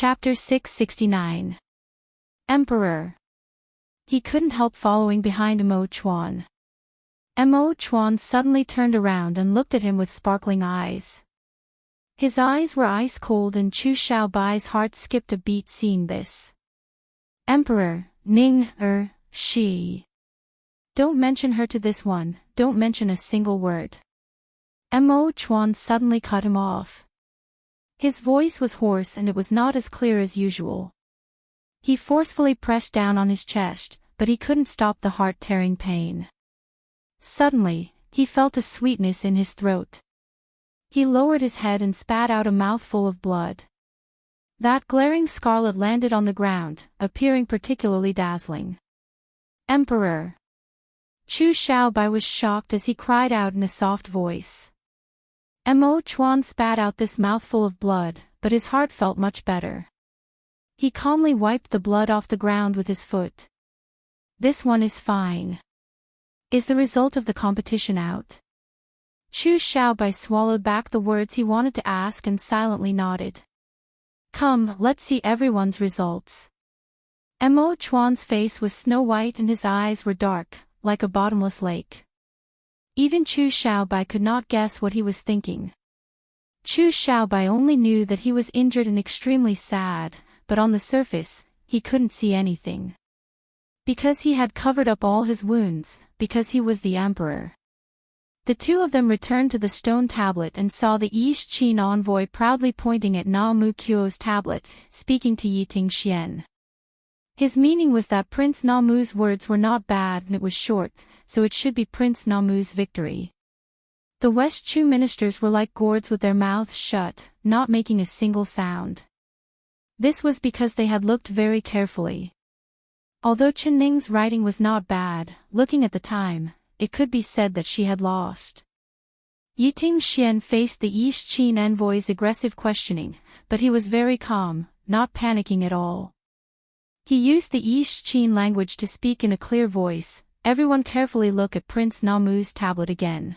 Chapter 669. Emperor. He couldn't help following behind Mo Chuan. Mo Chuan suddenly turned around and looked at him with sparkling eyes. His eyes were ice cold and Chu Xiaobai's heart skipped a beat seeing this. Emperor, she. Don't mention her to this one, don't mention a single word. Mo Chuan suddenly cut him off. His voice was hoarse and it was not as clear as usual. He forcefully pressed down on his chest, but he couldn't stop the heart-tearing pain. Suddenly, he felt a sweetness in his throat. He lowered his head and spat out a mouthful of blood. That glaring scarlet landed on the ground, appearing particularly dazzling. Emperor. Chu Xiaobai was shocked as he cried out in a soft voice. Mo Chuan spat out this mouthful of blood, but his heart felt much better. He calmly wiped the blood off the ground with his foot. This one is fine. Is the result of the competition out? Chu Xiaobai swallowed back the words he wanted to ask and silently nodded. Come, let's see everyone's results. Mo Chuan's face was snow white and his eyes were dark, like a bottomless lake. Even Chu Xiaobai could not guess what he was thinking. Chu Xiaobai only knew that he was injured and extremely sad, but on the surface, he couldn't see anything. Because he had covered up all his wounds, because he was the emperor. The two of them returned to the stone tablet and saw the East Qin envoy proudly pointing at Na Mu Qiu's tablet, speaking to Yiting Xian. His meaning was that Prince Na Mu's words were not bad and it was short, so it should be Prince Na Mu's victory. The West Chu ministers were like gourds with their mouths shut, not making a single sound. This was because they had looked very carefully. Although Chen Ning's writing was not bad, looking at the time, it could be said that she had lost. Yiting Xian faced the East Qin envoy's aggressive questioning, but he was very calm, not panicking at all. He used the East Qin language to speak in a clear voice. Everyone carefully look at Prince Na Mu's tablet again.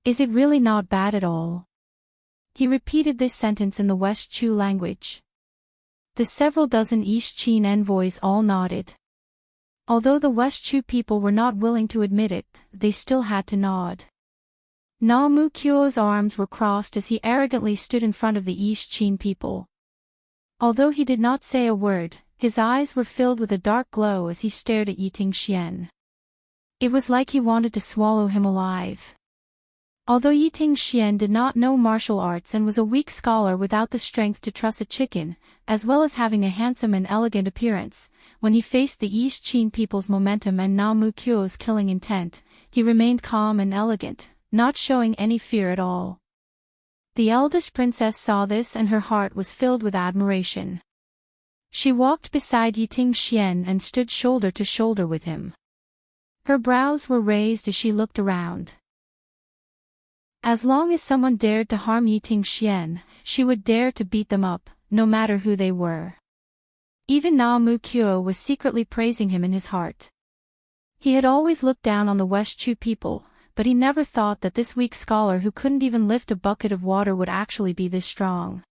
Is it really not bad at all? He repeated this sentence in the West Chu language. The several dozen East Qin envoys all nodded. Although the West Chu people were not willing to admit it, they still had to nod. Na Mu Qiu's arms were crossed as he arrogantly stood in front of the East Qin people. Although he did not say a word, his eyes were filled with a dark glow as he stared at Yiting Xian. It was like he wanted to swallow him alive. Although Yiting Xian did not know martial arts and was a weak scholar without the strength to truss a chicken, as well as having a handsome and elegant appearance, when he faced the East Qin people's momentum and Na Mu Qiu's killing intent, he remained calm and elegant, not showing any fear at all. The eldest princess saw this and her heart was filled with admiration. She walked beside Yiting Xian and stood shoulder to shoulder with him. Her brows were raised as she looked around. As long as someone dared to harm Yiting Xian, she would dare to beat them up, no matter who they were. Even Na Mu Qiu was secretly praising him in his heart. He had always looked down on the West Chu people, but he never thought that this weak scholar who couldn't even lift a bucket of water would actually be this strong.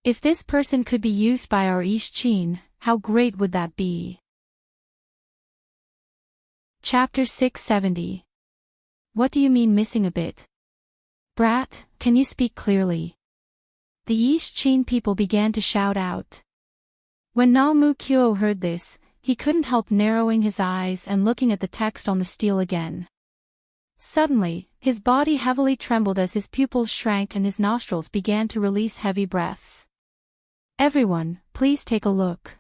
If this person could be used by our East Qin, how great would that be? Chapter 670. What do you mean missing a bit? Brat, can you speak clearly? The East Qin people began to shout out. When Na Mu Qiu heard this, he couldn't help narrowing his eyes and looking at the text on the stele again. Suddenly, his body heavily trembled as his pupils shrank and his nostrils began to release heavy breaths. Everyone, please take a look.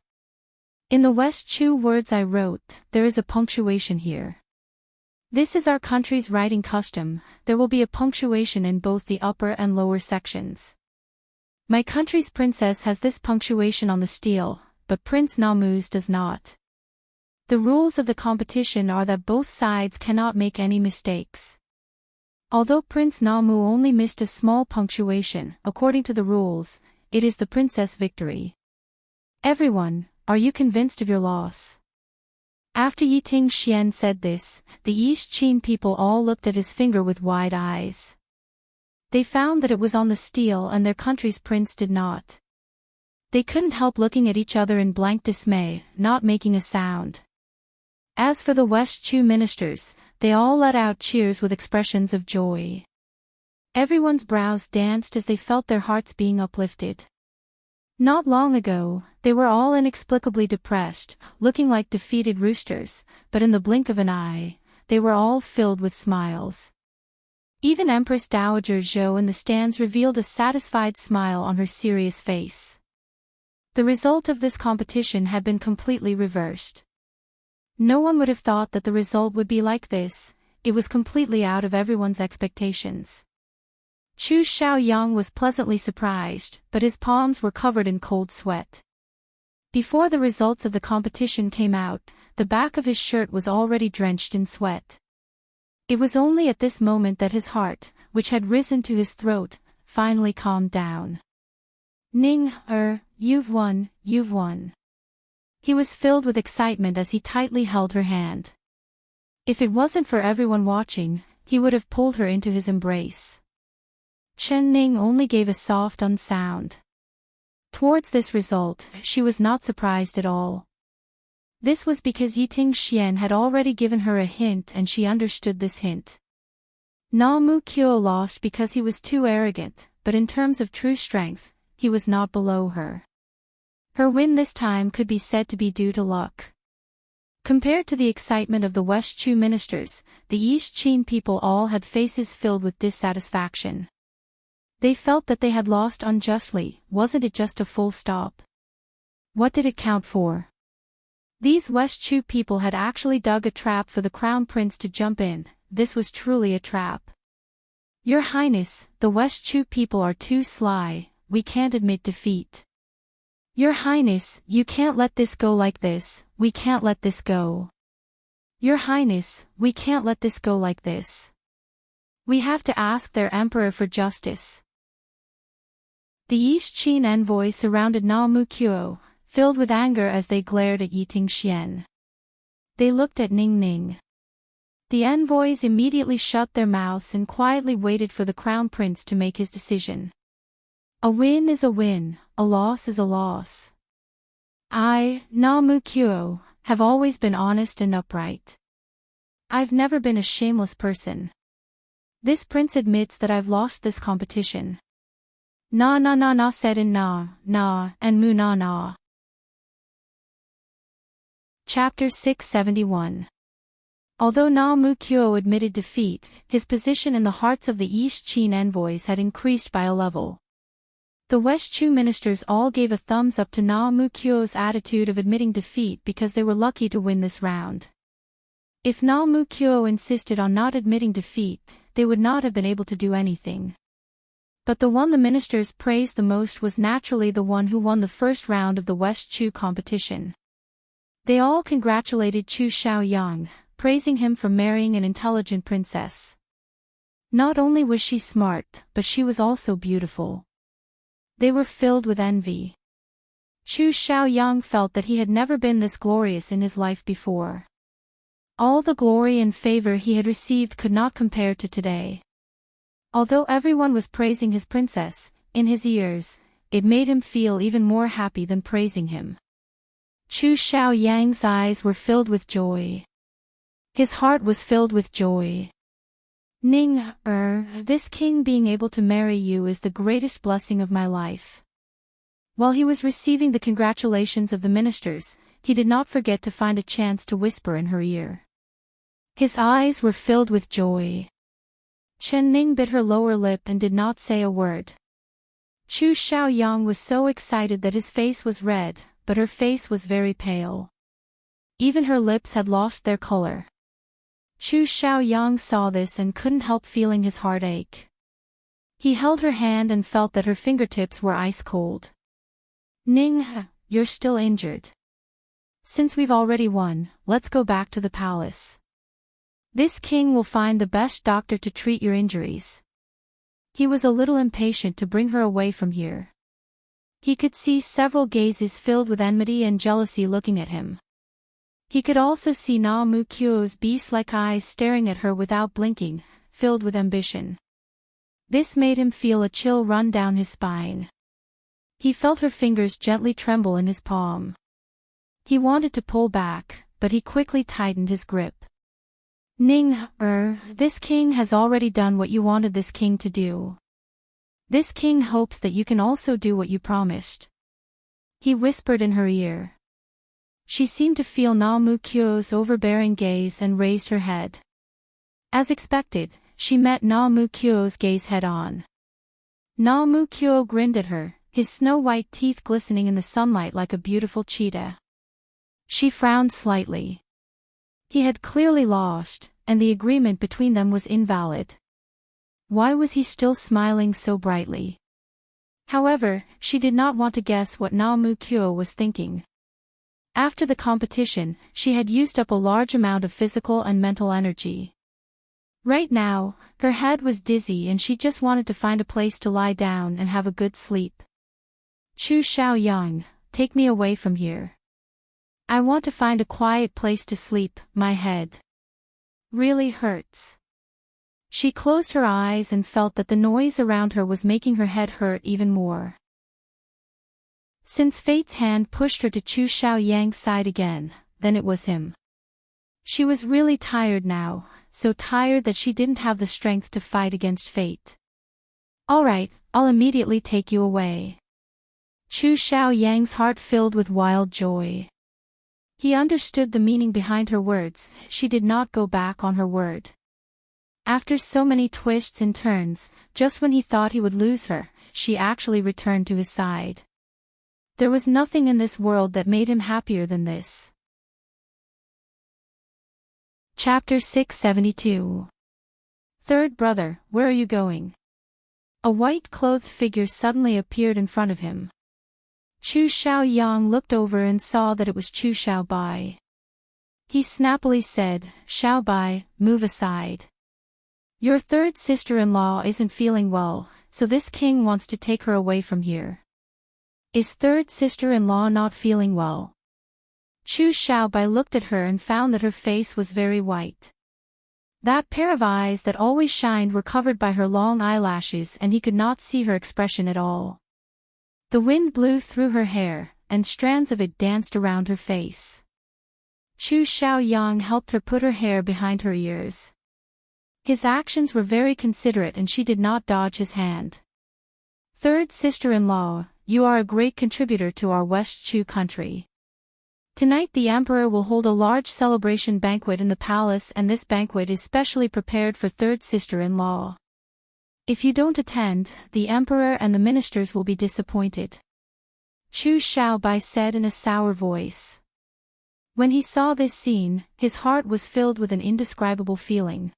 In the West Chu words I wrote, there is a punctuation here. This is our country's writing custom, there will be a punctuation in both the upper and lower sections. My country's princess has this punctuation on the stele, but Prince Na Mu's does not. The rules of the competition are that both sides cannot make any mistakes. Although Prince Na Mu only missed a small punctuation, according to the rules, it is the princess' victory. Everyone, are you convinced of your loss? After Yiting Xian said this, the East Qin people all looked at his finger with wide eyes. They found that it was on the stele and their country's prince did not. They couldn't help looking at each other in blank dismay, not making a sound. As for the West Chu ministers, they all let out cheers with expressions of joy. Everyone's brows danced as they felt their hearts being uplifted. Not long ago, they were all inexplicably depressed, looking like defeated roosters, but in the blink of an eye, they were all filled with smiles. Even Empress Dowager Zhou in the stands revealed a satisfied smile on her serious face. The result of this competition had been completely reversed. No one would have thought that the result would be like this. It was completely out of everyone's expectations. Chu Xiaoyang was pleasantly surprised, but his palms were covered in cold sweat. Before the results of the competition came out, the back of his shirt was already drenched in sweat. It was only at this moment that his heart, which had risen to his throat, finally calmed down. Ning, you've won, you've won. He was filled with excitement as he tightly held her hand. If it wasn't for everyone watching, he would have pulled her into his embrace. Chen Ning only gave a soft sound. Towards this result, she was not surprised at all. This was because Yiting Xian had already given her a hint and she understood this hint. Na Mu Qiu lost because he was too arrogant, but in terms of true strength, he was not below her. Her win this time could be said to be due to luck. Compared to the excitement of the West Chu ministers, the East Qin people all had faces filled with dissatisfaction. They felt that they had lost unjustly. Wasn't it just a full stop? What did it count for? These West Chu people had actually dug a trap for the Crown Prince to jump in. This was truly a trap. Your Highness, the West Chu people are too sly. We can't admit defeat. Your Highness, you can't let this go like this. We can't let this go. Your Highness, we can't let this go like this. We have to ask their emperor for justice. The East Qin envoys surrounded Na Mu Qiu, filled with anger as they glared at Yiting Xian. They looked at Ning Ning. The envoys immediately shut their mouths and quietly waited for the Crown Prince to make his decision. A win is a win, a loss is a loss. I, Na Mu Qiu, have always been honest and upright. I've never been a shameless person. This prince admits that I've lost this competition. Na said in na, and mu na. Chapter 671. Although Na Mu Qiu admitted defeat, his position in the hearts of the East Qin envoys had increased by a level. The West Chu ministers all gave a thumbs up to Na Mu Qiu's attitude of admitting defeat because they were lucky to win this round. If Na Mu Qiu insisted on not admitting defeat, they would not have been able to do anything. But the one the ministers praised the most was naturally the one who won the first round of the West Chu competition. They all congratulated Chu Xiaoyang, praising him for marrying an intelligent princess. Not only was she smart, but she was also beautiful. They were filled with envy. Chu Xiaoyang felt that he had never been this glorious in his life before. All the glory and favor he had received could not compare to today. Although everyone was praising his princess, in his ears, it made him feel even more happy than praising him. Chu Xiaoyang's eyes were filled with joy. His heart was filled with joy. Ning, this king being able to marry you is the greatest blessing of my life. While he was receiving the congratulations of the ministers, he did not forget to find a chance to whisper in her ear. His eyes were filled with joy. Chen Ning bit her lower lip and did not say a word. Chu Xiaoyang was so excited that his face was red, but her face was very pale. Even her lips had lost their color. Chu Xiaoyang saw this and couldn't help feeling his heart ache. He held her hand and felt that her fingertips were ice cold. Ning, you're still injured. Since we've already won, let's go back to the palace. This king will find the best doctor to treat your injuries. He was a little impatient to bring her away from here. He could see several gazes filled with enmity and jealousy looking at him. He could also see Na Mu Qiu's beast-like eyes staring at her without blinking, filled with ambition. This made him feel a chill run down his spine. He felt her fingers gently tremble in his palm. He wanted to pull back, but he quickly tightened his grip. Ning, this king has already done what you wanted this king to do. This king hopes that you can also do what you promised. He whispered in her ear. She seemed to feel Na Mu Kyo's overbearing gaze and raised her head. As expected, she met Na Mu Kyo's gaze head-on. Na Mu Kyo grinned at her, his snow-white teeth glistening in the sunlight like a beautiful cheetah. She frowned slightly. He had clearly lost, and the agreement between them was invalid. Why was he still smiling so brightly? However, she did not want to guess what Na Mu Kyo was thinking. After the competition, she had used up a large amount of physical and mental energy. Right now, her head was dizzy and she just wanted to find a place to lie down and have a good sleep. Chu Xiaoyang, take me away from here. I want to find a quiet place to sleep, my head really hurts. She closed her eyes and felt that the noise around her was making her head hurt even more. Since fate's hand pushed her to Chu Xiaoyang's side again, then it was him. She was really tired now, so tired that she didn't have the strength to fight against fate. All right, I'll immediately take you away. Chu Xiaoyang's heart filled with wild joy. He understood the meaning behind her words. She did not go back on her word. After so many twists and turns, just when he thought he would lose her, she actually returned to his side. There was nothing in this world that made him happier than this. Chapter 672. Third brother, where are you going? A white-clothed figure suddenly appeared in front of him. Chu Xiaoyang looked over and saw that it was Chu Xiaobai. He snappily said, Xiaobai, move aside. Your third sister-in-law isn't feeling well, so this king wants to take her away from here. Is third sister-in-law not feeling well? Chu Xiaobai looked at her and found that her face was very white. That pair of eyes that always shined were covered by her long eyelashes and he could not see her expression at all. The wind blew through her hair, and strands of it danced around her face. Chu Xiaoyang helped her put her hair behind her ears. His actions were very considerate and she did not dodge his hand. Third sister-in-law, you are a great contributor to our West Chu country. Tonight the emperor will hold a large celebration banquet in the palace and this banquet is specially prepared for third sister-in-law. If you don't attend, the emperor and the ministers will be disappointed. Chu Xiaobai said in a sour voice. When he saw this scene, his heart was filled with an indescribable feeling.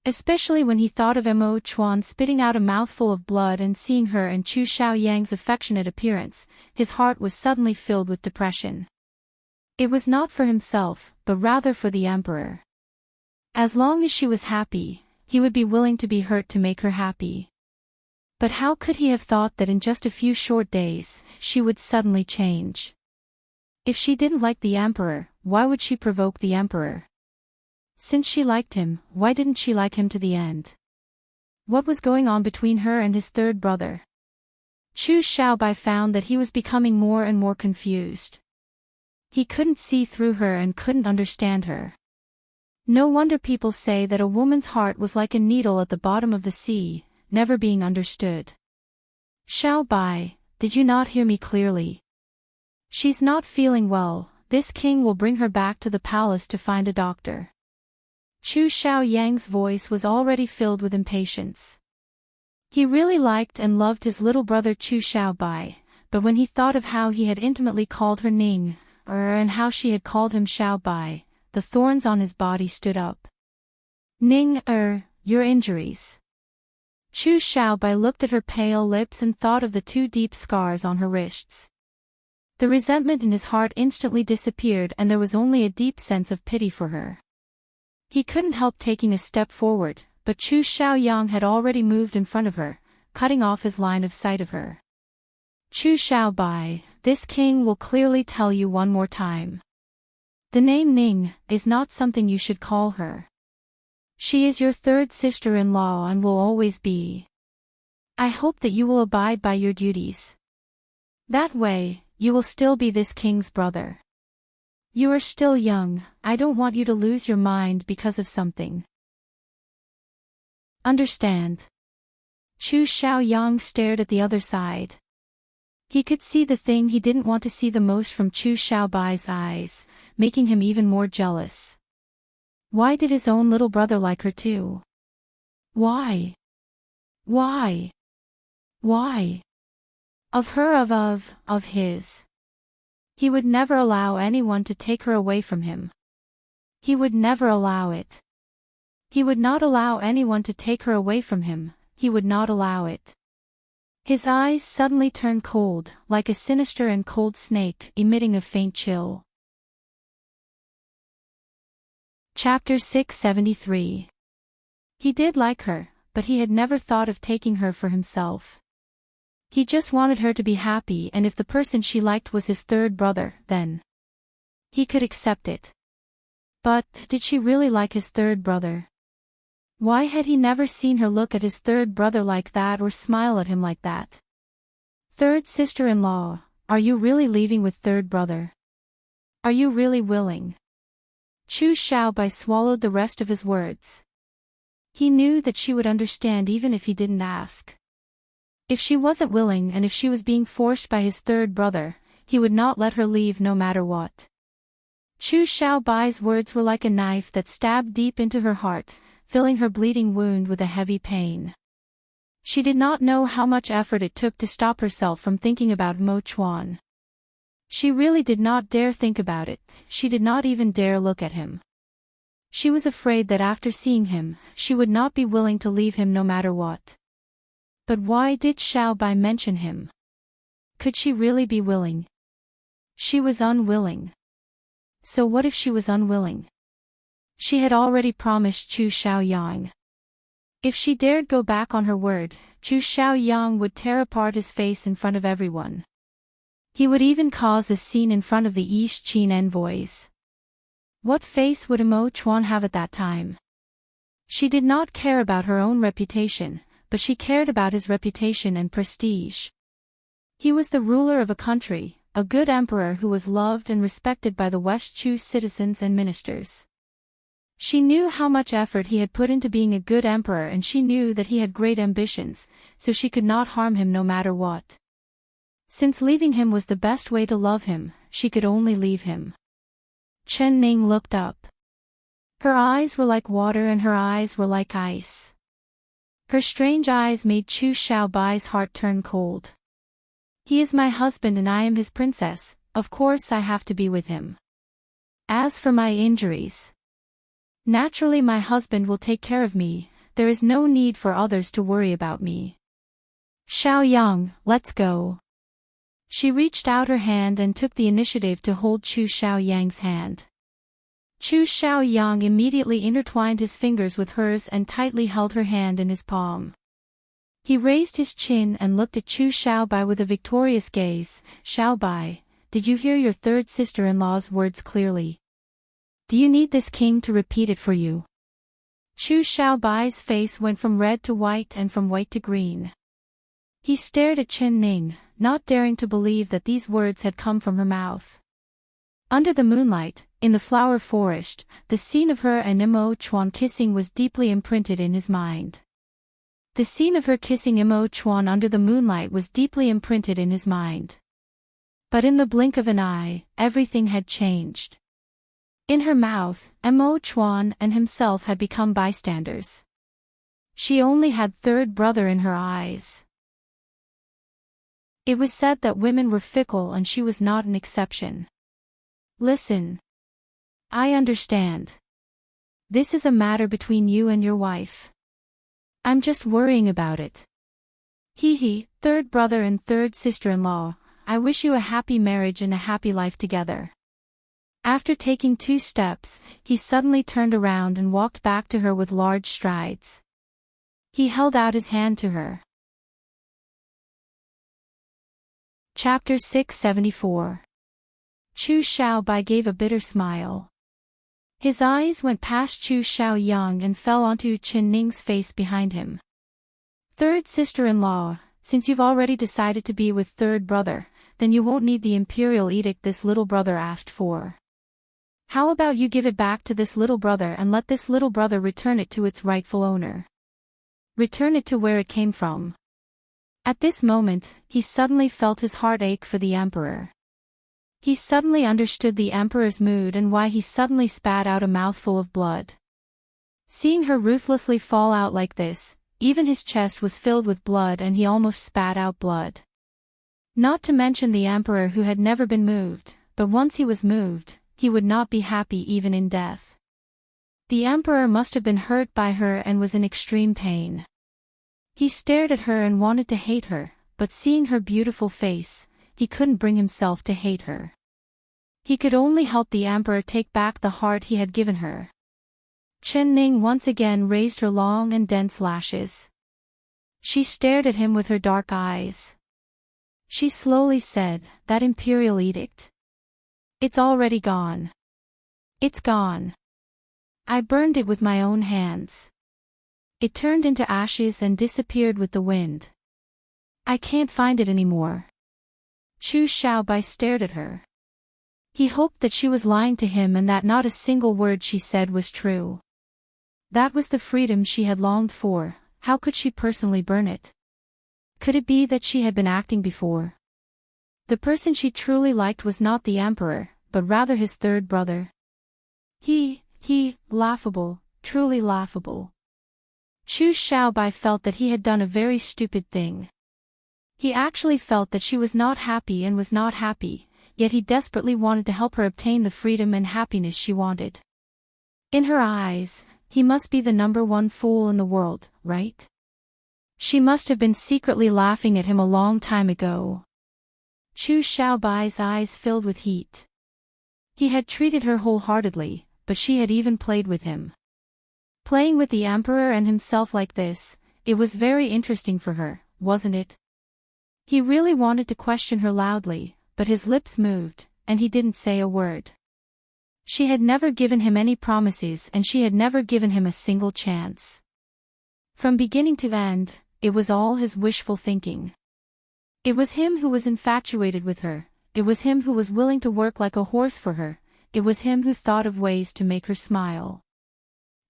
Especially when he thought of Mo Chuan spitting out a mouthful of blood and seeing her and Chu Xiaoyang's affectionate appearance, his heart was suddenly filled with depression. It was not for himself, but rather for the emperor. As long as she was happy, he would be willing to be hurt to make her happy. But how could he have thought that in just a few short days, she would suddenly change? If she didn't like the emperor, why would she provoke the emperor? Since she liked him, why didn't she like him to the end? What was going on between her and his third brother? Chu Xiaobai found that he was becoming more and more confused. He couldn't see through her and couldn't understand her. No wonder people say that a woman's heart was like a needle at the bottom of the sea, never being understood. Xiaobai, did you not hear me clearly? She's not feeling well, this king will bring her back to the palace to find a doctor. Chu Xiaoyang's voice was already filled with impatience. He really liked and loved his little brother Chu Xiaobai, but when he thought of how he had intimately called her Ning, and how she had called him Xiaobai, the thorns on his body stood up. Ning, your injuries. Chu Xiaobai looked at her pale lips and thought of the two deep scars on her wrists. The resentment in his heart instantly disappeared and there was only a deep sense of pity for her. He couldn't help taking a step forward, but Chu Xiaoyang had already moved in front of her, cutting off his line of sight of her. Chu Xiaobai, this king will clearly tell you one more time. The name Ning is not something you should call her. She is your third sister-in-law and will always be. I hope that you will abide by your duties. That way, you will still be this king's brother. You are still young, I don't want you to lose your mind because of something. Understand? Chu Xiaoyang stared at the other side. He could see the thing he didn't want to see the most from Chu Xiaobai's eyes, making him even more jealous. Why did his own little brother like her too? Why? Why? Why? Of her, of his. He would never allow anyone to take her away from him. He would never allow it. He would not allow anyone to take her away from him, he would not allow it. His eyes suddenly turned cold, like a sinister and cold snake, emitting a faint chill. Chapter 673. He did like her, but he had never thought of taking her for himself. He just wanted her to be happy, and if the person she liked was his third brother, then he could accept it. But, did she really like his third brother? Why had he never seen her look at his third brother like that or smile at him like that? Third sister-in-law, are you really leaving with third brother? Are you really willing? Chu Xiaobai swallowed the rest of his words. He knew that she would understand even if he didn't ask. If she wasn't willing and if she was being forced by his third brother, he would not let her leave no matter what. Chu Xiaobai's words were like a knife that stabbed deep into her heart, filling her bleeding wound with a heavy pain. She did not know how much effort it took to stop herself from thinking about Mo Chuan. She really did not dare think about it, she did not even dare look at him. She was afraid that after seeing him, she would not be willing to leave him no matter what. But why did Xiaobai mention him? Could she really be willing? She was unwilling. So what if she was unwilling? She had already promised Chu Xiaoyang. If she dared go back on her word, Chu Xiaoyang would tear apart his face in front of everyone. He would even cause a scene in front of the East Qin envoys. What face would Mo Chuan have at that time? She did not care about her own reputation, but she cared about his reputation and prestige. He was the ruler of a country, a good emperor who was loved and respected by the West Chu citizens and ministers. She knew how much effort he had put into being a good emperor, and she knew that he had great ambitions, so she could not harm him no matter what. Since leaving him was the best way to love him, she could only leave him. Chen Ning looked up. Her eyes were like water and her eyes were like ice. Her strange eyes made Chu Xiaobai's heart turn cold. He is my husband and I am his princess, of course I have to be with him. As for my injuries, naturally my husband will take care of me, there is no need for others to worry about me. Xiaoyang, let's go. She reached out her hand and took the initiative to hold Chu Xiaoyang's hand. Chu Xiaoyang immediately intertwined his fingers with hers and tightly held her hand in his palm. He raised his chin and looked at Chu Xiaobai with a victorious gaze. Xiaobai, did you hear your third sister-in-law's words clearly? Do you need this king to repeat it for you? Chu Xiaobai's face went from red to white and from white to green. He stared at Chen Ning, not daring to believe that these words had come from her mouth. Under the moonlight, in the flower forest, the scene of her and Mo Chuan kissing was deeply imprinted in his mind. The scene of her kissing Mo Chuan under the moonlight was deeply imprinted in his mind. But in the blink of an eye, everything had changed. In her mouth, Mo Chuan and himself had become bystanders. She only had third brother in her eyes. It was said that women were fickle and she was not an exception. Listen. I understand. This is a matter between you and your wife. I'm just worrying about it. Third brother and third sister-in-law, I wish you a happy marriage and a happy life together. After taking 2 steps, he suddenly turned around and walked back to her with large strides. He held out his hand to her. Chapter 674. Chu Xiaobai gave a bitter smile. His eyes went past Chu Xiaoyang and fell onto Chen Ning's face behind him. Third sister-in-law, since you've already decided to be with third brother, then you won't need the imperial edict this little brother asked for. How about you give it back to this little brother and let this little brother return it to its rightful owner? Return it to where it came from." At this moment, he suddenly felt his heart ache for the emperor. He suddenly understood the emperor's mood and why he suddenly spat out a mouthful of blood. Seeing her ruthlessly fall out like this, even his chest was filled with blood and he almost spat out blood. Not to mention the emperor who had never been moved, but once he was moved, he would not be happy even in death. The emperor must have been hurt by her and was in extreme pain. He stared at her and wanted to hate her, but seeing her beautiful face, he couldn't bring himself to hate her. He could only help the emperor take back the heart he had given her. Chen Ning once again raised her long and dense lashes. She stared at him with her dark eyes. She slowly said, "That imperial edict. It's already gone. It's gone. I burned it with my own hands. It turned into ashes and disappeared with the wind. I can't find it anymore." Chu Xiaobai stared at her. He hoped that she was lying to him and that not a single word she said was true. That was the freedom she had longed for. How could she personally burn it? Could it be that she had been acting before? The person she truly liked was not the emperor, but rather his third brother. Laughable, truly laughable. Chu Xiaobai felt that he had done a very stupid thing. He actually felt that she was not happy and was not happy, yet he desperately wanted to help her obtain the freedom and happiness she wanted. In her eyes, he must be the #1 fool in the world, right? She must have been secretly laughing at him a long time ago. Chu Xiaobai's eyes filled with heat. He had treated her wholeheartedly, but she had even played with him. Playing with the emperor and himself like this, it was very interesting for her, wasn't it? He really wanted to question her loudly, but his lips moved, and he didn't say a word. She had never given him any promises and she had never given him a single chance. From beginning to end, it was all his wishful thinking. It was him who was infatuated with her, it was him who was willing to work like a horse for her, it was him who thought of ways to make her smile.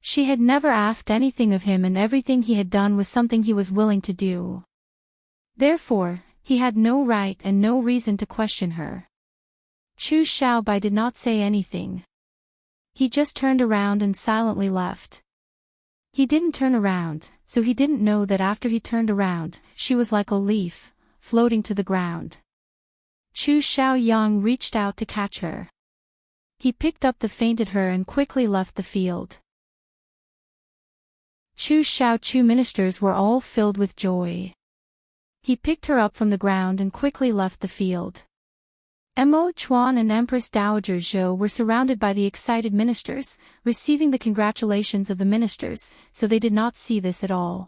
She had never asked anything of him and everything he had done was something he was willing to do. Therefore, he had no right and no reason to question her. Chu Xiaobai did not say anything. He just turned around and silently left. He didn't turn around, so he didn't know that after he turned around, she was like a leaf, floating to the ground. Chu Xiaoyang reached out to catch her. He picked up the fainted her and quickly left the field. Chu Xiaochu ministers were all filled with joy. He picked her up from the ground and quickly left the field. Mo Chuan and Empress Dowager Zhou were surrounded by the excited ministers, receiving the congratulations of the ministers, so they did not see this at all.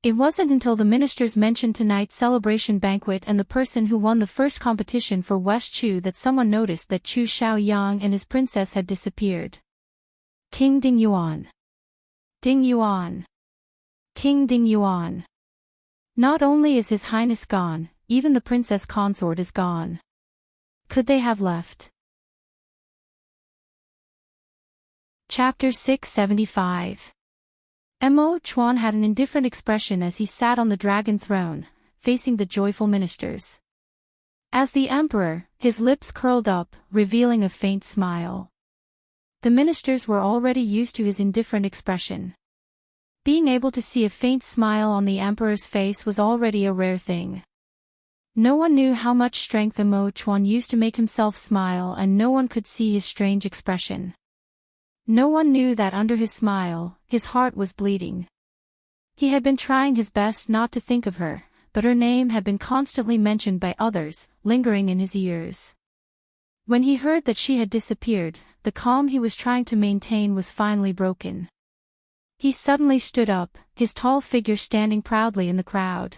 It wasn't until the ministers mentioned tonight's celebration banquet and the person who won the first competition for West Chu that someone noticed that Chu Xiaoyang and his princess had disappeared. King Ding Yuan. Ding Yuan. King Ding Yuan. Not only is His Highness gone, even the princess consort is gone. Could they have left? Chapter 675. Mo Chuan had an indifferent expression as he sat on the dragon throne, facing the joyful ministers. As the emperor, his lips curled up, revealing a faint smile. The ministers were already used to his indifferent expression. Being able to see a faint smile on the emperor's face was already a rare thing. No one knew how much strength Mo Chuan used to make himself smile and no one could see his strange expression. No one knew that under his smile, his heart was bleeding. He had been trying his best not to think of her, but her name had been constantly mentioned by others, lingering in his ears. When he heard that she had disappeared, the calm he was trying to maintain was finally broken. He suddenly stood up, his tall figure standing proudly in the crowd.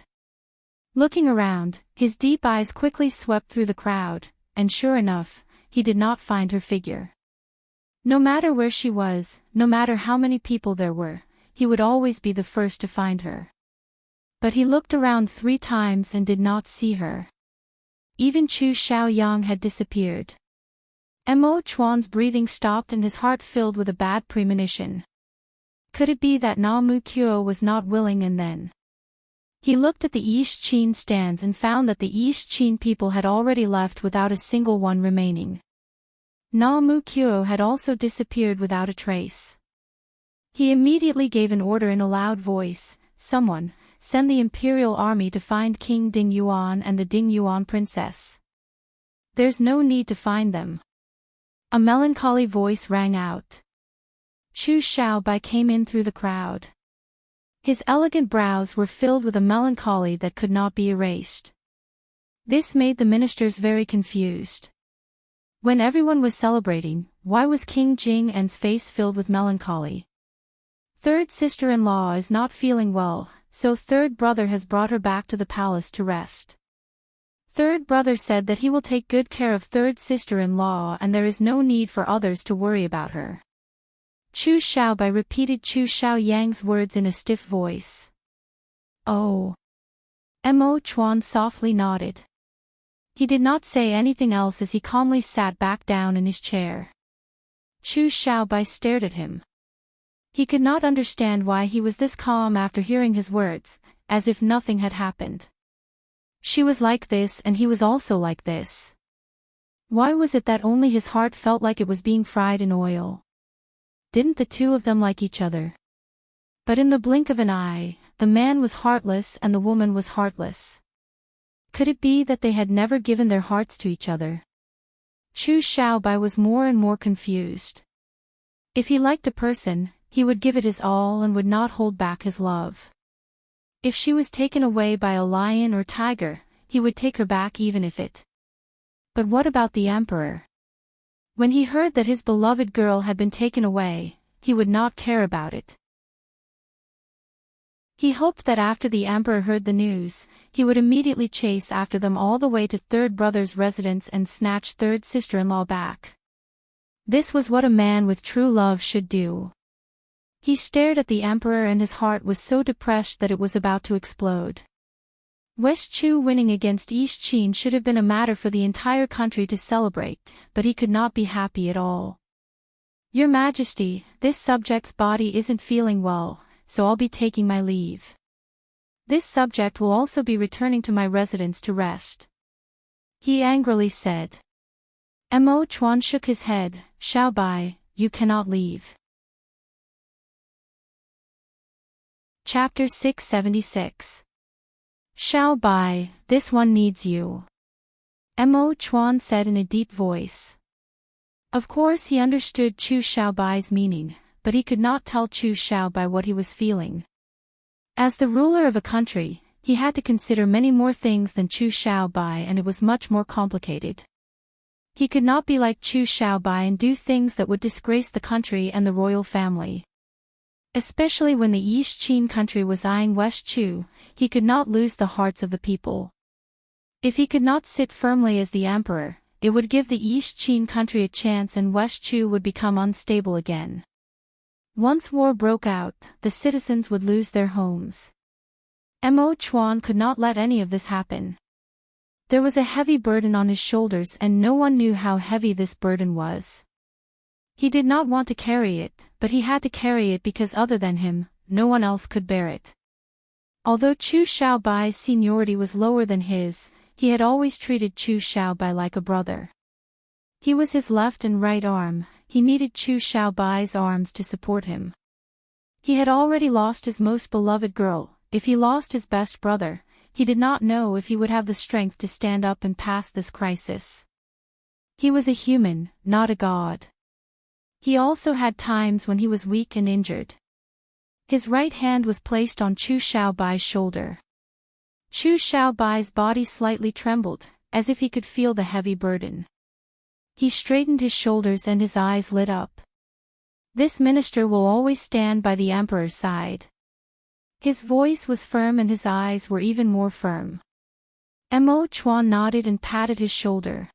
Looking around, his deep eyes quickly swept through the crowd, and sure enough, he did not find her figure. No matter where she was, no matter how many people there were, he would always be the first to find her. But he looked around 3 times and did not see her. Even Chu Xiaoyang had disappeared. Mo Chuan's breathing stopped and his heart filled with a bad premonition. Could it be that Na Mu Kuo was not willing and then? He looked at the East Qin stands and found that the East Qin people had already left without a single one remaining. Na Mu Kuo had also disappeared without a trace. He immediately gave an order in a loud voice, "Someone, send the imperial army to find King Ding Yuan and the Ding Yuan princess. There's no need to find them." A melancholy voice rang out. Chu Xiaobai came in through the crowd. His elegant brows were filled with a melancholy that could not be erased. This made the ministers very confused. When everyone was celebrating, why was King Jing's face filled with melancholy? Third sister-in-law is not feeling well, so third brother has brought her back to the palace to rest. Third brother said that he will take good care of third sister-in-law and there is no need for others to worry about her. Chu Xiaobai repeated Chu Xiaoyang's words in a stiff voice. Oh. Mo Chuan softly nodded. He did not say anything else as he calmly sat back down in his chair. Chu Xiaobai stared at him. He could not understand why he was this calm after hearing his words, as if nothing had happened. She was like this and he was also like this. Why was it that only his heart felt like it was being fried in oil? Didn't the two of them like each other? But in the blink of an eye, the man was heartless and the woman was heartless. Could it be that they had never given their hearts to each other? Chu Xiaobai was more and more confused. If he liked a person, he would give it his all and would not hold back his love. If she was taken away by a lion or tiger, he would take her back even if it. But what about the emperor? When he heard that his beloved girl had been taken away, he would not care about it. He hoped that after the emperor heard the news, he would immediately chase after them all the way to third brother's residence and snatch third sister-in-law back. This was what a man with true love should do. He stared at the emperor and his heart was so depressed that it was about to explode. West Chu winning against East Qin should have been a matter for the entire country to celebrate, but he could not be happy at all. "Your Majesty, this subject's body isn't feeling well, so I'll be taking my leave. This subject will also be returning to my residence to rest," he angrily said. Mo Chuan shook his head. "Xiaobai, you cannot leave." Chapter 676. "Xiaobai, this one needs you," Mo Chuan said in a deep voice. Of course he understood Chu Xiaobai's meaning, but he could not tell Chu Xiaobai what he was feeling. As the ruler of a country, he had to consider many more things than Chu Xiaobai and it was much more complicated. He could not be like Chu Xiaobai and do things that would disgrace the country and the royal family. Especially when the East Qin country was eyeing West Chu, he could not lose the hearts of the people. If he could not sit firmly as the emperor, it would give the East Qin country a chance and West Chu would become unstable again. Once war broke out, the citizens would lose their homes. Mo Chuan could not let any of this happen. There was a heavy burden on his shoulders and no one knew how heavy this burden was. He did not want to carry it, but he had to carry it because other than him, no one else could bear it. Although Chu Xiaobai's seniority was lower than his, he had always treated Chu Xiaobai like a brother. He was his left and right arm, he needed Chu Xiaobai's arms to support him. He had already lost his most beloved girl. If he lost his best brother, he did not know if he would have the strength to stand up and pass this crisis. He was a human, not a god. He also had times when he was weak and injured. His right hand was placed on Chu Xiaobai's shoulder. Chu Xiaobai's body slightly trembled, as if he could feel the heavy burden. He straightened his shoulders and his eyes lit up. This minister will always stand by the emperor's side. His voice was firm and his eyes were even more firm. Mo Chuan nodded and patted his shoulder.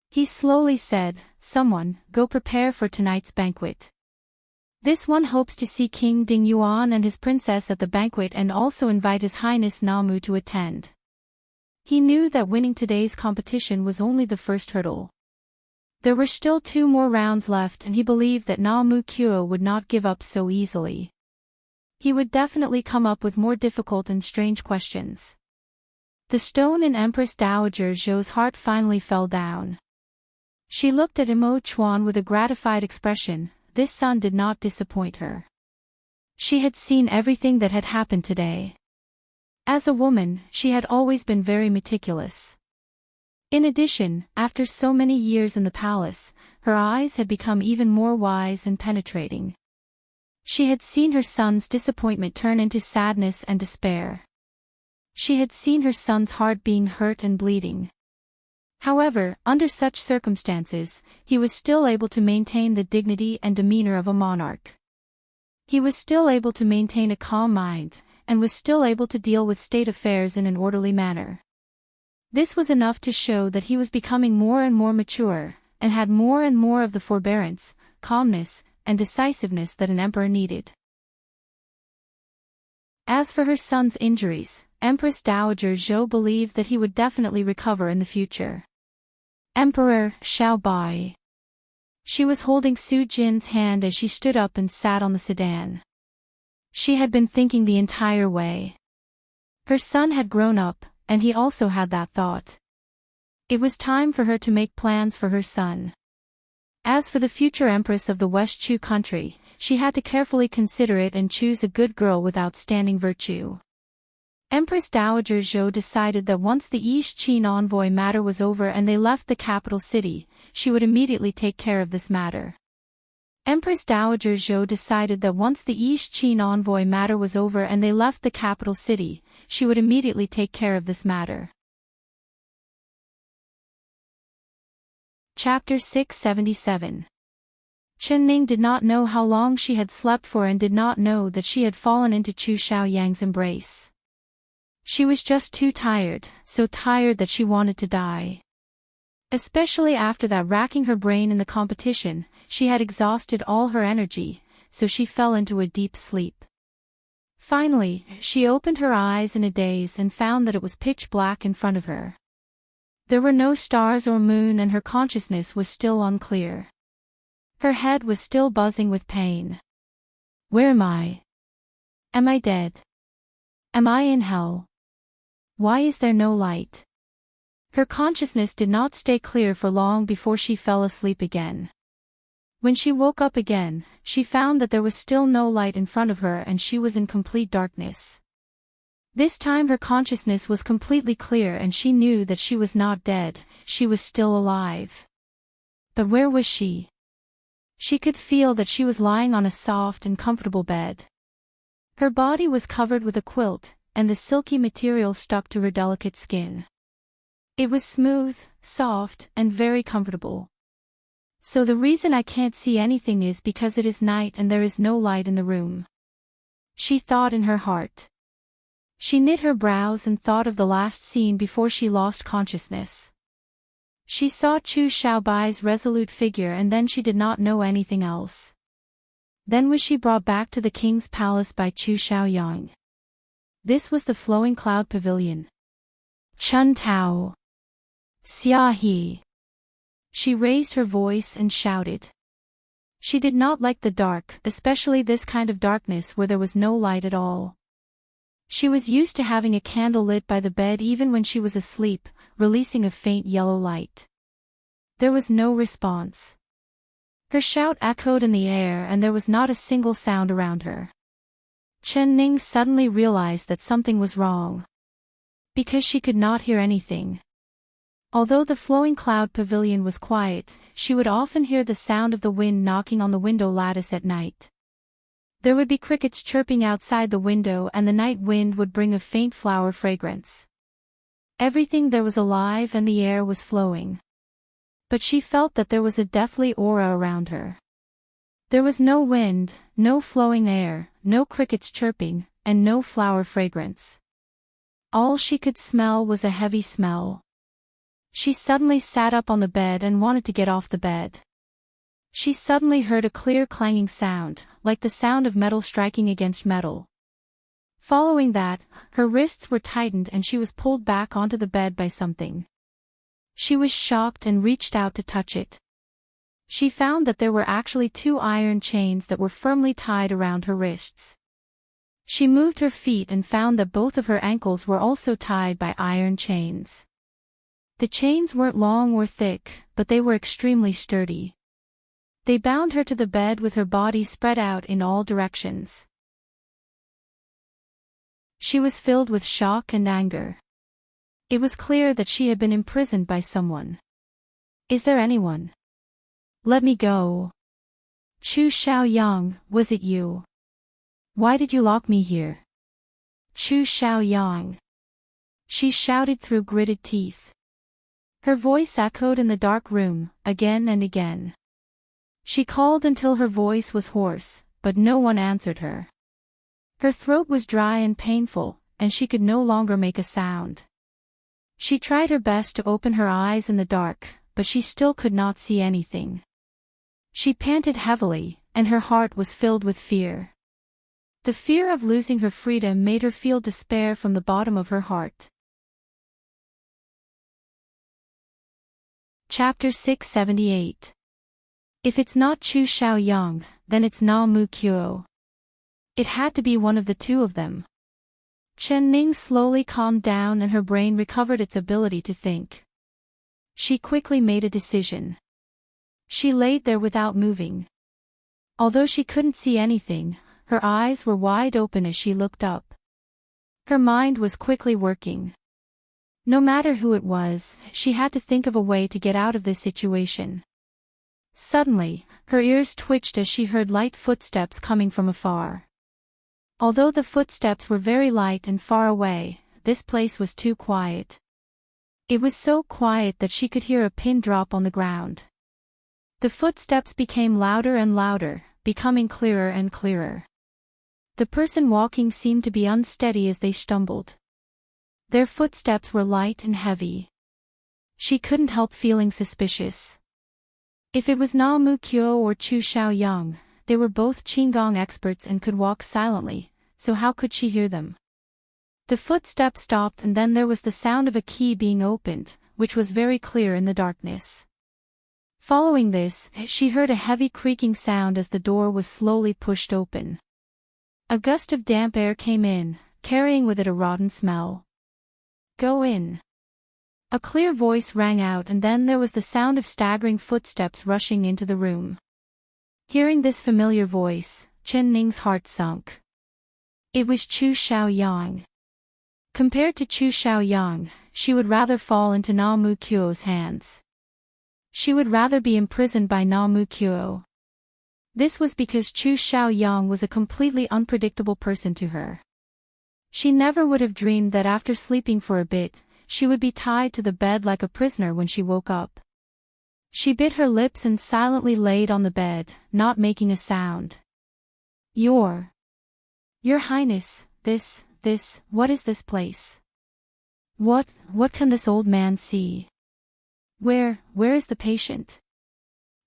He slowly said, "Someone, go prepare for tonight's banquet. This one hopes to see King Ding Yuan and his princess at the banquet and also invite His Highness Namu to attend." He knew that winning today's competition was only the first hurdle. There were still 2 more rounds left, and he believed that Na Mu Kyo would not give up so easily. He would definitely come up with more difficult and strange questions. The stone in Empress Dowager Zhou's heart finally fell down. She looked at Imo Chuan with a gratified expression. This son did not disappoint her. She had seen everything that had happened today. As a woman, she had always been very meticulous. In addition, after so many years in the palace, her eyes had become even more wise and penetrating. She had seen her son's disappointment turn into sadness and despair. She had seen her son's heart being hurt and bleeding. However, under such circumstances, he was still able to maintain the dignity and demeanor of a monarch. He was still able to maintain a calm mind, and was still able to deal with state affairs in an orderly manner. This was enough to show that he was becoming more and more mature, and had more and more of the forbearance, calmness, and decisiveness that an emperor needed. As for her son's injuries, Empress Dowager Zhou believed that he would definitely recover in the future. Emperor Xiao Bai. She was holding Su Jin's hand as she stood up and sat on the sedan. She had been thinking the entire way. Her son had grown up, and he also had that thought. It was time for her to make plans for her son. As for the future empress of the West Chu country, she had to carefully consider it and choose a good girl with outstanding virtue. Empress Dowager Zhou decided that once the East Qin envoy matter was over and they left the capital city, she would immediately take care of this matter. Empress Dowager Zhou decided that once the East Qin envoy matter was over and they left the capital city, she would immediately take care of this matter. Chapter 677. Chen Ning did not know how long she had slept for and did not know that she had fallen into Chu Xiaoyang's embrace. She was just too tired, so tired that she wanted to die. Especially after that racking her brain in the competition, she had exhausted all her energy, so she fell into a deep sleep. Finally, she opened her eyes in a daze and found that it was pitch black in front of her. There were no stars or moon and her consciousness was still unclear. Her head was still buzzing with pain. Where am I? Am I dead? Am I in hell? Why is there no light? Her consciousness did not stay clear for long before she fell asleep again. When she woke up again, she found that there was still no light in front of her and she was in complete darkness. This time her consciousness was completely clear and she knew that she was not dead, she was still alive. But where was she? She could feel that she was lying on a soft and comfortable bed. Her body was covered with a quilt, and the silky material stuck to her delicate skin. It was smooth, soft, and very comfortable. So the reason I can't see anything is because it is night and there is no light in the room. She thought in her heart. She knit her brows and thought of the last scene before she lost consciousness. She saw Chu Xiaobai's resolute figure and then she did not know anything else. Then was she brought back to the king's palace by Chu Xiaoyang. This was the flowing cloud pavilion. Chun Tao. Xia He. She raised her voice and shouted. She did not like the dark, especially this kind of darkness where there was no light at all. She was used to having a candle lit by the bed even when she was asleep, releasing a faint yellow light. There was no response. Her shout echoed in the air and there was not a single sound around her. Chen Ning suddenly realized that something was wrong. Because she could not hear anything. Although the flowing cloud pavilion was quiet, she would often hear the sound of the wind knocking on the window lattice at night. There would be crickets chirping outside the window and the night wind would bring a faint flower fragrance. Everything there was alive and the air was flowing. But she felt that there was a deathly aura around her. There was no wind, no flowing air, no crickets chirping, and no flower fragrance. All she could smell was a heavy smell. She suddenly sat up on the bed and wanted to get off the bed. She suddenly heard a clear clanging sound, like the sound of metal striking against metal. Following that, her wrists were tightened and she was pulled back onto the bed by something. She was shocked and reached out to touch it. She found that there were actually 2 iron chains that were firmly tied around her wrists. She moved her feet and found that both of her ankles were also tied by iron chains. The chains weren't long or thick, but they were extremely sturdy. They bound her to the bed with her body spread out in all directions. She was filled with shock and anger. It was clear that she had been imprisoned by someone. "Is there anyone? Let me go. Chu Xiaoyang, was it you? Why did you lock me here? Chu Xiaoyang," she shouted through gritted teeth. Her voice echoed in the dark room, again and again. She called until her voice was hoarse, but no one answered her. Her throat was dry and painful, and she could no longer make a sound. She tried her best to open her eyes in the dark, but she still could not see anything. She panted heavily, and her heart was filled with fear. The fear of losing her freedom made her feel despair from the bottom of her heart. Chapter 678. If it's not Chu Xiaoyang, then it's Na Mu Qiu. It had to be one of the 2 of them. Chen Ning slowly calmed down and her brain recovered its ability to think. She quickly made a decision. She laid there without moving. Although she couldn't see anything, her eyes were wide open as she looked up. Her mind was quickly working. No matter who it was, she had to think of a way to get out of this situation. Suddenly, her ears twitched as she heard light footsteps coming from afar. Although the footsteps were very light and far away, this place was too quiet. It was so quiet that she could hear a pin drop on the ground. The footsteps became louder and louder, becoming clearer and clearer. The person walking seemed to be unsteady as they stumbled. Their footsteps were light and heavy. She couldn't help feeling suspicious. If it was Na Mu Qiu or Chu Xiaoyang, they were both Qigong experts and could walk silently, so how could she hear them? The footsteps stopped and then there was the sound of a key being opened, which was very clear in the darkness. Following this, she heard a heavy creaking sound as the door was slowly pushed open. A gust of damp air came in, carrying with it a rotten smell. "Go in." A clear voice rang out and then there was the sound of staggering footsteps rushing into the room. Hearing this familiar voice, Chen Ning's heart sunk. It was Chu Xiaoyang. Compared to Chu Xiaoyang, she would rather fall into Na Mu Qiu's hands. She would rather be imprisoned by Na Mu Qiu. This was because Chu Xiaoyang was a completely unpredictable person to her. She never would have dreamed that after sleeping for a bit, she would be tied to the bed like a prisoner when she woke up. She bit her lips and silently laid on the bed, not making a sound. Your Highness, what is this place? What can this old man see? Where is the patient?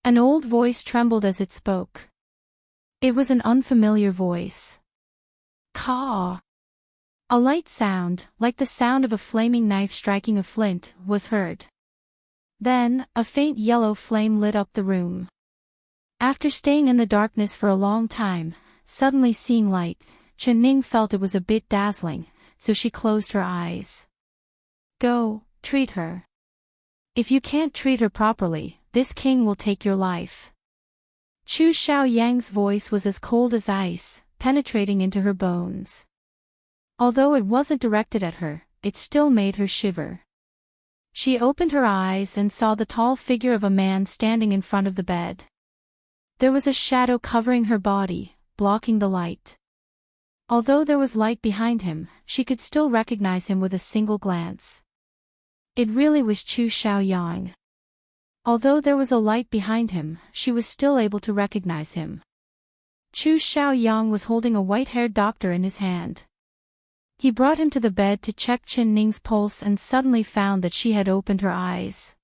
An old voice trembled as it spoke. It was an unfamiliar voice. Caw! A light sound, like the sound of a flaming knife striking a flint, was heard. Then, a faint yellow flame lit up the room. After staying in the darkness for a long time, suddenly seeing light, Chen Ning felt it was a bit dazzling, so she closed her eyes. Go, treat her. If you can't treat her properly, this king will take your life. Chu Xiaoyang's voice was as cold as ice, penetrating into her bones. Although it wasn't directed at her, it still made her shiver. She opened her eyes and saw the tall figure of a man standing in front of the bed. There was a shadow covering her body, blocking the light. Although there was light behind him, she could still recognize him with a single glance. It really was Chu Xiaoyang. Although there was a light behind him, she was still able to recognize him. Chu Xiaoyang was holding a white-haired doctor in his hand. He brought him to the bed to check Chen Ning's pulse and suddenly found that she had opened her eyes.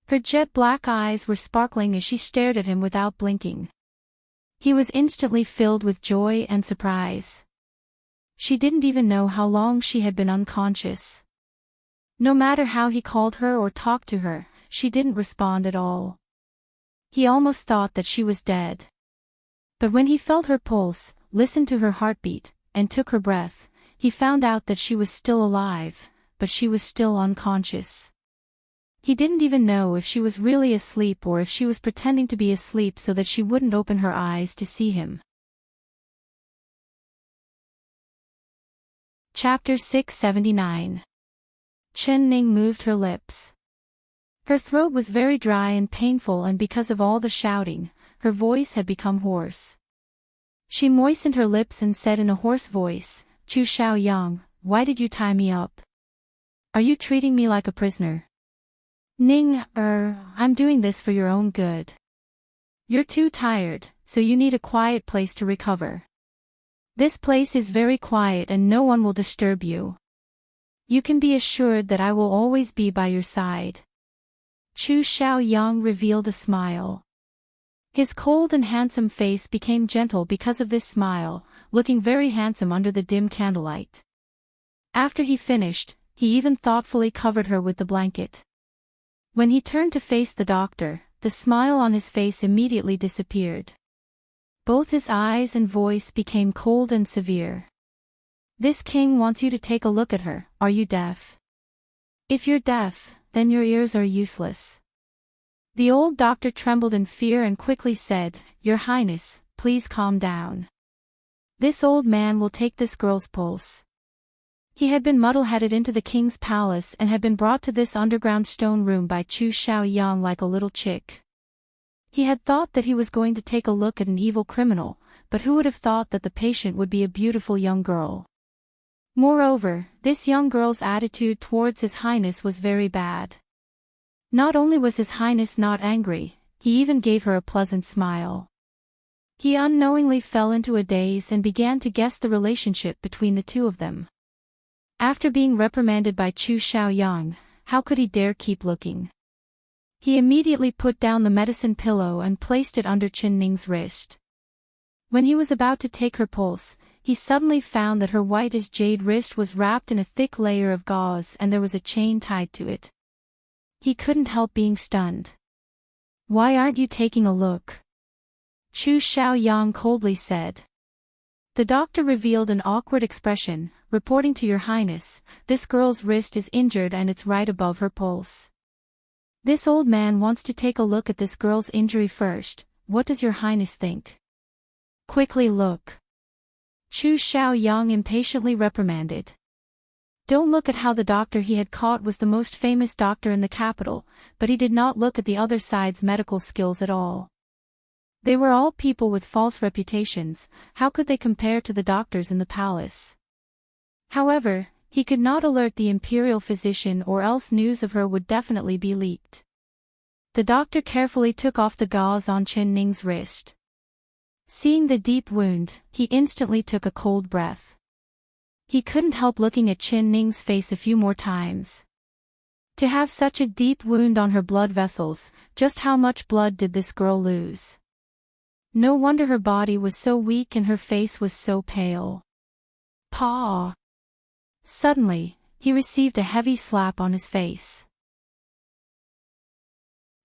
Her jet black eyes were sparkling as she stared at him without blinking. He was instantly filled with joy and surprise. She didn't even know how long she had been unconscious. No matter how he called her or talked to her, she didn't respond at all. He almost thought that she was dead. But when he felt her pulse, listened to her heartbeat, and took her breath, he found out that she was still alive, but she was still unconscious. He didn't even know if she was really asleep or if she was pretending to be asleep so that she wouldn't open her eyes to see him. Chapter 679. Chen Ning moved her lips. Her throat was very dry and painful, and because of all the shouting, her voice had become hoarse. She moistened her lips and said in a hoarse voice, "Chu Xiaoyang, why did you tie me up? Are you treating me like a prisoner?" "Ning, I'm doing this for your own good. You're too tired, so you need a quiet place to recover. This place is very quiet and no one will disturb you. You can be assured that I will always be by your side." Chu Xiaoyang revealed a smile. His cold and handsome face became gentle because of this smile, looking very handsome under the dim candlelight. After he finished, he even thoughtfully covered her with the blanket. When he turned to face the doctor, the smile on his face immediately disappeared. Both his eyes and voice became cold and severe. "This king wants you to take a look at her. Are you deaf? If you're deaf, then your ears are useless." The old doctor trembled in fear and quickly said, "Your Highness, please calm down. This old man will take this girl's pulse." He had been muddle-headed into the king's palace and had been brought to this underground stone room by Chu Xiaoyang like a little chick. He had thought that he was going to take a look at an evil criminal, but who would have thought that the patient would be a beautiful young girl? Moreover, this young girl's attitude towards His Highness was very bad. Not only was His Highness not angry, he even gave her a pleasant smile. He unknowingly fell into a daze and began to guess the relationship between the two of them. After being reprimanded by Chu Xiaoyang, how could he dare keep looking? He immediately put down the medicine pillow and placed it under Chen Ning's wrist. When he was about to take her pulse, he suddenly found that her white as jade wrist was wrapped in a thick layer of gauze and there was a chain tied to it. He couldn't help being stunned. "Why aren't you taking a look?" Chu Xiaoyang coldly said. The doctor revealed an awkward expression, reporting to Your Highness, "This girl's wrist is injured and it's right above her pulse. This old man wants to take a look at this girl's injury first. What does Your Highness think? Quickly look." Chu Xiaoyang impatiently reprimanded. Don't look at how the doctor he had caught was the most famous doctor in the capital, but he did not look at the other side's medical skills at all. They were all people with false reputations. How could they compare to the doctors in the palace? However, he could not alert the imperial physician or else news of her would definitely be leaked. The doctor carefully took off the gauze on Chen Ning's wrist. Seeing the deep wound, he instantly took a cold breath. He couldn't help looking at Chen Ning's face a few more times. To have such a deep wound on her blood vessels, just how much blood did this girl lose? No wonder her body was so weak and her face was so pale. Paw! Suddenly, he received a heavy slap on his face.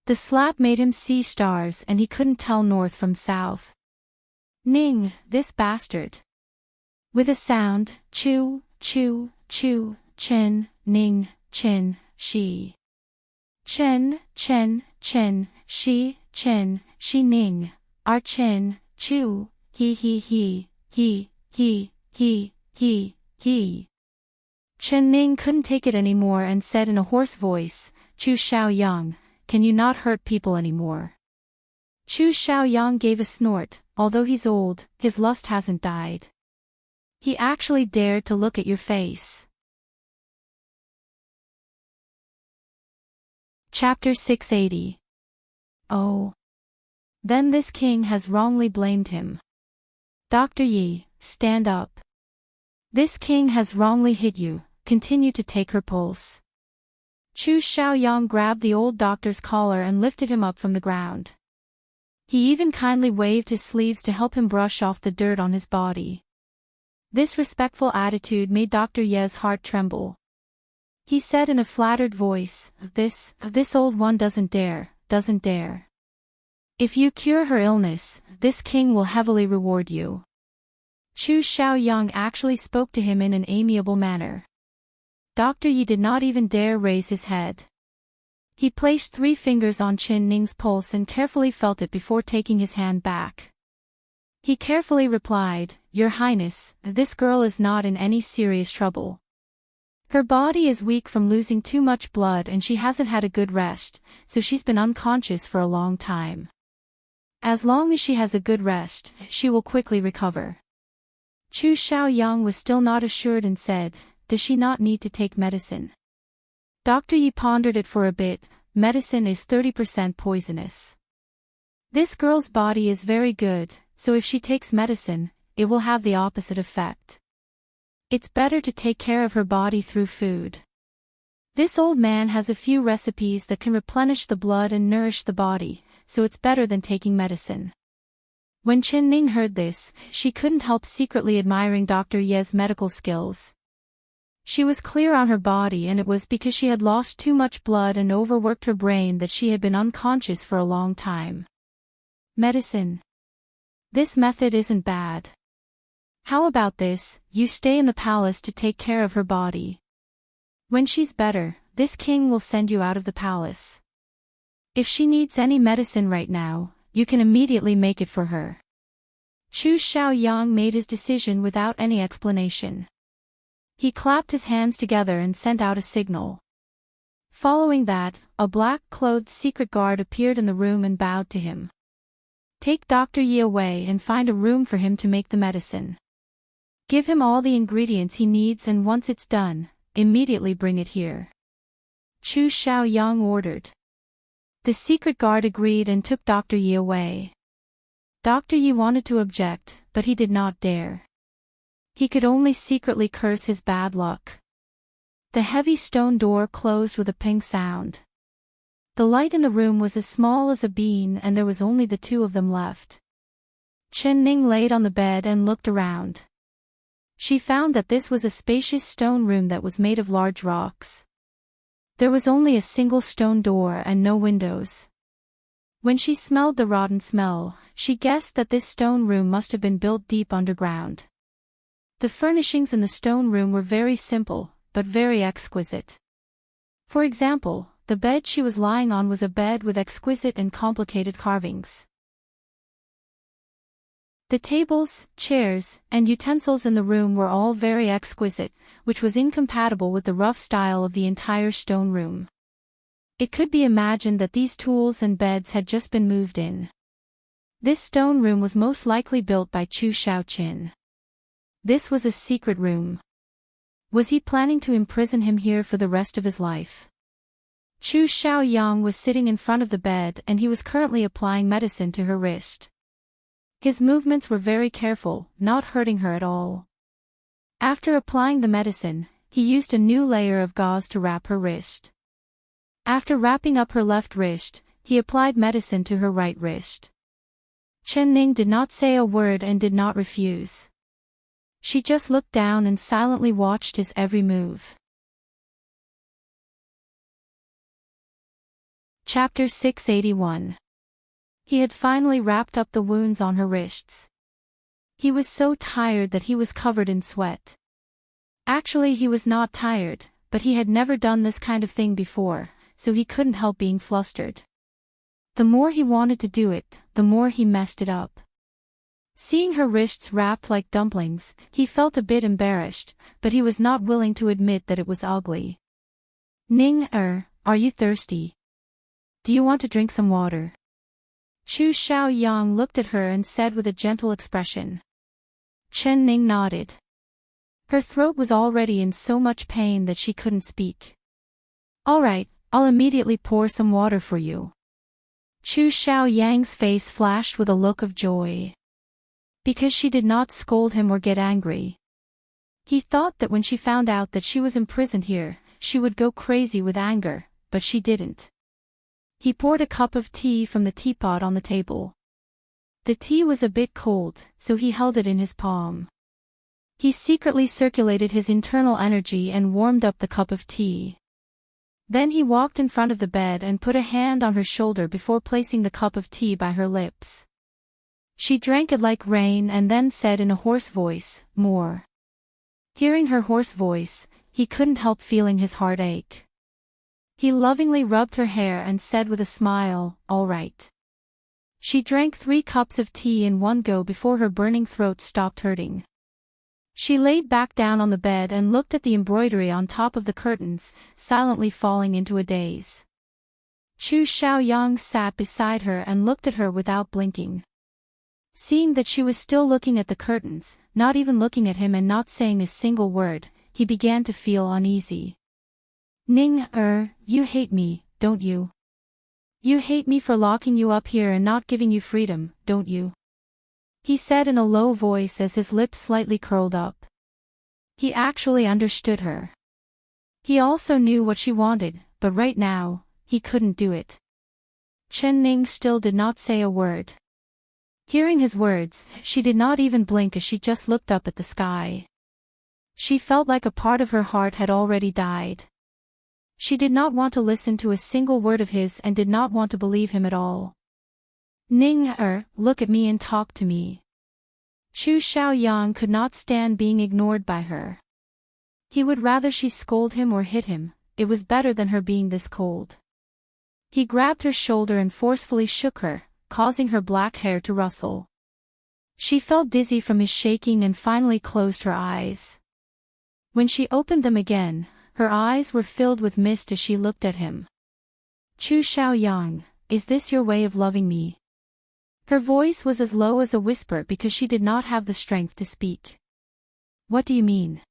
The slap made him see stars and he couldn't tell north from south. Ning, this bastard! With a sound, Chu, Chu, Chu, Chen, Ning, Chen, Shi. Chen, Chen, Chen, Shi, Chen, Shi Ning. Our Chen, Chu, he. Chen Ning couldn't take it anymore and said in a hoarse voice, "Chu Xiaoyang, can you not hurt people anymore?" Chu Xiaoyang gave a snort. Although he's old, his lust hasn't died. He actually dared to look at your face. Chapter 680. Oh. Then this king has wrongly blamed him. Dr. Yi, stand up. This king has wrongly hit you. Continue to take her pulse. Chu Xiaoyang grabbed the old doctor's collar and lifted him up from the ground. He even kindly waved his sleeves to help him brush off the dirt on his body. This respectful attitude made Dr. Ye's heart tremble. He said in a flattered voice, This old one doesn't dare. If you cure her illness, this king will heavily reward you. Chu Xiaoyang actually spoke to him in an amiable manner. Dr. Yi did not even dare raise his head. He placed 3 fingers on Qin Ning's pulse and carefully felt it before taking his hand back. He carefully replied, Your Highness, this girl is not in any serious trouble. Her body is weak from losing too much blood and she hasn't had a good rest, so she's been unconscious for a long time. As long as she has a good rest, she will quickly recover. Chu Xiaoyang was still not assured and said, Does she not need to take medicine? Dr. Yi pondered it for a bit. Medicine is 30% poisonous. This girl's body is very good, so if she takes medicine, it will have the opposite effect. It's better to take care of her body through food. This old man has a few recipes that can replenish the blood and nourish the body, so it's better than taking medicine. When Qin Ning heard this, she couldn't help secretly admiring Dr. Ye's medical skills. She was clear on her body and it was because she had lost too much blood and overworked her brain that she had been unconscious for a long time. Medicine. This method isn't bad. How about this, you stay in the palace to take care of her body. When she's better, this king will send you out of the palace. If she needs any medicine right now, you can immediately make it for her. Chu Xiaoyang made his decision without any explanation. He clapped his hands together and sent out a signal. Following that, a black-clothed secret guard appeared in the room and bowed to him. Take Dr. Yi away and find a room for him to make the medicine. Give him all the ingredients he needs and once it's done, immediately bring it here. Chu Xiaoyang ordered. The secret guard agreed and took Dr. Yi away. Dr. Yi wanted to object, but he did not dare. He could only secretly curse his bad luck. The heavy stone door closed with a ping sound. The light in the room was as small as a bean and there was only the 2 of them left. Qin Ning laid on the bed and looked around. She found that this was a spacious stone room that was made of large rocks. There was only a single stone door and no windows. When she smelled the rotten smell, she guessed that this stone room must have been built deep underground. The furnishings in the stone room were very simple, but very exquisite. For example, the bed she was lying on was a bed with exquisite and complicated carvings. The tables, chairs, and utensils in the room were all very exquisite, which was incompatible with the rough style of the entire stone room. It could be imagined that these tools and beds had just been moved in. This stone room was most likely built by Chu Xiaoqin. This was a secret room. Was he planning to imprison him here for the rest of his life? Chu Xiaoyang was sitting in front of the bed and he was currently applying medicine to her wrist. His movements were very careful, not hurting her at all. After applying the medicine, he used a new layer of gauze to wrap her wrist. After wrapping up her left wrist, he applied medicine to her right wrist. Qin Ning did not say a word and did not refuse. She just looked down and silently watched his every move. Chapter 681. He had finally wrapped up the wounds on her wrists. He was so tired that he was covered in sweat. Actually, he was not tired, but he had never done this kind of thing before, so he couldn't help being flustered. The more he wanted to do it, the more he messed it up. Seeing her wrists wrapped like dumplings, he felt a bit embarrassed, but he was not willing to admit that it was ugly. Ning, are you thirsty? Do you want to drink some water? Chu Xiaoyang looked at her and said with a gentle expression. Qin Ning nodded. Her throat was already in so much pain that she couldn't speak. All right, I'll immediately pour some water for you. Chu Xiaoyang's face flashed with a look of joy. Because she did not scold him or get angry. He thought that when she found out that she was imprisoned here, she would go crazy with anger, but she didn't. He poured a cup of tea from the teapot on the table. The tea was a bit cold, so he held it in his palm. He secretly circulated his internal energy and warmed up the cup of tea. Then he walked in front of the bed and put a hand on her shoulder before placing the cup of tea by her lips. She drank it like rain and then said in a hoarse voice, "More." Hearing her hoarse voice, he couldn't help feeling his heart ache. He lovingly rubbed her hair and said with a smile, "All right." She drank 3 cups of tea in one go before her burning throat stopped hurting. She laid back down on the bed and looked at the embroidery on top of the curtains, silently falling into a daze. Chu Xiaoyang sat beside her and looked at her without blinking. Seeing that she was still looking at the curtains, not even looking at him and not saying a single word, he began to feel uneasy. "Ning, you hate me, don't you? You hate me for locking you up here and not giving you freedom, don't you?" He said in a low voice as his lips slightly curled up. He actually understood her. He also knew what she wanted, but right now, he couldn't do it. Chen Ning still did not say a word. Hearing his words, she did not even blink as she just looked up at the sky. She felt like a part of her heart had already died. She did not want to listen to a single word of his and did not want to believe him at all. "Ning, look at me and talk to me." Chu Xiaoyang could not stand being ignored by her. He would rather she scold him or hit him, it was better than her being this cold. He grabbed her shoulder and forcefully shook her, causing her black hair to rustle. She felt dizzy from his shaking and finally closed her eyes. When she opened them again, her eyes were filled with mist as she looked at him. "Chu Xiaoyang, is this your way of loving me?" Her voice was as low as a whisper because she did not have the strength to speak. "What do you mean?"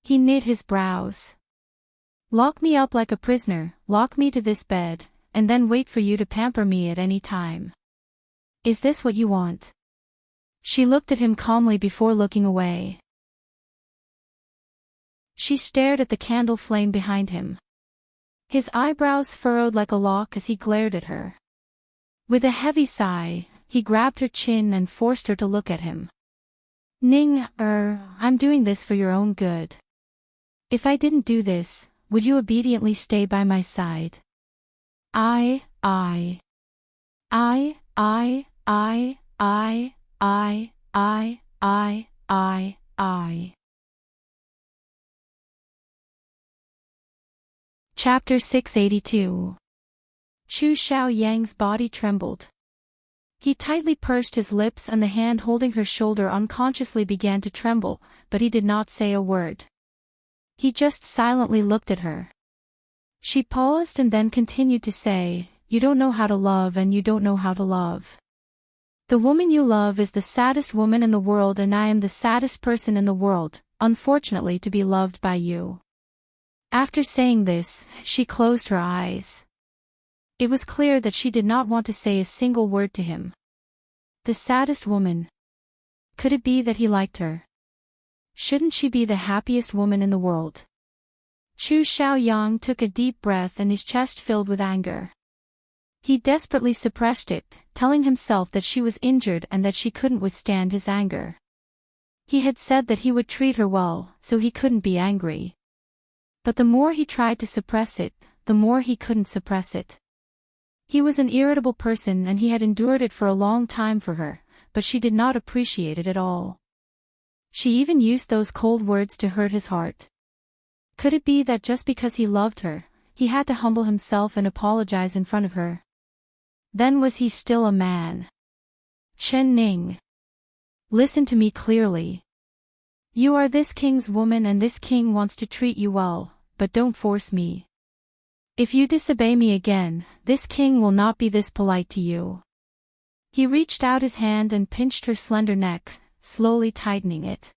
He knit his brows. "Lock me up like a prisoner, lock me to this bed, and then wait for you to pamper me at any time. Is this what you want?" She looked at him calmly before looking away. She stared at the candle flame behind him. His eyebrows furrowed like a lock as he glared at her. With a heavy sigh, he grabbed her chin and forced her to look at him. "Ning, I'm doing this for your own good. If I didn't do this, would you obediently stay by my side?" I. Chapter 682. Chu Xiaoyang's body trembled. He tightly pursed his lips and the hand holding her shoulder unconsciously began to tremble, but he did not say a word. He just silently looked at her. She paused and then continued to say, "You don't know how to love and you don't know how to love. The woman you love is the saddest woman in the world and I am the saddest person in the world, unfortunately to be loved by you." After saying this, she closed her eyes. It was clear that she did not want to say a single word to him. The saddest woman. Could it be that he liked her? Shouldn't she be the happiest woman in the world? Chu Xiaoyang took a deep breath and his chest filled with anger. He desperately suppressed it, telling himself that she was injured and that she couldn't withstand his anger. He had said that he would treat her well, so he couldn't be angry. But the more he tried to suppress it, the more he couldn't suppress it. He was an irritable person and he had endured it for a long time for her, but she did not appreciate it at all. She even used those cold words to hurt his heart. Could it be that just because he loved her, he had to humble himself and apologize in front of her? Then was he still a man? Chen Ning. Listen to me clearly. You are this king's woman and this king wants to treat you well, but don't force me. If you disobey me again, this king will not be this polite to you. He reached out his hand and pinched her slender neck, slowly tightening it.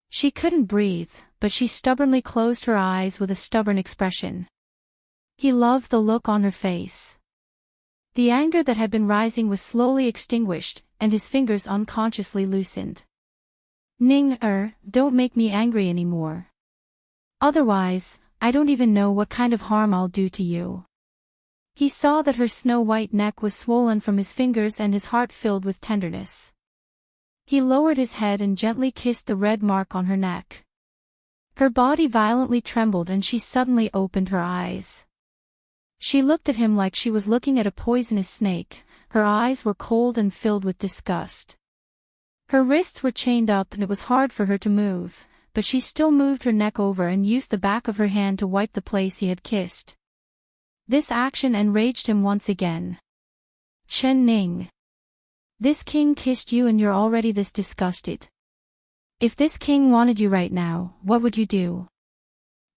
She couldn't breathe, but she stubbornly closed her eyes with a stubborn expression. He loved the look on her face. The anger that had been rising was slowly extinguished, and his fingers unconsciously loosened. Ning, don't make me angry anymore. Otherwise, I don't even know what kind of harm I'll do to you. He saw that her snow-white neck was swollen from his fingers and his heart filled with tenderness. He lowered his head and gently kissed the red mark on her neck. Her body violently trembled and she suddenly opened her eyes. She looked at him like she was looking at a poisonous snake. Her eyes were cold and filled with disgust. Her wrists were chained up and it was hard for her to move, but she still moved her neck over and used the back of her hand to wipe the place he had kissed. This action enraged him once again. Chen Ning. This king kissed you and you're already this disgusted. If this king wanted you right now, what would you do?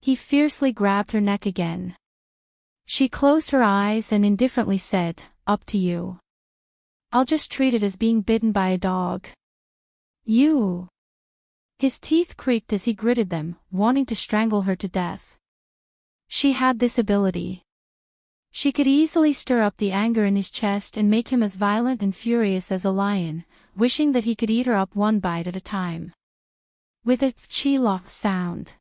He fiercely grabbed her neck again. She closed her eyes and indifferently said, "Up to you. I'll just treat it as being bitten by a dog." You. His teeth creaked as he gritted them, wanting to strangle her to death. She had this ability. She could easily stir up the anger in his chest and make him as violent and furious as a lion, wishing that he could eat her up one bite at a time. With a chi-la sound,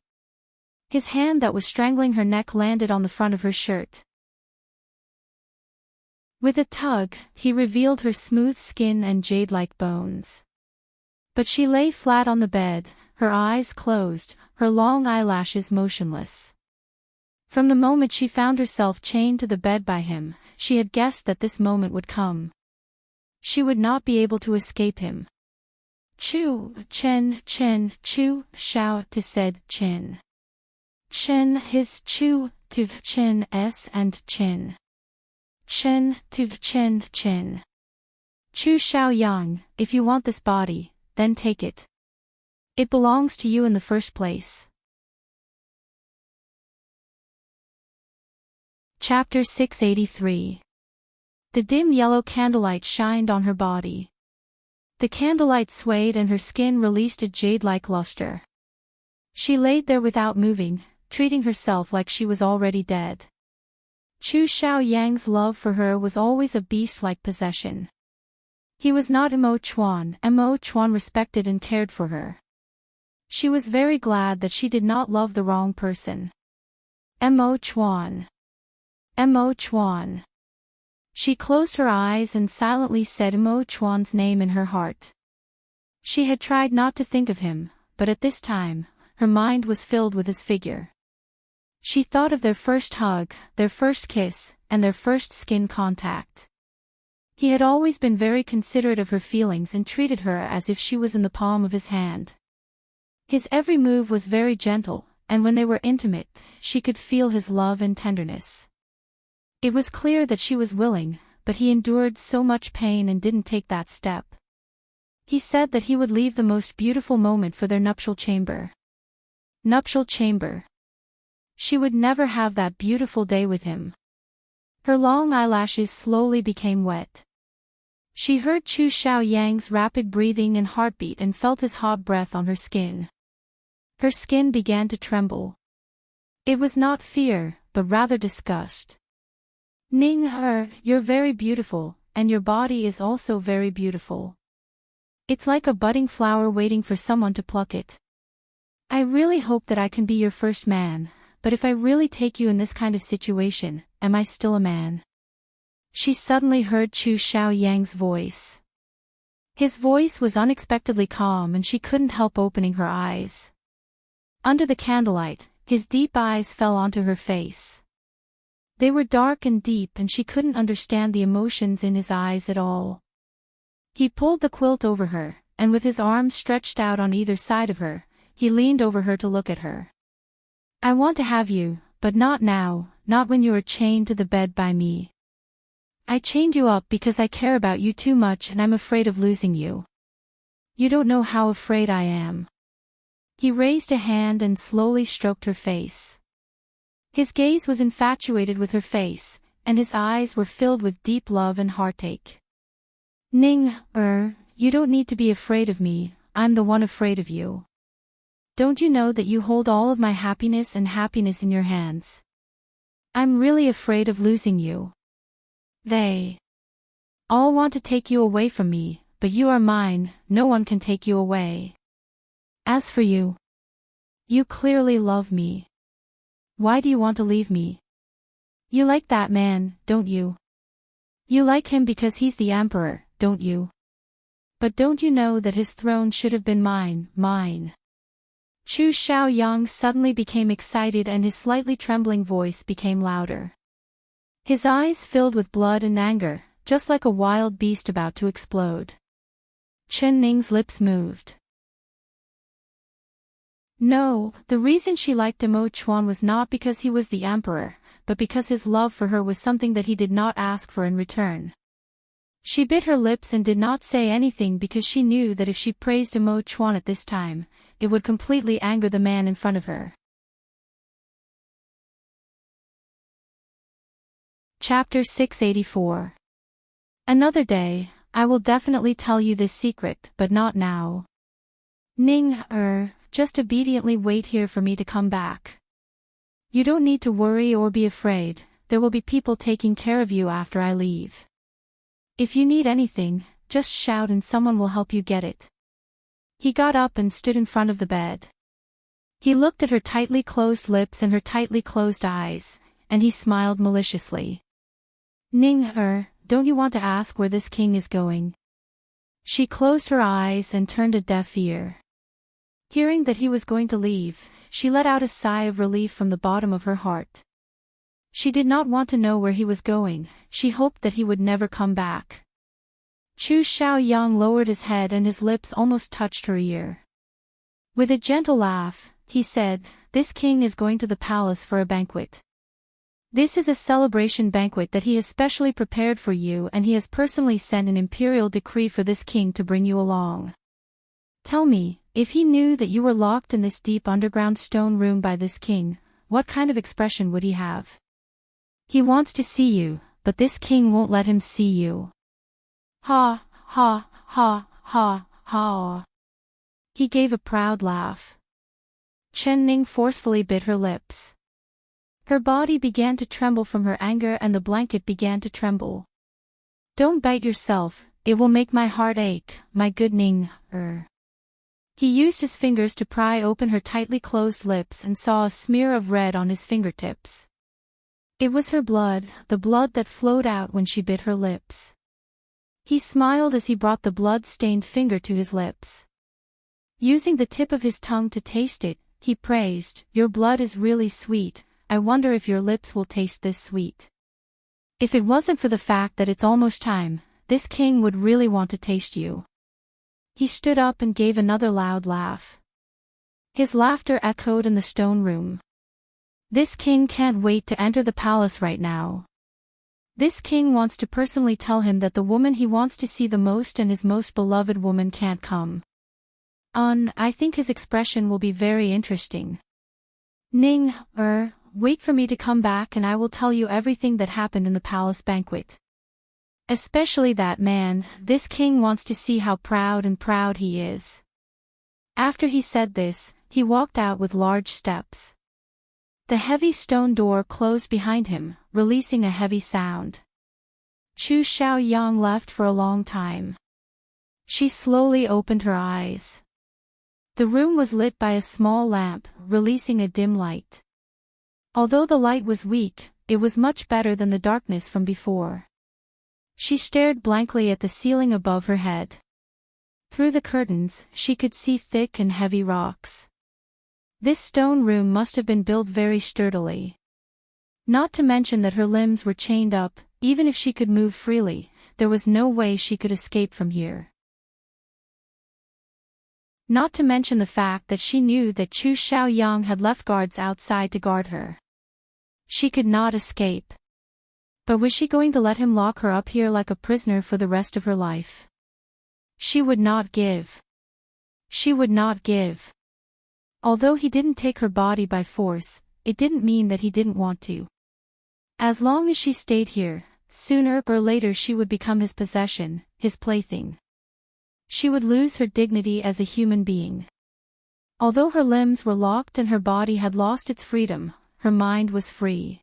his hand that was strangling her neck landed on the front of her shirt. With a tug, he revealed her smooth skin and jade-like bones. But she lay flat on the bed, her eyes closed, her long eyelashes motionless. From the moment she found herself chained to the bed by him, she had guessed that this moment would come. She would not be able to escape him. Chu, Chen, Chu, Xiao, to said, Chin. Chen, his Chu, to Chen, S and Chin. Chen, to Chen, Chin. Chu Xiao Yang, if you want this body, then take it. It belongs to you in the first place. Chapter 683. The dim yellow candlelight shined on her body. The candlelight swayed and her skin released a jade-like luster. She laid there without moving, treating herself like she was already dead. Chu Xiao Yang's love for her was always a beast-like possession. He was not Mo Chuan. Mo Chuan respected and cared for her. She was very glad that she did not love the wrong person. Mo Chuan. Mo Chuan. She closed her eyes and silently said Mo Chuan's name in her heart. She had tried not to think of him, but at this time, her mind was filled with his figure. She thought of their first hug, their first kiss, and their first skin contact. He had always been very considerate of her feelings and treated her as if she was in the palm of his hand. His every move was very gentle, and when they were intimate, she could feel his love and tenderness. It was clear that she was willing, but he endured so much pain and didn't take that step. He said that he would leave the most beautiful moment for their nuptial chamber. Nuptial chamber. She would never have that beautiful day with him. Her long eyelashes slowly became wet. She heard Chu Xiao Yang's rapid breathing and heartbeat and felt his hot breath on her skin. Her skin began to tremble. It was not fear, but rather disgust. Ning Er, you're very beautiful, and your body is also very beautiful. It's like a budding flower waiting for someone to pluck it. I really hope that I can be your first man, but if I really take you in this kind of situation, am I still a man? She suddenly heard Chu Xiao Yang's voice. His voice was unexpectedly calm and she couldn't help opening her eyes. Under the candlelight, his deep eyes fell onto her face. They were dark and deep and she couldn't understand the emotions in his eyes at all. He pulled the quilt over her, and with his arms stretched out on either side of her, he leaned over her to look at her. I want to have you, but not now, not when you are chained to the bed by me. I chained you up because I care about you too much and I'm afraid of losing you. You don't know how afraid I am. He raised a hand and slowly stroked her face. His gaze was infatuated with her face, and his eyes were filled with deep love and heartache. Ning Er, you don't need to be afraid of me, I'm the one afraid of you. Don't you know that you hold all of my happiness and happiness in your hands? I'm really afraid of losing you. They all want to take you away from me, but you are mine, no one can take you away. As for you, you clearly love me. Why do you want to leave me? You like that man, don't you? You like him because he's the emperor, don't you? But don't you know that his throne should have been mine? Chu Xiaoyang suddenly became excited and his slightly trembling voice became louder. His eyes filled with blood and anger, just like a wild beast about to explode. Chen Ning's lips moved. No, the reason she liked Mo Chuan was not because he was the emperor, but because his love for her was something that he did not ask for in return. She bit her lips and did not say anything because she knew that if she praised Mo Chuan at this time, it would completely anger the man in front of her. Chapter 684. Another day, I will definitely tell you this secret, but not now. Ning, just obediently wait here for me to come back. You don't need to worry or be afraid, there will be people taking care of you after I leave. If you need anything, just shout and someone will help you get it. He got up and stood in front of the bed. He looked at her tightly closed lips and her tightly closed eyes, and he smiled maliciously. Ning, don't you want to ask where this king is going? She closed her eyes and turned a deaf ear. Hearing that he was going to leave, she let out a sigh of relief from the bottom of her heart. She did not want to know where he was going, she hoped that he would never come back. Chu Xiaoyang lowered his head and his lips almost touched her ear. With a gentle laugh, he said, "This king is going to the palace for a banquet. This is a celebration banquet that he has specially prepared for you and he has personally sent an imperial decree for this king to bring you along. Tell me, if he knew that you were locked in this deep underground stone room by this king, what kind of expression would he have? He wants to see you, but this king won't let him see you." Ha, ha, ha, ha, ha. He gave a proud laugh. Chen Ning forcefully bit her lips. Her body began to tremble from her anger and the blanket began to tremble. "Don't bite yourself, it will make my heart ache, my good Ning, He used his fingers to pry open her tightly closed lips and saw a smear of red on his fingertips. It was her blood, the blood that flowed out when she bit her lips. He smiled as he brought the blood-stained finger to his lips. Using the tip of his tongue to taste it, he praised, "Your blood is really sweet, I wonder if your lips will taste this sweet. If it wasn't for the fact that it's almost time, this king would really want to taste you." He stood up and gave another loud laugh. His laughter echoed in the stone room. This king can't wait to enter the palace right now. This king wants to personally tell him that the woman he wants to see the most and his most beloved woman can't come. I think his expression will be very interesting. Ning, wait for me to come back and I will tell you everything that happened in the palace banquet. Especially that man, this king wants to see how proud he is. After he said this, he walked out with large steps. The heavy stone door closed behind him, releasing a heavy sound. Chu Xiaoyang left for a long time. She slowly opened her eyes. The room was lit by a small lamp, releasing a dim light. Although the light was weak, it was much better than the darkness from before. She stared blankly at the ceiling above her head. Through the curtains, she could see thick and heavy rocks. This stone room must have been built very sturdily. Not to mention that her limbs were chained up, even if she could move freely, there was no way she could escape from here. Not to mention the fact that she knew that Chu Xiaoyang had left guards outside to guard her. She could not escape. But was she going to let him lock her up here like a prisoner for the rest of her life? She would not give. She would not give. Although he didn't take her body by force, it didn't mean that he didn't want to. As long as she stayed here, sooner or later she would become his possession, his plaything. She would lose her dignity as a human being. Although her limbs were locked and her body had lost its freedom, her mind was free.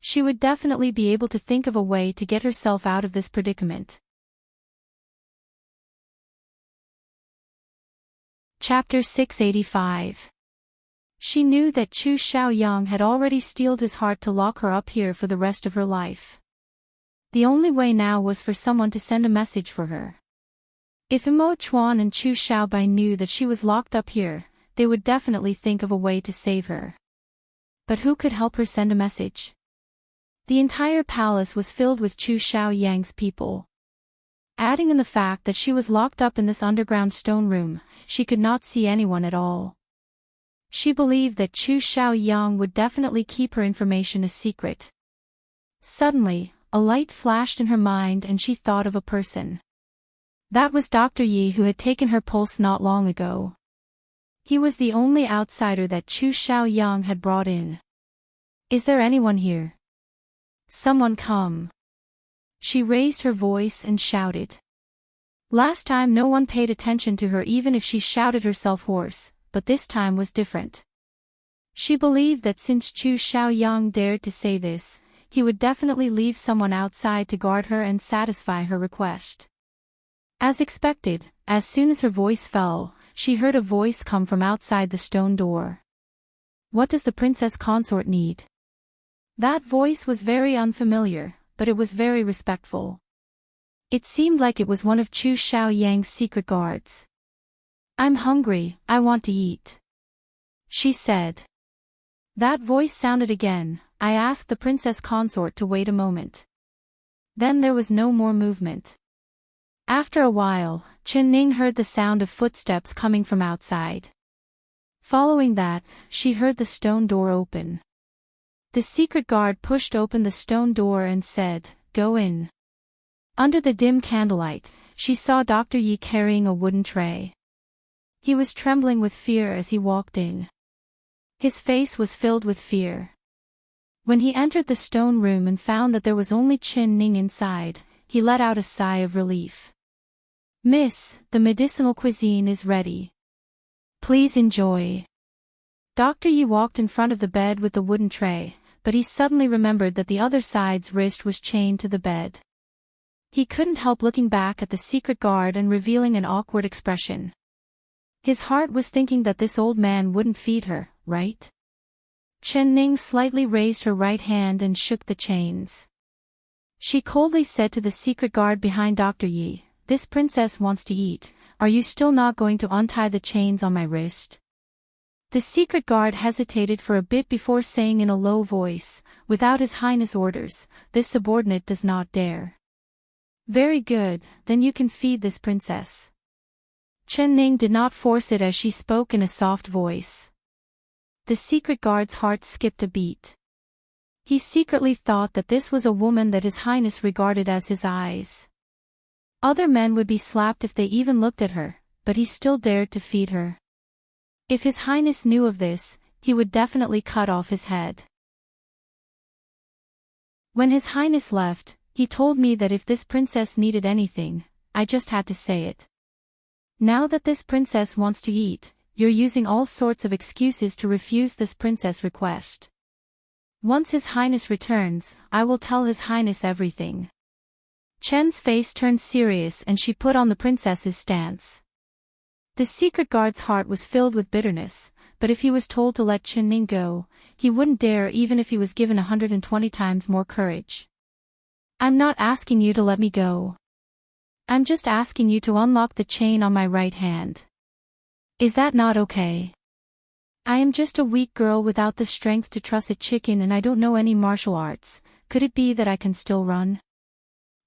She would definitely be able to think of a way to get herself out of this predicament. Chapter 685. She knew that Chu Xiaoyang had already steeled his heart to lock her up here for the rest of her life. The only way now was for someone to send a message for her. If Imo Chuan and Chu Xiaobai knew that she was locked up here, they would definitely think of a way to save her. But who could help her send a message? The entire palace was filled with Chu Xiaoyang's people. Adding in the fact that she was locked up in this underground stone room, she could not see anyone at all. She believed that Chu Xiaoyang would definitely keep her information a secret. Suddenly, a light flashed in her mind and she thought of a person. That was Dr. Yi, who had taken her pulse not long ago. He was the only outsider that Chu Xiaoyang had brought in. Is there anyone here? Someone come. She raised her voice and shouted. Last time no one paid attention to her even if she shouted herself hoarse, but this time was different. She believed that since Chu Xiaoyang dared to say this, he would definitely leave someone outside to guard her and satisfy her request. As expected, as soon as her voice fell, she heard a voice come from outside the stone door. What does the princess consort need? That voice was very unfamiliar, but it was very respectful. It seemed like it was one of Chu Xiaoyang's secret guards. I'm hungry, I want to eat, she said. That voice sounded again. I asked the princess consort to wait a moment. Then there was no more movement. After a while, Chen Ning heard the sound of footsteps coming from outside. Following that, she heard the stone door open. The secret guard pushed open the stone door and said, "Go in." Under the dim candlelight, she saw Dr. Yi carrying a wooden tray. He was trembling with fear as he walked in. His face was filled with fear. When he entered the stone room and found that there was only Chen Ning inside, he let out a sigh of relief. "Miss, the medicinal cuisine is ready. Please enjoy." Dr. Yi walked in front of the bed with the wooden tray, but he suddenly remembered that the other side's wrist was chained to the bed. He couldn't help looking back at the secret guard and revealing an awkward expression. His heart was thinking that this old man wouldn't feed her, right? Chen Ning slightly raised her right hand and shook the chains. She coldly said to the secret guard behind Dr. Yi, "This princess wants to eat. Are you still not going to untie the chains on my wrist?" The secret guard hesitated for a bit before saying in a low voice, "Without His Highness' orders, this subordinate does not dare." "Very good, then you can feed this princess." Chen Ning did not force it as she spoke in a soft voice. The secret guard's heart skipped a beat. He secretly thought that this was a woman that His Highness regarded as his eyes. Other men would be slapped if they even looked at her, but he still dared to feed her. If His Highness knew of this, he would definitely cut off his head. When His Highness left, he told me that if this princess needed anything, I just had to say it. Now that this princess wants to eat, you're using all sorts of excuses to refuse this princess' request. Once His Highness returns, I will tell His Highness everything. Chen's face turned serious and she put on the princess's stance. The secret guard's heart was filled with bitterness, but if he was told to let Chen Ning go, he wouldn't dare even if he was given 120 times more courage. "I'm not asking you to let me go. I'm just asking you to unlock the chain on my right hand. Is that not okay? I am just a weak girl without the strength to truss a chicken and I don't know any martial arts. Could it be that I can still run?"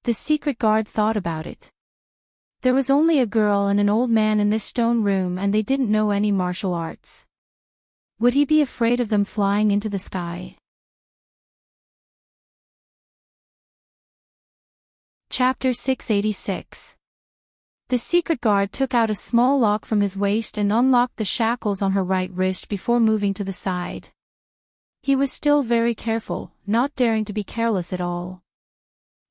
The secret guard thought about it. There was only a girl and an old man in this stone room and they didn't know any martial arts. Would he be afraid of them flying into the sky? Chapter 686. The secret guard took out a small lock from his waist and unlocked the shackles on her right wrist before moving to the side. He was still very careful, not daring to be careless at all.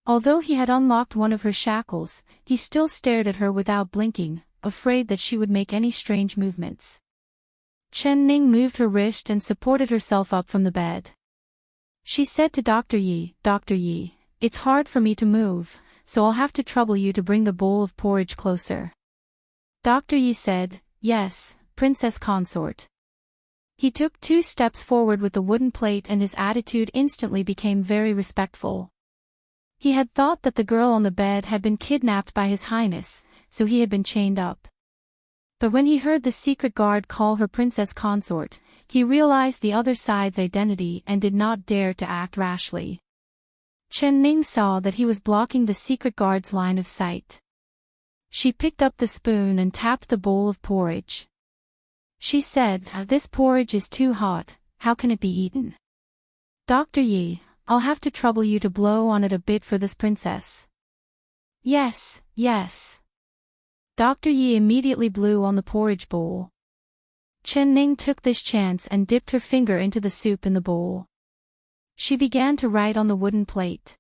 Although he had unlocked one of her shackles, he still stared at her without blinking, afraid that she would make any strange movements. Chen Ning moved her wrist and supported herself up from the bed. She said to Dr. Yi, "Dr. Yi, it's hard for me to move, so I'll have to trouble you to bring the bowl of porridge closer." Dr. Yi said, "Yes, Princess Consort." He took 2 steps forward with the wooden plate and his attitude instantly became very respectful. He had thought that the girl on the bed had been kidnapped by His Highness, so he had been chained up. But when he heard the secret guard call her princess consort, he realized the other side's identity and did not dare to act rashly. Chen Ning saw that he was blocking the secret guard's line of sight. She picked up the spoon and tapped the bowl of porridge. She said, "This porridge is too hot, how can it be eaten? Dr. Yi, I'll have to trouble you to blow on it a bit for this princess." "Yes, yes." Dr. Yi immediately blew on the porridge bowl. Chen Ning took this chance and dipped her finger into the soup in the bowl. She began to write on the wooden plate.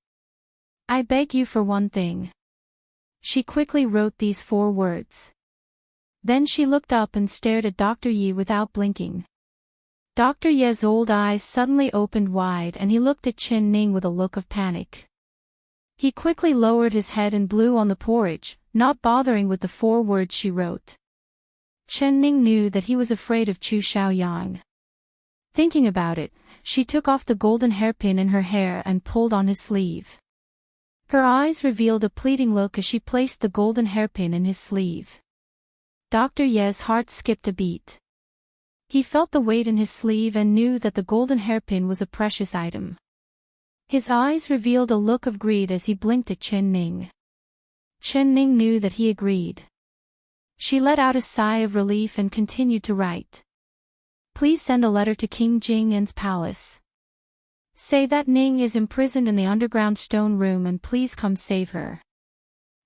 "I beg you for one thing." She quickly wrote these 4 words. Then she looked up and stared at Dr. Yi without blinking. Dr. Ye's old eyes suddenly opened wide and he looked at Chen Ning with a look of panic. He quickly lowered his head and blew on the porridge, not bothering with the 4 words she wrote. Chen Ning knew that he was afraid of Chu Xiaoyang. Thinking about it, she took off the golden hairpin in her hair and pulled on his sleeve. Her eyes revealed a pleading look as she placed the golden hairpin in his sleeve. Dr. Ye's heart skipped a beat. He felt the weight in his sleeve and knew that the golden hairpin was a precious item. His eyes revealed a look of greed as he blinked at Chen Ning. Chen Ning knew that he agreed. She let out a sigh of relief and continued to write. "Please send a letter to King Jing'an's palace. Say that Ning is imprisoned in the underground stone room and please come save her."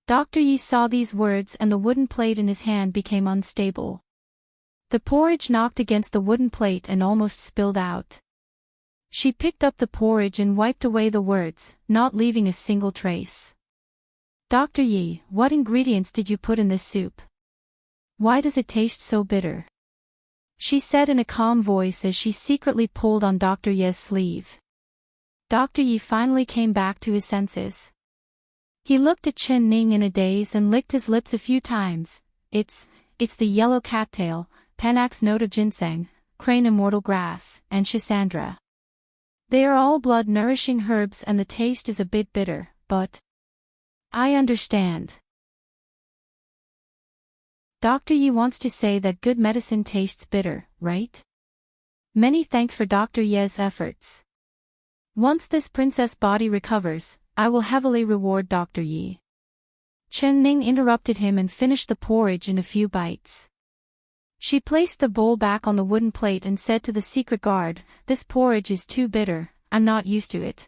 Dr. Yi saw these words and the wooden plate in his hand became unstable. The porridge knocked against the wooden plate and almost spilled out. She picked up the porridge and wiped away the words, not leaving a single trace. "Dr. Yi, what ingredients did you put in this soup? Why does it taste so bitter?" She said in a calm voice as she secretly pulled on Dr. Ye's sleeve. Dr. Yi finally came back to his senses. He looked at Chen Ning in a daze and licked his lips a few times. It's the yellow cattail, Panax note of ginseng, crane immortal grass, and schisandra. They are all blood-nourishing herbs and the taste is a bit bitter, but I understand. Dr. Yi wants to say that good medicine tastes bitter, right? Many thanks for Dr. Ye's efforts. Once this princess body recovers, I will heavily reward Dr. Yi. Chen Ning interrupted him and finished the porridge in a few bites. She placed the bowl back on the wooden plate and said to the secret guard, "This porridge is too bitter, I'm not used to it."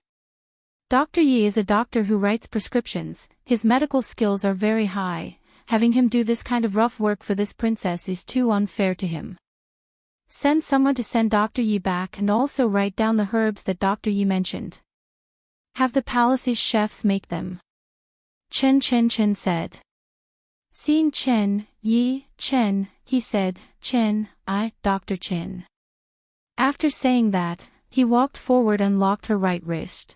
Dr. Yi is a doctor who writes prescriptions, his medical skills are very high, having him do this kind of rough work for this princess is too unfair to him. Send someone to send Dr. Yi back and also write down the herbs that Dr. Yi mentioned. Have the palace's chefs make them. Chen said. Seeing Chen, he said, "Chen, Dr. Chen." After saying that, he walked forward and locked her right wrist.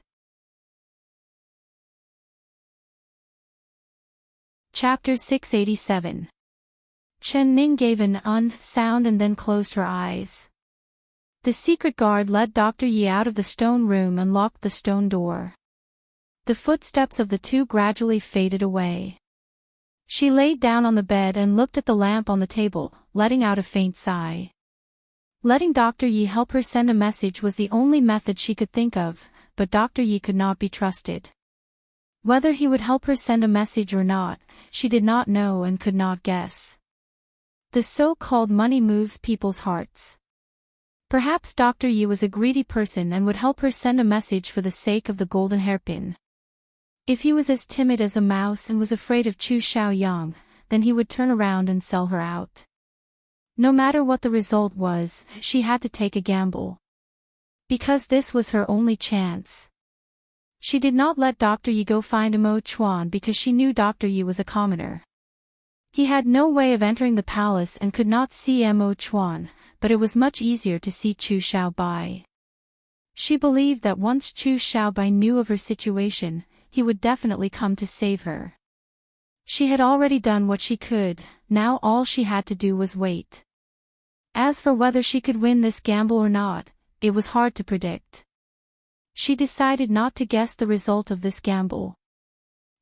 Chapter 687. Chen Ning gave an sound and then closed her eyes. The secret guard led Dr. Yi out of the stone room and locked the stone door. The footsteps of the two gradually faded away. She laid down on the bed and looked at the lamp on the table, letting out a faint sigh. Letting Dr. Yi help her send a message was the only method she could think of, but Dr. Yi could not be trusted. Whether he would help her send a message or not, she did not know and could not guess. The so-called money moves people's hearts. Perhaps Dr. Yi was a greedy person and would help her send a message for the sake of the golden hairpin. If he was as timid as a mouse and was afraid of Chu Xiaoyang, then he would turn around and sell her out. No matter what the result was, she had to take a gamble. Because this was her only chance. She did not let Dr. Yi go find Mo Chuan because she knew Dr. Yi was a commoner. He had no way of entering the palace and could not see Mo Chuan, but it was much easier to see Chu Xiaobai. She believed that once Chu Xiaobai knew of her situation, he would definitely come to save her. She had already done what she could, now all she had to do was wait. As for whether she could win this gamble or not, it was hard to predict. She decided not to guess the result of this gamble.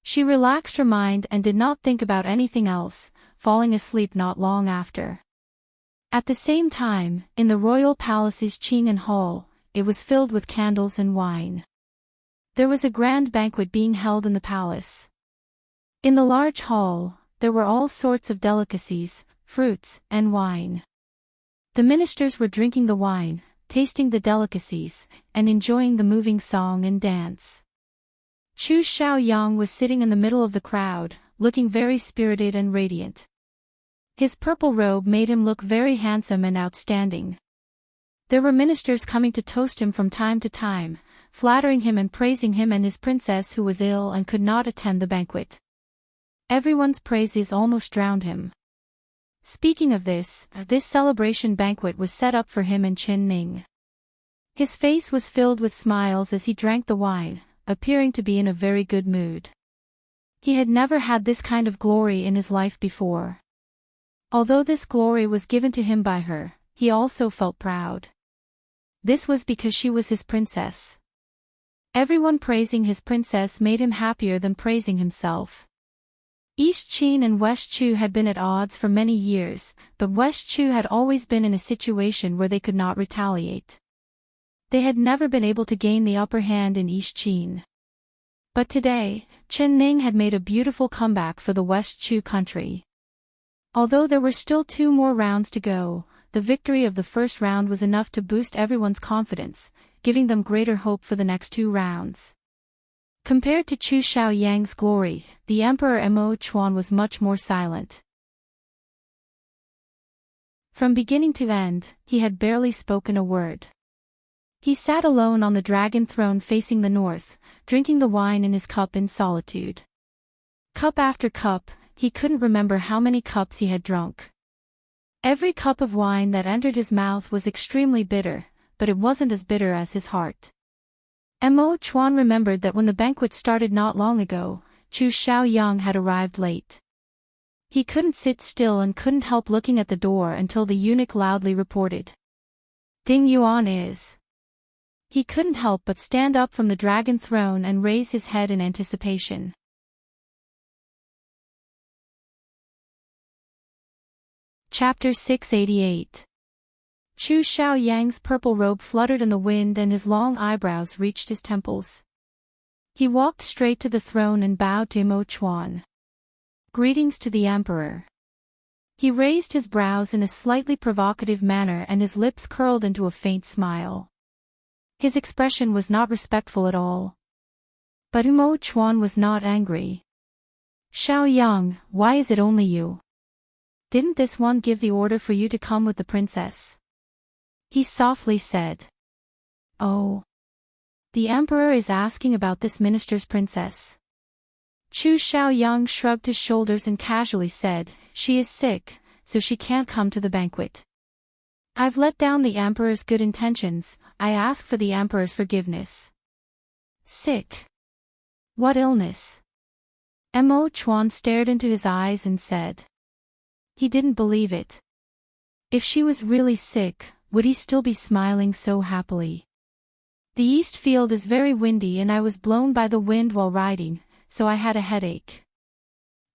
She relaxed her mind and did not think about anything else, falling asleep not long after. At the same time, in the royal palace's Qing'an hall, it was filled with candles and wine. There was a grand banquet being held in the palace. In the large hall, there were all sorts of delicacies, fruits, and wine. The ministers were drinking the wine, tasting the delicacies, and enjoying the moving song and dance. Chu Xiaoyang was sitting in the middle of the crowd, looking very spirited and radiant. His purple robe made him look very handsome and outstanding. There were ministers coming to toast him from time to time, flattering him and praising him and his princess who was ill and could not attend the banquet. Everyone's praises almost drowned him. Speaking of this celebration banquet was set up for him in Ning. His face was filled with smiles as he drank the wine, appearing to be in a very good mood. He had never had this kind of glory in his life before. Although this glory was given to him by her, he also felt proud. This was because she was his princess. Everyone praising his princess made him happier than praising himself. East Qin and West Chu had been at odds for many years, but West Chu had always been in a situation where they could not retaliate. They had never been able to gain the upper hand in East Qin. But today, Ning had made a beautiful comeback for the West Chu country. Although there were still 2 more rounds to go, the victory of the first round was enough to boost everyone's confidence, giving them greater hope for the next 2 rounds. Compared to Chu Xiaoyang's glory, the Emperor Mo Chuan was much more silent. From beginning to end, he had barely spoken a word. He sat alone on the dragon throne facing the north, drinking the wine in his cup in solitude. Cup after cup, he couldn't remember how many cups he had drunk. Every cup of wine that entered his mouth was extremely bitter, but it wasn't as bitter as his heart. Mo Chuan remembered that when the banquet started not long ago, Chu Xiaoyang had arrived late. He couldn't sit still and couldn't help looking at the door until the eunuch loudly reported, "Ding Yuan is." He couldn't help but stand up from the dragon throne and raise his head in anticipation. Chapter 688. Chu Xiaoyang's purple robe fluttered in the wind and his long eyebrows reached his temples. He walked straight to the throne and bowed to Mo Chuan. "Greetings to the Emperor." He raised his brows in a slightly provocative manner and his lips curled into a faint smile. His expression was not respectful at all. But Mo Chuan was not angry. "Xiaoyang, why is it only you? Didn't this one give the order for you to come with the princess?" He softly said. "Oh. The Emperor is asking about this minister's princess." Chu Xiaoyang shrugged his shoulders and casually said, "She is sick, so she can't come to the banquet. I've let down the Emperor's good intentions, I ask for the Emperor's forgiveness." "Sick? What illness?" Mo Chuan stared into his eyes and said. He didn't believe it. If she was really sick, would he still be smiling so happily? "The east field is very windy and I was blown by the wind while riding, so I had a headache."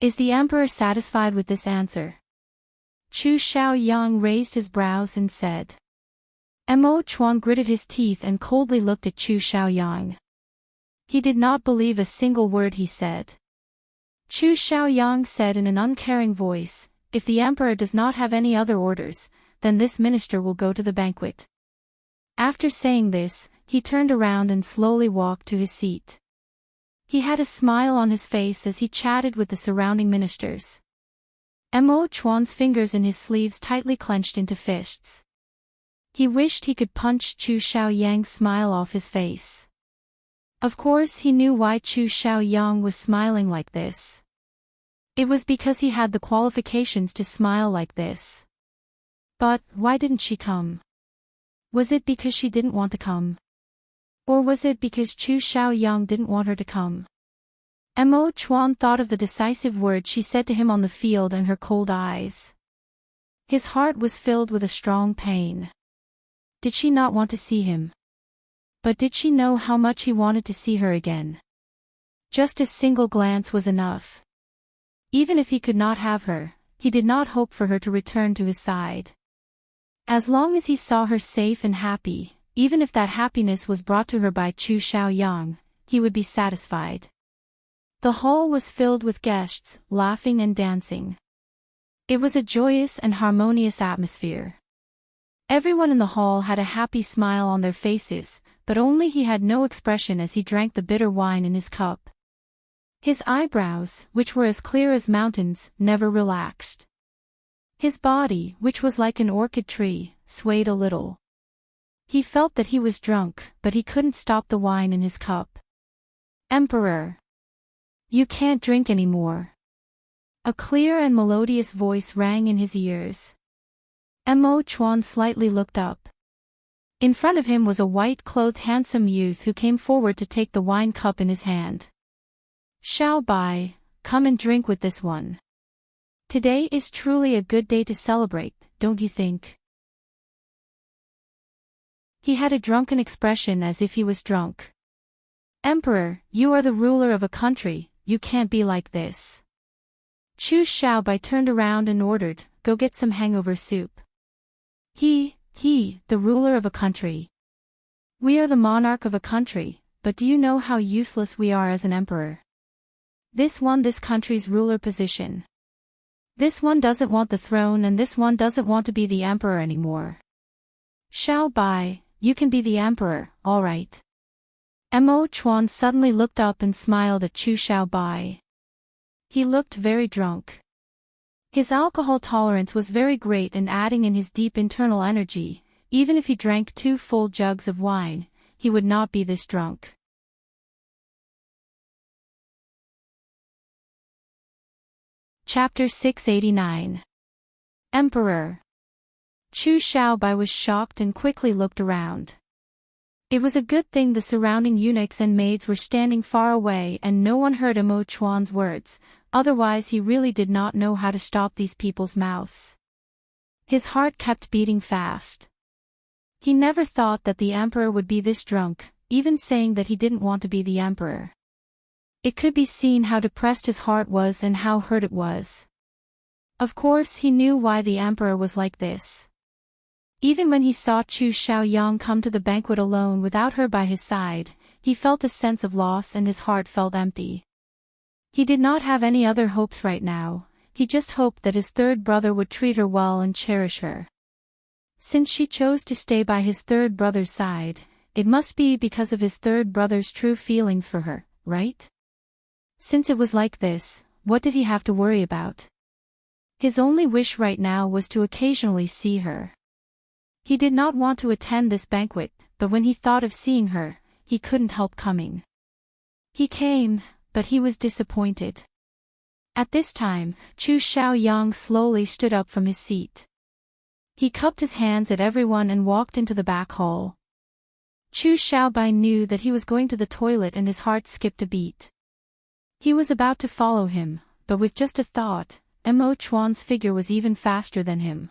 Is the Emperor satisfied with this answer? Chu Xiaoyang raised his brows and said. Mo Chuan gritted his teeth and coldly looked at Chu Xiaoyang. He did not believe a single word he said. Chu Xiaoyang said in an uncaring voice, "If the Emperor does not have any other orders, then this minister will go to the banquet." After saying this, he turned around and slowly walked to his seat. He had a smile on his face as he chatted with the surrounding ministers. Mo Chuan's fingers in his sleeves tightly clenched into fists. He wished he could punch Chu Xiaoyang's smile off his face. Of course he knew why Chu Xiaoyang was smiling like this. It was because he had the qualifications to smile like this. But why didn't she come? Was it because she didn't want to come? Or was it because Chu Xiaoyang didn't want her to come? Mo Chuan thought of the decisive words she said to him on the field and her cold eyes. His heart was filled with a strong pain. Did she not want to see him? But did she know how much he wanted to see her again? Just a single glance was enough. Even if he could not have her, he did not hope for her to return to his side. As long as he saw her safe and happy, even if that happiness was brought to her by Chu Xiaoyang, he would be satisfied. The hall was filled with guests, laughing and dancing. It was a joyous and harmonious atmosphere. Everyone in the hall had a happy smile on their faces, but only he had no expression as he drank the bitter wine in his cup. His eyebrows, which were as clear as mountains, never relaxed. His body, which was like an orchid tree, swayed a little. He felt that he was drunk, but he couldn't stop the wine in his cup. "Emperor! You can't drink anymore." A clear and melodious voice rang in his ears. Mo Chuan slightly looked up. In front of him was a white-clothed handsome youth who came forward to take the wine cup in his hand. "Xiao Bai, come and drink with this one. Today is truly a good day to celebrate, don't you think?" He had a drunken expression as if he was drunk. "Emperor, you are the ruler of a country, you can't be like this." Chu Xiaobai turned around and ordered, "Go get some hangover soup." He, the ruler of a country. We are the monarch of a country, but do you know how useless we are as an emperor? This country's ruler position. This one doesn't want the throne and this one doesn't want to be the emperor anymore. Xiao Bai, you can be the emperor, all right. Mo Chuan suddenly looked up and smiled at Chu Xiaobai. He looked very drunk. His alcohol tolerance was very great, and adding in his deep internal energy, even if he drank 2 full jugs of wine, he would not be this drunk. Chapter 689. Emperor. Chu Xiaobai was shocked and quickly looked around. It was a good thing the surrounding eunuchs and maids were standing far away and no one heard Mo Chuan's words, otherwise he really did not know how to stop these people's mouths. His heart kept beating fast. He never thought that the emperor would be this drunk, even saying that he didn't want to be the emperor. It could be seen how depressed his heart was and how hurt it was. Of course he knew why the emperor was like this. Even when he saw Chu Xiaoyang come to the banquet alone without her by his side, he felt a sense of loss and his heart felt empty. He did not have any other hopes right now, he just hoped that his third brother would treat her well and cherish her. Since she chose to stay by his third brother's side, it must be because of his third brother's true feelings for her, right? Since it was like this, what did he have to worry about? His only wish right now was to occasionally see her. He did not want to attend this banquet, but when he thought of seeing her, he couldn't help coming. He came, but he was disappointed. At this time, Chu Xiaoyang slowly stood up from his seat. He cupped his hands at everyone and walked into the back hall. Chu Xiaobai knew that he was going to the toilet and his heart skipped a beat. He was about to follow him, but with just a thought, Mo Chuan's figure was even faster than him.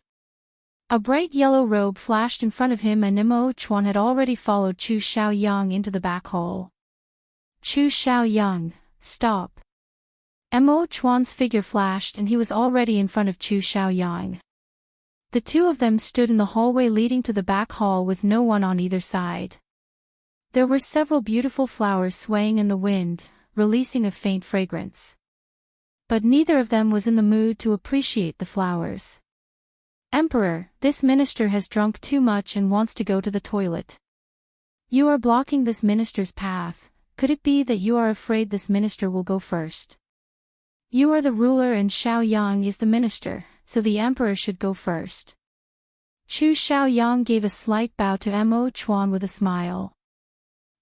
A bright yellow robe flashed in front of him and Mo Chuan had already followed Chu Xiaoyang into the back hall. Chu Xiaoyang, stop. Mo Chuan's figure flashed and he was already in front of Chu Xiaoyang. The two of them stood in the hallway leading to the back hall with no one on either side. There were several beautiful flowers swaying in the wind, releasing a faint fragrance. But neither of them was in the mood to appreciate the flowers. Emperor, this minister has drunk too much and wants to go to the toilet. You are blocking this minister's path. Could it be that you are afraid this minister will go first? You are the ruler and Xiaoyang is the minister, so the emperor should go first. Chu Xiaoyang gave a slight bow to Mo Chuan with a smile.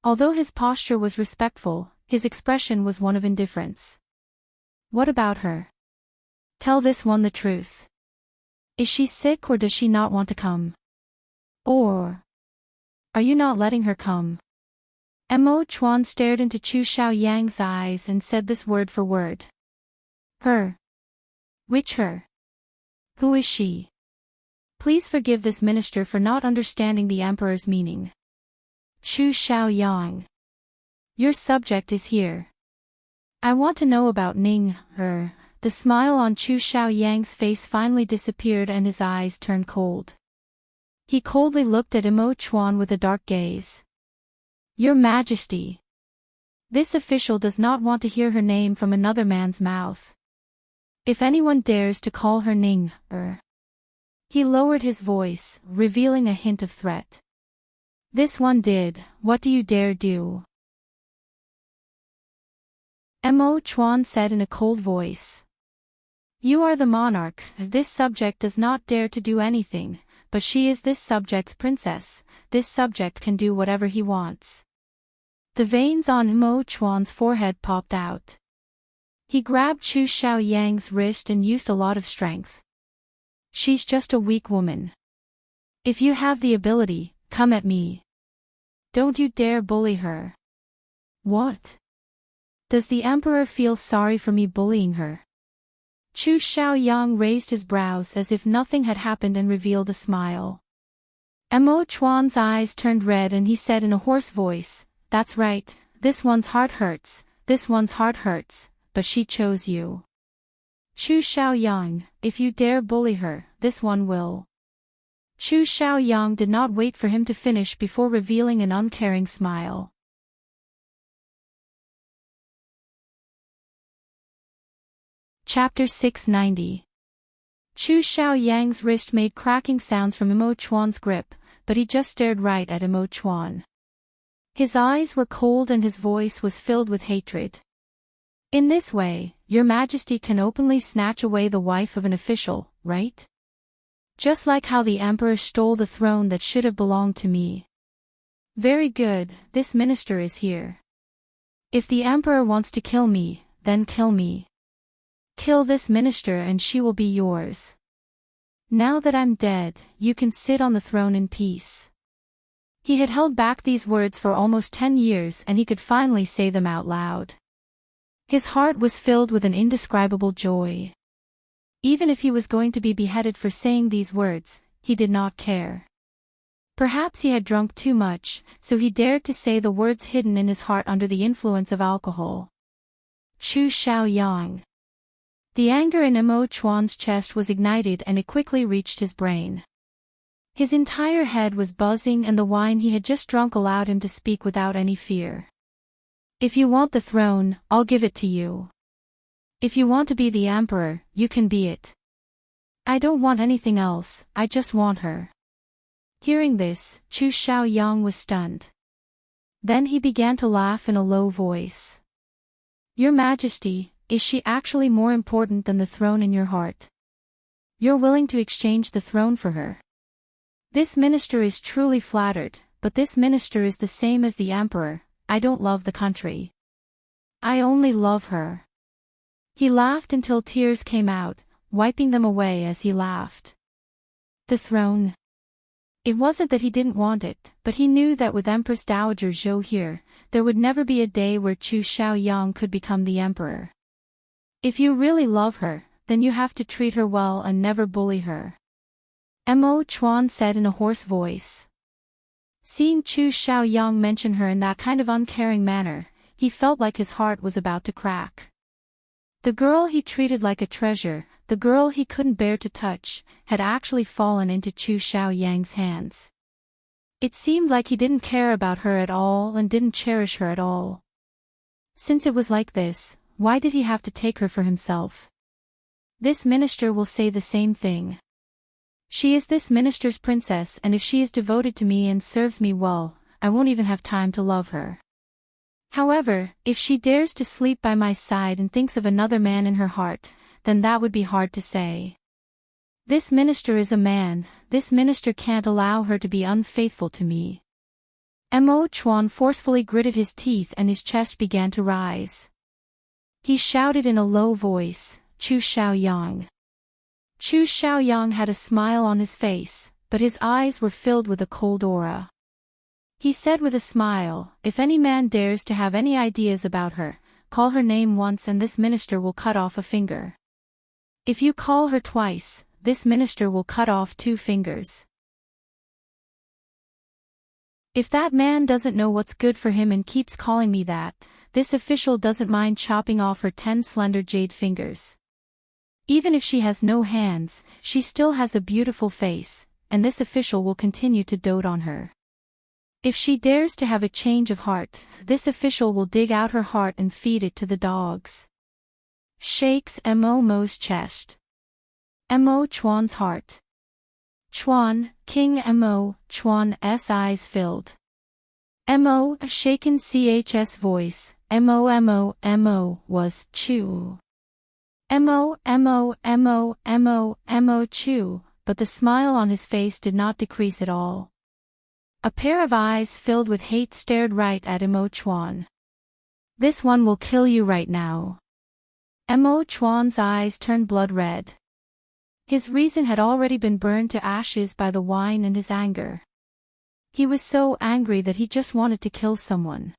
Although his posture was respectful, his expression was one of indifference. What about her? Tell this one the truth. Is she sick or does she not want to come? Or are you not letting her come? Mo Chuan stared into Chu Xiaoyang's eyes and said this word for word. Her. Which her? Who is she? Please forgive this minister for not understanding the emperor's meaning. Chu Xiaoyang. Your subject is here. I want to know about Ning, er. The smile on Chu Xiaoyang's face finally disappeared and his eyes turned cold. He coldly looked at Imo Chuan with a dark gaze. Your Majesty. This official does not want to hear her name from another man's mouth. If anyone dares to call her Ning, er. He lowered his voice, revealing a hint of threat. This one did. What do you dare do? Imo Chuan said in a cold voice. You are the monarch. This subject does not dare to do anything, but she is this subject's princess. This subject can do whatever he wants. The veins on Imo Chuan's forehead popped out. He grabbed Chu Xiaoyang's wrist and used a lot of strength. She's just a weak woman. If you have the ability, come at me. Don't you dare bully her. What? Does the emperor feel sorry for me bullying her? Chu Xiaoyang raised his brows as if nothing had happened and revealed a smile. Imo Chuan's eyes turned red and he said in a hoarse voice, That's right, this one's heart hurts, but she chose you. Chu Xiaoyang, if you dare bully her, this one will. Chu Xiaoyang did not wait for him to finish before revealing an uncaring smile. Chapter 690. Chu Xiaoyang's wrist made cracking sounds from Imo Chuan's grip, but he just stared right at Imo Chuan. His eyes were cold and his voice was filled with hatred. In this way, Your Majesty can openly snatch away the wife of an official, right? Just like how the emperor stole the throne that should have belonged to me. Very good, this minister is here. If the emperor wants to kill me, then kill me. Kill this minister and she will be yours. Now that I'm dead, you can sit on the throne in peace. He had held back these words for almost 10 years and he could finally say them out loud. His heart was filled with an indescribable joy. Even if he was going to be beheaded for saying these words, he did not care. Perhaps he had drunk too much, so he dared to say the words hidden in his heart under the influence of alcohol. Chu Xiaoyang. The anger in Imo Chuan's chest was ignited and it quickly reached his brain. His entire head was buzzing and the wine he had just drunk allowed him to speak without any fear. If you want the throne, I'll give it to you. If you want to be the emperor, you can be it. I don't want anything else, I just want her. Hearing this, Chu Xiaoyang was stunned. Then he began to laugh in a low voice. Your Majesty, is she actually more important than the throne in your heart? You're willing to exchange the throne for her. This minister is truly flattered, but this minister is the same as the emperor. I don't love the country. I only love her. He laughed until tears came out, wiping them away as he laughed. The throne. It wasn't that he didn't want it, but he knew that with Empress Dowager Zhou here, there would never be a day where Chu Xiaoyang could become the emperor. If you really love her, then you have to treat her well and never bully her. Imo Chuan said in a hoarse voice. Seeing Chu Xiaoyang mention her in that kind of uncaring manner, he felt like his heart was about to crack. The girl he treated like a treasure, the girl he couldn't bear to touch, had actually fallen into Chu Xiaoyang's hands. It seemed like he didn't care about her at all and didn't cherish her at all. Since it was like this, why did he have to take her for himself? This minister will say the same thing. She is this minister's princess, and if she is devoted to me and serves me well, I won't even have time to love her. However, if she dares to sleep by my side and thinks of another man in her heart, then that would be hard to say. This minister is a man, this minister can't allow her to be unfaithful to me. Imo Chuan forcefully gritted his teeth and his chest began to rise. He shouted in a low voice, Chu Xiaoyang. Chu Xiaoyang had a smile on his face, but his eyes were filled with a cold aura. He said with a smile, if any man dares to have any ideas about her, call her name once and this minister will cut off a finger. If you call her twice, this minister will cut off 2 fingers. If that man doesn't know what's good for him and keeps calling me that, this official doesn't mind chopping off her 10 slender jade fingers. Even if she has no hands, she still has a beautiful face, and this official will continue to dote on her. If she dares to have a change of heart, this official will dig out her heart and feed it to the dogs. Shakes Mo's chest. Mo Chuan's heart. Chuan, King Mo, Chuan's eyes filled. Mo, a shaken ch's voice, Mo, was Chu. Mo, Chu, but the smile on his face did not decrease at all. A pair of eyes filled with hate stared right at Mo Chuan. This one will kill you right now. Mo Chuan's eyes turned blood red. His reason had already been burned to ashes by the wine and his anger. He was so angry that he just wanted to kill someone.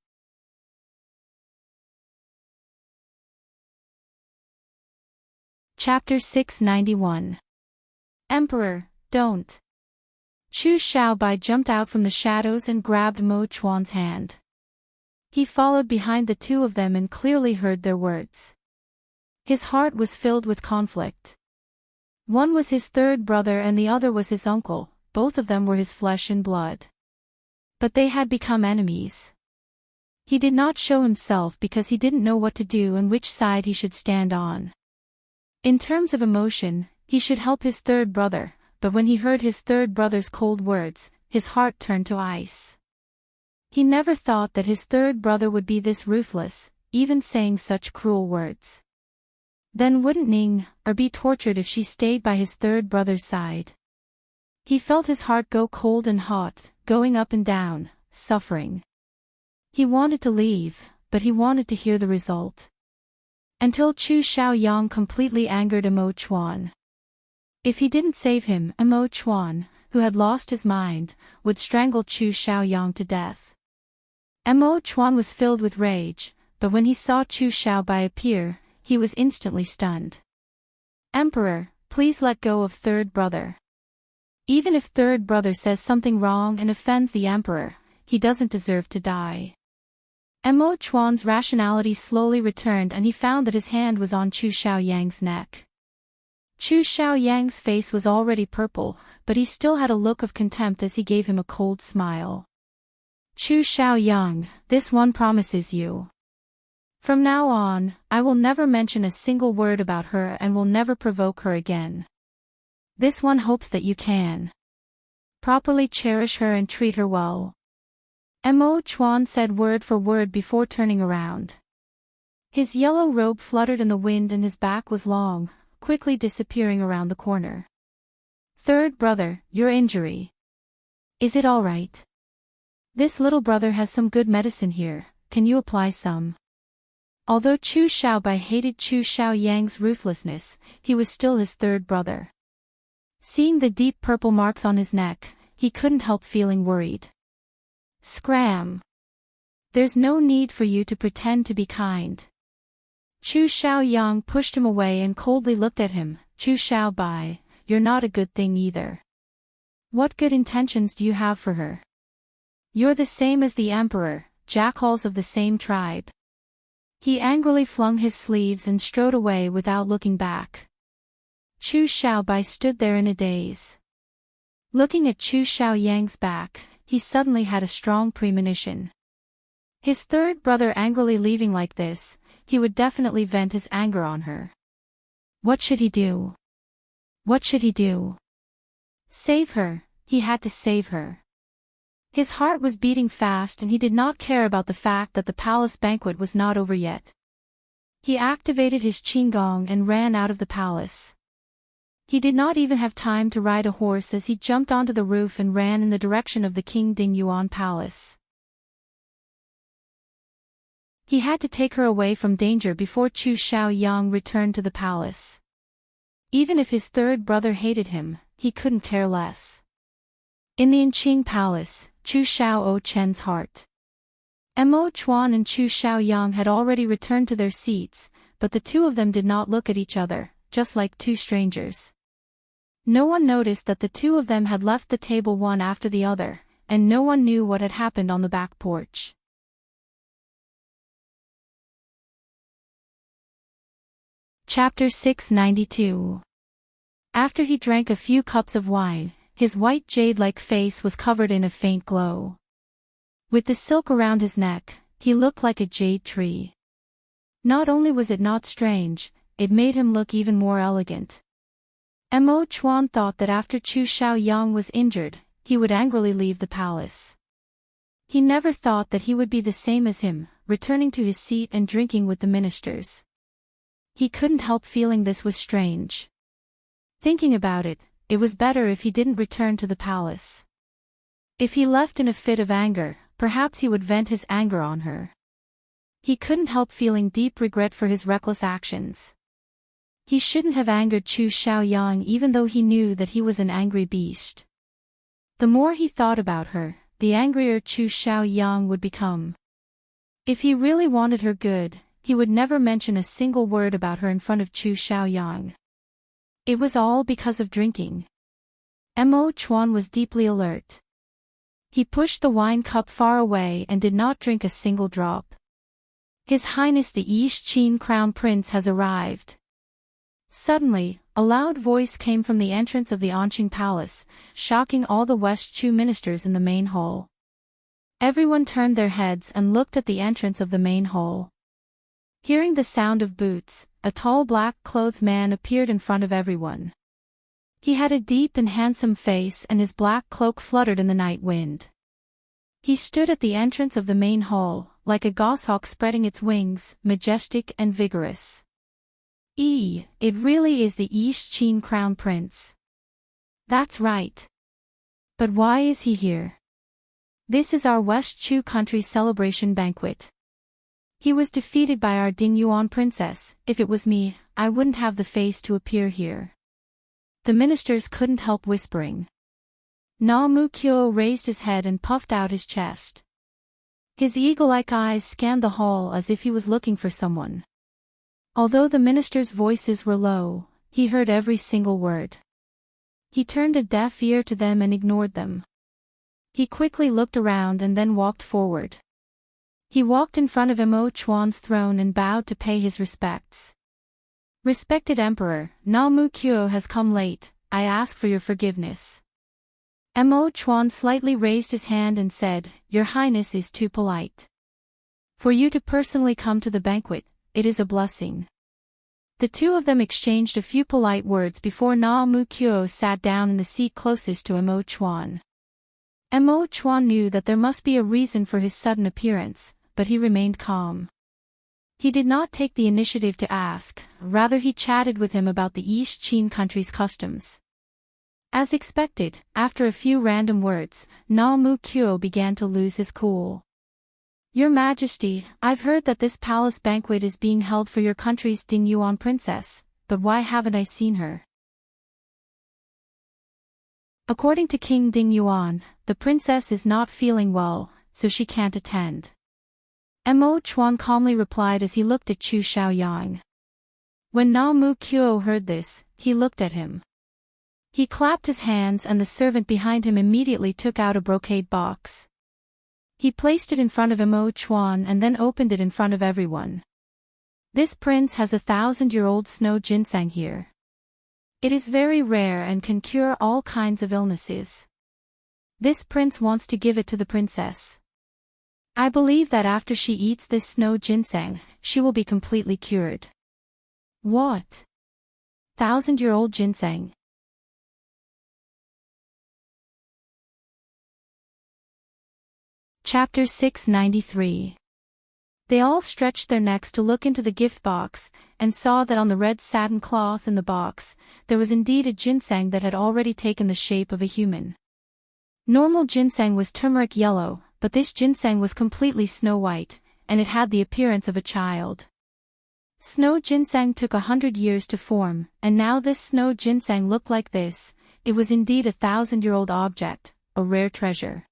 Chapter 691. Emperor, don't. Chu Xiaobai jumped out from the shadows and grabbed Mo Chuan's hand. He followed behind the 2 of them and clearly heard their words. His heart was filled with conflict. One was his 3rd brother and the other was his uncle, both of them were his flesh and blood. But they had become enemies. He did not show himself because he didn't know what to do and which side he should stand on. In terms of emotion, he should help his 3rd brother, but when he heard his 3rd brother's cold words, his heart turned to ice. He never thought that his 3rd brother would be this ruthless, even saying such cruel words. Then wouldn't Ning be tortured if she stayed by his 3rd brother's side? He felt his heart go cold and hot, going up and down, suffering. He wanted to leave, but he wanted to hear the result. Until Chu Xiaoyang completely angered Mo Chuan. If he didn't save him, Mo Chuan, who had lost his mind, would strangle Chu Xiaoyang to death. Mo Chuan was filled with rage, but when he saw Chu Xiaobai appear, he was instantly stunned. Emperor, please let go of 3rd brother. Even if 3rd brother says something wrong and offends the emperor, he doesn't deserve to die. Mo Chuan's rationality slowly returned and he found that his hand was on Chu Xiaoyang's neck. Chu Xiaoyang's face was already purple, but he still had a look of contempt as he gave him a cold smile. Chu Xiaoyang, this one promises you. From now on, I will never mention a single word about her and will never provoke her again. This one hopes that you can properly cherish her and treat her well. Mo Chuan said word for word before turning around. His yellow robe fluttered in the wind and his back was long, quickly disappearing around the corner. 3rd brother, your injury. Is it all right? This little brother has some good medicine here, can you apply some? Although Chu Xiaobai hated Chu Xiaoyang's ruthlessness, he was still his 3rd brother. Seeing the deep purple marks on his neck, he couldn't help feeling worried. Scram! There's no need for you to pretend to be kind. Chu Xiaoyang pushed him away and coldly looked at him. Chu Xiaobai, you're not a good thing either. What good intentions do you have for her? You're the same as the emperor, jackals of the same tribe. He angrily flung his sleeves and strode away without looking back. Chu Xiaobai stood there in a daze. Looking at Chu Xiaoyang's back, he suddenly had a strong premonition. His 3rd brother angrily leaving like this, he would definitely vent his anger on her. What should he do? What should he do? Save her, he had to save her. His heart was beating fast and he did not care about the fact that the palace banquet was not over yet. He activated his qinggong and ran out of the palace. He did not even have time to ride a horse as he jumped onto the roof and ran in the direction of the King Dingyuan Palace. He had to take her away from danger before Chu Xiaoyang returned to the palace. Even if his 3rd brother hated him, he couldn't care less. In the Enchanting Palace, Chu Xiao Chen's heart. Mo Chuan and Chu Xiaoyang had already returned to their seats, but the 2 of them did not look at each other, just like 2 strangers. No one noticed that the two of them had left the table one after the other, and no one knew what had happened on the back porch. Chapter 692. After he drank a few cups of wine, his white jade-like face was covered in a faint glow. With the silk around his neck, he looked like a jade tree. Not only was it not strange, it made him look even more elegant. Mo Chuan thought that after Chu Xiaoyang was injured, he would angrily leave the palace. He never thought that he would be the same as him, returning to his seat and drinking with the ministers. He couldn't help feeling this was strange. Thinking about it, it was better if he didn't return to the palace. If he left in a fit of anger, perhaps he would vent his anger on her. He couldn't help feeling deep regret for his reckless actions. He shouldn't have angered Chu Xiaoyang even though he knew that he was an angry beast. The more he thought about her, the angrier Chu Xiaoyang would become. If he really wanted her good, he would never mention a single word about her in front of Chu Xiaoyang. It was all because of drinking. Mo Chuan was deeply alert. He pushed the wine cup far away and did not drink a single drop. His Highness the East Qin Crown Prince has arrived. Suddenly, a loud voice came from the entrance of the Anqing Palace, shocking all the West Chu ministers in the main hall. Everyone turned their heads and looked at the entrance of the main hall. Hearing the sound of boots, a tall black-clothed man appeared in front of everyone. He had a deep and handsome face and his black cloak fluttered in the night wind. He stood at the entrance of the main hall, like a goshawk spreading its wings, majestic and vigorous. It really is the East Qin Crown Prince. That's right. But why is he here? This is our West Chu country celebration banquet. He was defeated by our Dingyuan princess. If it was me, I wouldn't have the face to appear here. The ministers couldn't help whispering. Na Mu Kyo raised his head and puffed out his chest. His eagle-like eyes scanned the hall as if he was looking for someone. Although the ministers' voices were low, he heard every single word. He turned a deaf ear to them and ignored them. He quickly looked around and then walked forward. He walked in front of Mo Chuan's throne and bowed to pay his respects. Respected Emperor, Na Mu Kyo has come late, I ask for your forgiveness. Mo Chuan slightly raised his hand and said, Your Highness is too polite. For you to personally come to the banquet, it is a blessing. The two of them exchanged a few polite words before Na Mu Kyo sat down in the seat closest to Mo Chuan. Mo Chuan knew that there must be a reason for his sudden appearance, but he remained calm. He did not take the initiative to ask, rather he chatted with him about the East Qin country's customs. As expected, after a few random words, Na Mu Kyo began to lose his cool. Your Majesty, I've heard that this palace banquet is being held for your country's Dingyuan princess, but why haven't I seen her? According to King Dingyuan, the princess is not feeling well, so she can't attend. Mo Chuan calmly replied as he looked at Chu Xiaoyang. When Na Mu Kyo heard this, he looked at him. He clapped his hands and the servant behind him immediately took out a brocade box. He placed it in front of Mo Chuan and then opened it in front of everyone. This prince has 1,000-year-old snow ginseng here. It is very rare and can cure all kinds of illnesses. This prince wants to give it to the princess. I believe that after she eats this snow ginseng, she will be completely cured. What? 1,000-year-old ginseng? Chapter 693. They all stretched their necks to look into the gift box, and saw that on the red satin cloth in the box, there was indeed a ginseng that had already taken the shape of a human. Normal ginseng was turmeric yellow, but this ginseng was completely snow white, and it had the appearance of a child. Snow ginseng took 100 years to form, and now this snow ginseng looked like this. It was indeed a 1,000-year-old object, a rare treasure.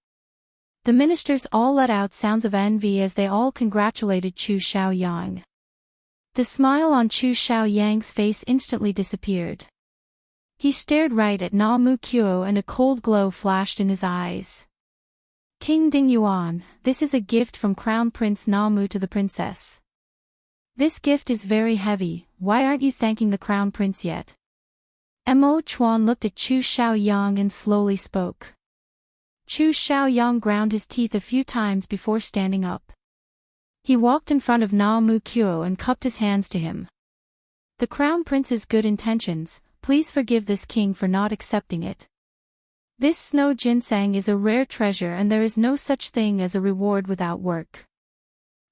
The ministers all let out sounds of envy as they all congratulated Chu Xiaoyang. The smile on Chu Xiaoyang's face instantly disappeared. He stared right at Na Mu Kyo and a cold glow flashed in his eyes. King Ding Yuan, this is a gift from Crown Prince Na Mu to the princess. This gift is very heavy, why aren't you thanking the Crown Prince yet? Mo Chuan looked at Chu Xiaoyang and slowly spoke. Chu Xiaoyang ground his teeth a few times before standing up. He walked in front of Na Mu Kyo and cupped his hands to him. The Crown Prince's good intentions, please forgive this king for not accepting it. This snow ginseng is a rare treasure and there is no such thing as a reward without work.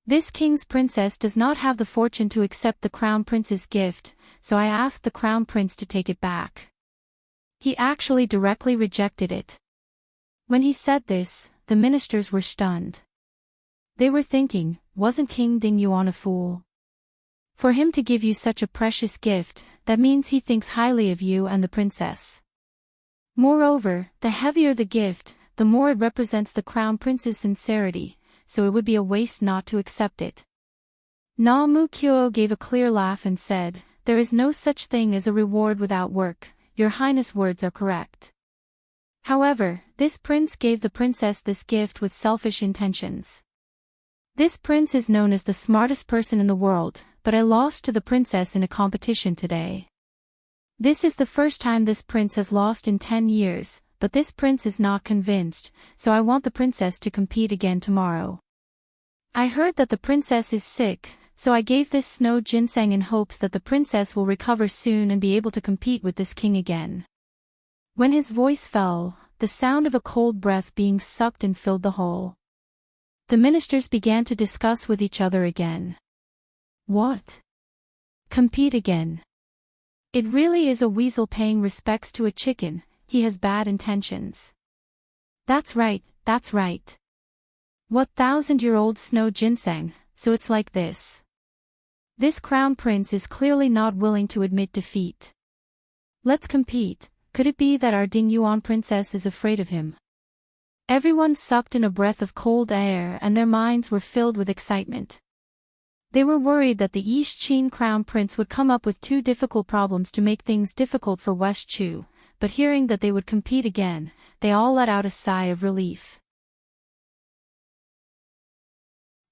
This king's princess does not have the fortune to accept the Crown Prince's gift, so I asked the Crown Prince to take it back. He actually directly rejected it. When he said this, the ministers were stunned. They were thinking, wasn't King Ding Yuan a fool? For him to give you such a precious gift, that means he thinks highly of you and the princess. Moreover, the heavier the gift, the more it represents the Crown Prince's sincerity, so it would be a waste not to accept it. Na Mu Kyo gave a clear laugh and said, there is no such thing as a reward without work, Your Highness' words are correct. However, this prince gave the princess this gift with selfish intentions. This prince is known as the smartest person in the world, but I lost to the princess in a competition today. This is the first time this prince has lost in 10 years, but this prince is not convinced, so I want the princess to compete again tomorrow. I heard that the princess is sick, so I gave this snow ginseng in hopes that the princess will recover soon and be able to compete with this king again. When his voice fell, the sound of a cold breath being sucked in filled the hall. The ministers began to discuss with each other again. What? Compete again? It really is a weasel paying respects to a chicken, he has bad intentions. That's right, that's right. What 1,000-year-old snow ginseng, so it's like this. This crown prince is clearly not willing to admit defeat. Let's compete, could it be that our Ding Yuan princess is afraid of him? Everyone sucked in a breath of cold air and their minds were filled with excitement. They were worried that the East Qin crown prince would come up with too difficult problems to make things difficult for West Chu, but hearing that they would compete again, they all let out a sigh of relief.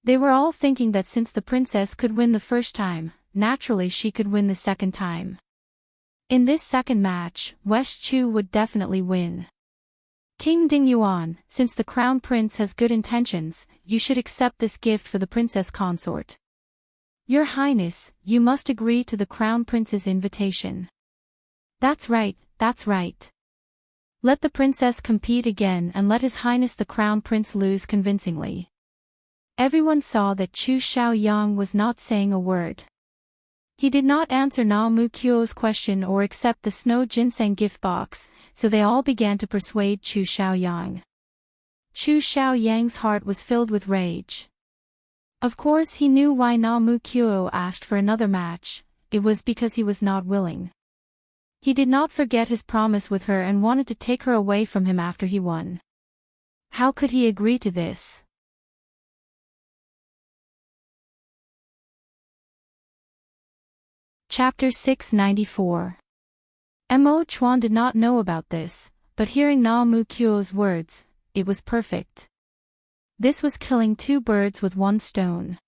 They were all thinking that since the princess could win the first time, naturally she could win the second time. In this second match, West Chu would definitely win. King Ding Yuan, since the crown prince has good intentions, you should accept this gift for the princess consort. Your Highness, you must agree to the Crown Prince's invitation. That's right, that's right. Let the princess compete again and let His Highness the Crown Prince lose convincingly. Everyone saw that Chu Xiaoyang was not saying a word. He did not answer Na Mu Kyo's question or accept the snow ginseng gift box, so they all began to persuade Chu Xiaoyang. Chu Xiaoyang's heart was filled with rage. Of course he knew why Na Mu Kyo asked for another match, it was because he was not willing. He did not forget his promise with her and wanted to take her away from him after he won. How could he agree to this? Chapter 694. Mo Chuan did not know about this, but hearing Na Mu Kyo's words, it was perfect. This was killing two birds with one stone.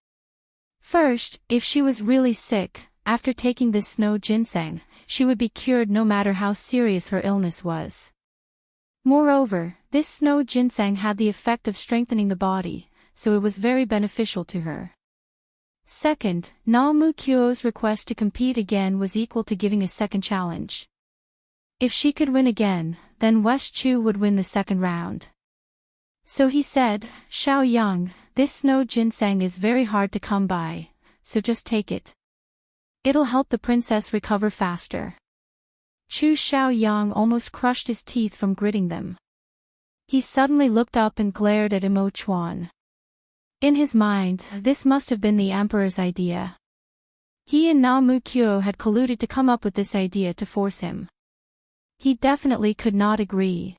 First, if she was really sick, after taking this snow ginseng, she would be cured no matter how serious her illness was. Moreover, this snow ginseng had the effect of strengthening the body, so it was very beneficial to her. Second, Na Mu Kyo's request to compete again was equal to giving a second challenge. If she could win again, then West Chu would win the second round. So he said, Xiaoyang, this snow ginseng is very hard to come by, so just take it. It'll help the princess recover faster. Chu Xiaoyang almost crushed his teeth from gritting them. He suddenly looked up and glared at Mo Chuan. In his mind, this must have been the emperor's idea. He and Na Mu Kyo had colluded to come up with this idea to force him. He definitely could not agree.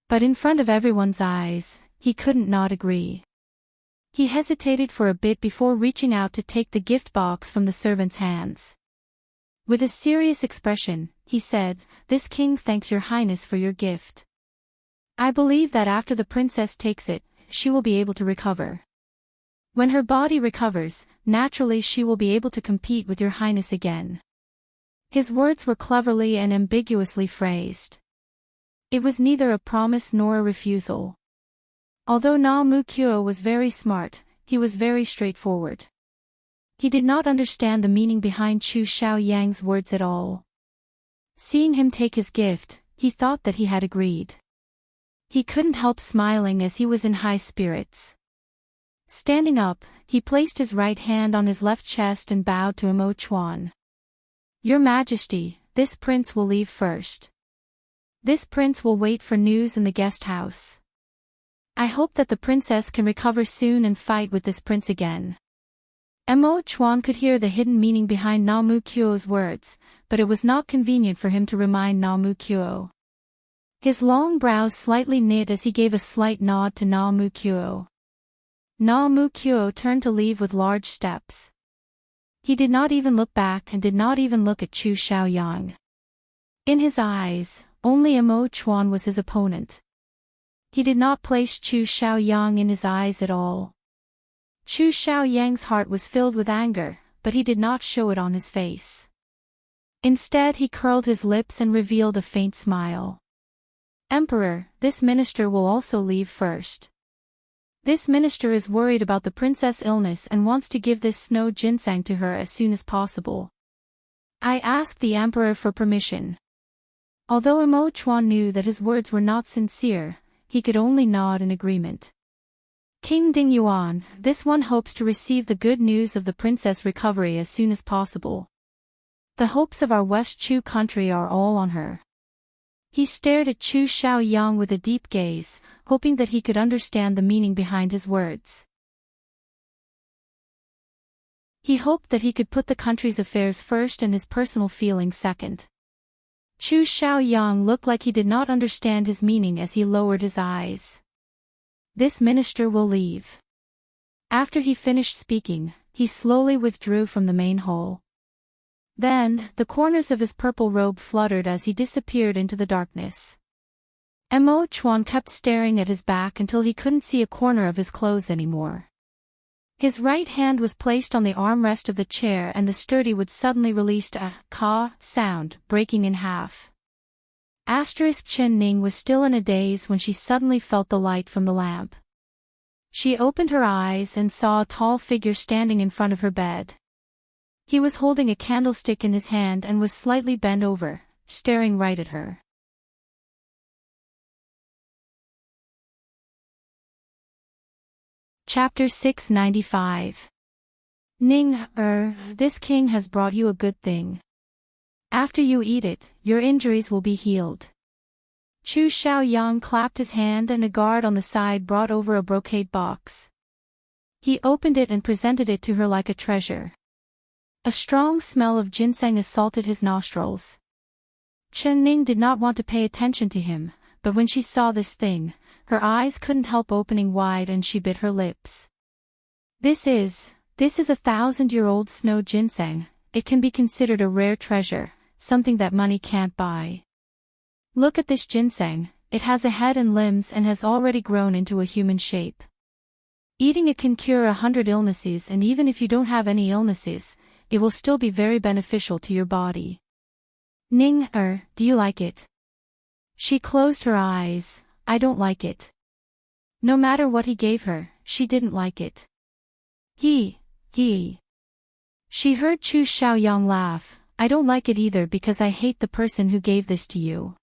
But in front of everyone's eyes, he couldn't not agree. He hesitated for a bit before reaching out to take the gift box from the servant's hands. With a serious expression, he said, "This king thanks your highness for your gift. I believe that after the princess takes it, she will be able to recover. When her body recovers, naturally she will be able to compete with your highness again." His words were cleverly and ambiguously phrased. It was neither a promise nor a refusal. Although Na Mu Kyo was very smart, he was very straightforward. He did not understand the meaning behind Chu Xiaoyang's words at all. Seeing him take his gift, he thought that he had agreed. He couldn't help smiling as he was in high spirits. Standing up, he placed his right hand on his left chest and bowed to Mo Chuan. "Your Majesty, this prince will leave first. This prince will wait for news in the guest house. I hope that the princess can recover soon and fight with this prince again." Mo Chuan could hear the hidden meaning behind Na Mu Kyo's words, but it was not convenient for him to remind Na Mu Kyo. His long brows slightly knit as he gave a slight nod to Na Mu Kyo. Na Mu Kyo turned to leave with large steps. He did not even look back and did not even look at Chu Xiaoyang. In his eyes, only Mo Chuan was his opponent. He did not place Chu Xiaoyang in his eyes at all. Chu Xiaoyang's heart was filled with anger, but he did not show it on his face. Instead he curled his lips and revealed a faint smile. "Emperor, this minister will also leave first. This minister is worried about the princess' illness and wants to give this snow ginseng to her as soon as possible. I asked the emperor for permission." Although Mo Chuan knew that his words were not sincere, he could only nod in agreement. "King Ding Yuan, this one hopes to receive the good news of the princess' recovery as soon as possible. The hopes of our West Chu country are all on her." He stared at Chu Xiaoyang with a deep gaze, hoping that he could understand the meaning behind his words. He hoped that he could put the country's affairs first and his personal feelings second. Chu Xiaoyang looked like he did not understand his meaning as he lowered his eyes. "This minister will leave." After he finished speaking, he slowly withdrew from the main hall. Then, the corners of his purple robe fluttered as he disappeared into the darkness. Mo Chuan kept staring at his back until he couldn't see a corner of his clothes anymore. His right hand was placed on the armrest of the chair and the sturdy wood suddenly released a "caw" sound, breaking in half. Chen Ning was still in a daze when she suddenly felt the light from the lamp. She opened her eyes and saw a tall figure standing in front of her bed. He was holding a candlestick in his hand and was slightly bent over, staring right at her. Chapter 695. "Ning, this king has brought you a good thing. After you eat it, your injuries will be healed." Chu Xiaoyang clapped his hand and a guard on the side brought over a brocade box. He opened it and presented it to her like a treasure. A strong smell of ginseng assaulted his nostrils. Chen Ning did not want to pay attention to him, but when she saw this thing, her eyes couldn't help opening wide and she bit her lips. This is a 1,000-year-old snow ginseng. It can be considered a rare treasure, something that money can't buy. Look at this ginseng, it has a head and limbs and has already grown into a human shape. Eating it can cure 100 illnesses, and even if you don't have any illnesses, it will still be very beneficial to your body. Ning, do you like it? She closed her eyes. "I don't like it." No matter what he gave her, she didn't like it. He. She heard Chu Xiaoyang laugh. "I don't like it either because I hate the person who gave this to you.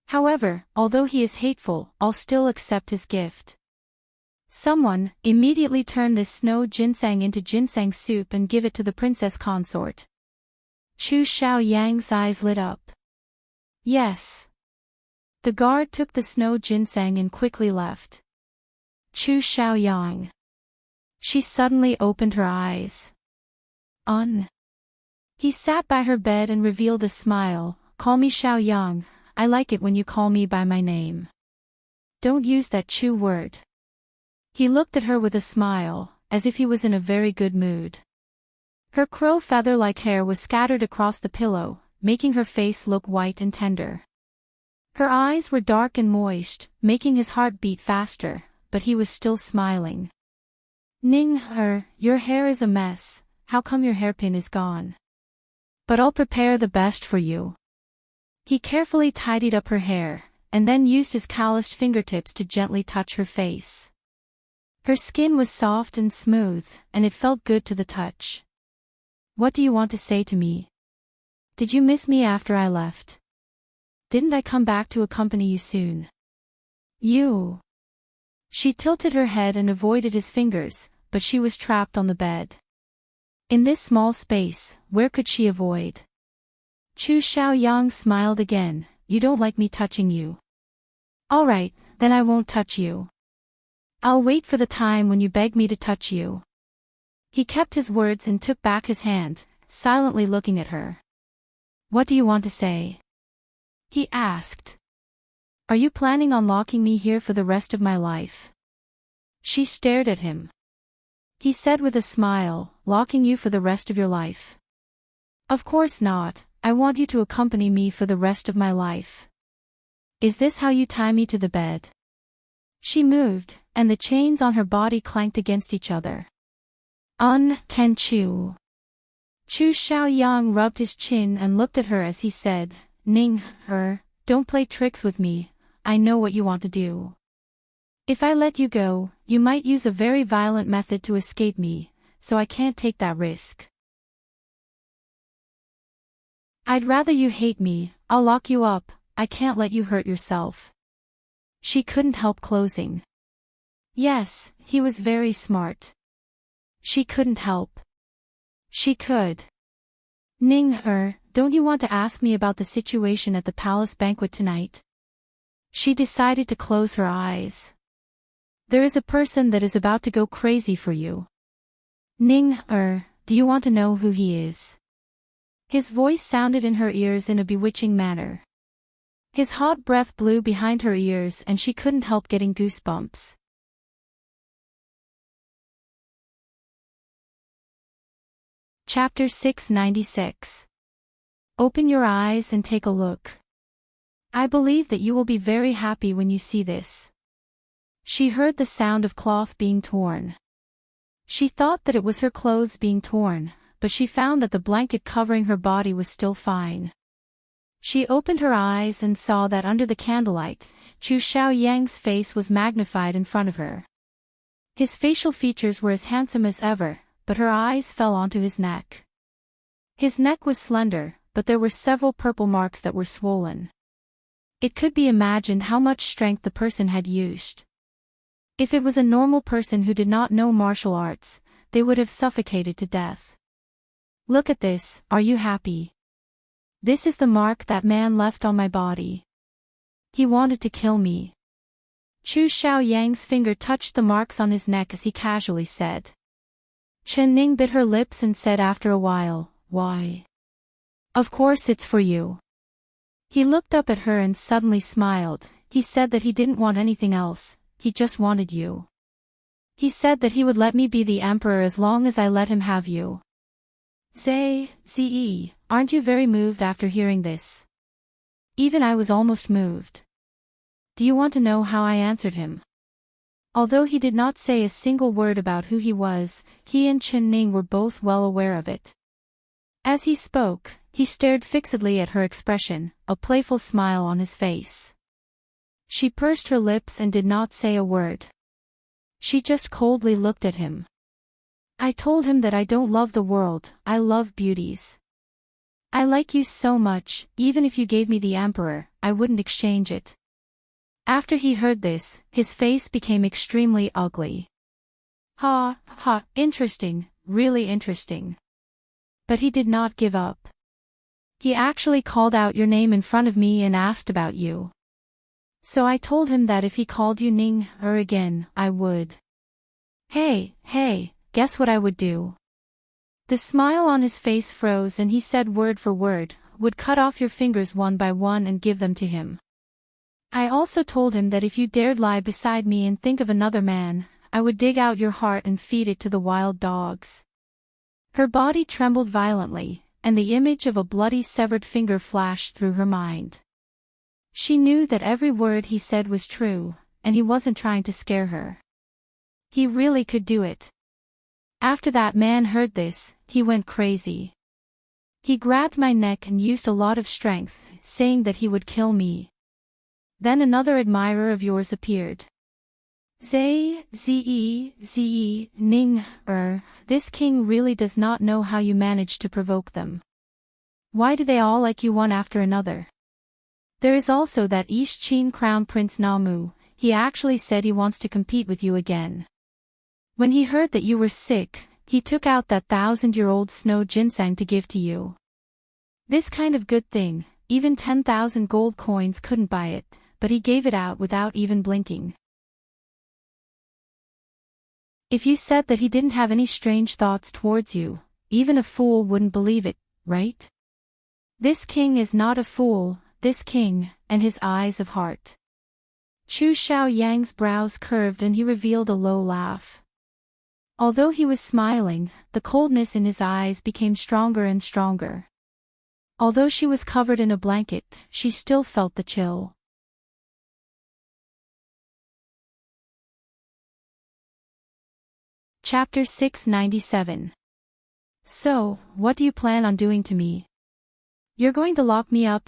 However, although he is hateful, I'll still accept his gift. Someone, immediately turn this snow ginseng into ginseng soup and give it to the princess consort." Chu Xiaoyang's eyes lit up. "Yes." The guard took the snow ginseng and quickly left. Chu Xiaoyang. She suddenly opened her eyes. He sat by her bed and revealed a smile. "Call me Xiaoyang, I like it when you call me by my name. Don't use that Chu word." He looked at her with a smile, as if he was in a very good mood. Her crow feather-like hair was scattered across the pillow, making her face look white and tender. Her eyes were dark and moist, making his heart beat faster, but he was still smiling. Ning, your hair is a mess, how come your hairpin is gone? But I'll prepare the best for you. He carefully tidied up her hair, and then used his calloused fingertips to gently touch her face. Her skin was soft and smooth, and it felt good to the touch. What do you want to say to me? Did you miss me after I left? Didn't I come back to accompany you soon? You. She tilted her head and avoided his fingers, but she was trapped on the bed. In this small space, where could she avoid? Chu Xiaoyang smiled again. You don't like me touching you. Alright, then I won't touch you. I'll wait for the time when you beg me to touch you. He kept his words and took back his hand, silently looking at her. What do you want to say? He asked. Are you planning on locking me here for the rest of my life? She stared at him. He said with a smile, locking you for the rest of your life? Of course not, I want you to accompany me for the rest of my life. Is this how you tie me to the bed? She moved, and the chains on her body clanked against each other. Ken Chu. Chu Xiaoyang rubbed his chin and looked at her as he said, Ning, don't play tricks with me, I know what you want to do. If I let you go, you might use a very violent method to escape me, so I can't take that risk. I'd rather you hate me, I'll lock you up, I can't let you hurt yourself. She couldn't help closing. Yes, he was very smart. She couldn't help. She could. Ning, don't you want to ask me about the situation at the palace banquet tonight? She decided to close her eyes. There is a person that is about to go crazy for you. Ning, do you want to know who he is? His voice sounded in her ears in a bewitching manner. His hot breath blew behind her ears and she couldn't help getting goosebumps. Chapter 696. Open your eyes and take a look. I believe that you will be very happy when you see this. She heard the sound of cloth being torn. She thought that it was her clothes being torn, but she found that the blanket covering her body was still fine. She opened her eyes and saw that under the candlelight, Chu Xiaoyang's face was magnified in front of her. His facial features were as handsome as ever, but her eyes fell onto his neck. His neck was slender, but there were several purple marks that were swollen. It could be imagined how much strength the person had used. If it was a normal person who did not know martial arts, they would have suffocated to death. Look at this, are you happy? This is the mark that man left on my body. He wanted to kill me. Chu Xiaoyang's finger touched the marks on his neck as he casually said. Chen Ning bit her lips and said after a while, why? Of course it's for you. He looked up at her and suddenly smiled. He said that he didn't want anything else, he just wanted you. He said that he would let me be the emperor as long as I let him have you. Ze, aren't you very moved after hearing this? Even I was almost moved. Do you want to know how I answered him? Although he did not say a single word about who he was, he and Chen Ning were both well aware of it. As he spoke, he stared fixedly at her expression, a playful smile on his face. She pursed her lips and did not say a word. She just coldly looked at him. I told him that I don't love the world, I love beauties. I like you so much, even if you gave me the emperor, I wouldn't exchange it. After he heard this, his face became extremely ugly. Interesting, really interesting. But he did not give up. He actually called out your name in front of me and asked about you. So I told him that if he called you Ning again, I would. Hey, guess what I would do? The smile on his face froze and he said word for word, would cut off your fingers one by one and give them to him. I also told him that if you dared lie beside me and think of another man, I would dig out your heart and feed it to the wild dogs. Her body trembled violently, and the image of a bloody severed finger flashed through her mind. She knew that every word he said was true, and he wasn't trying to scare her. He really could do it. After that man heard this, he went crazy. He grabbed my neck and used a lot of strength, saying that he would kill me. Then another admirer of yours appeared. Ning, this king really does not know how you manage to provoke them. Why do they all like you one after another? There is also that East Chin Crown Prince Namu, he actually said he wants to compete with you again. When he heard that you were sick, he took out that 1,000-year-old snow ginseng to give to you. This kind of good thing, even 10,000 gold coins couldn't buy it, but he gave it out without even blinking. If you said that he didn't have any strange thoughts towards you, even a fool wouldn't believe it, right? This king is not a fool, this king, and his eyes of heart. Chu Xiaoyang's brows curved and he revealed a low laugh. Although he was smiling, the coldness in his eyes became stronger and stronger. Although she was covered in a blanket, she still felt the chill. Chapter 697. So, what do you plan on doing to me? You're going to lock me up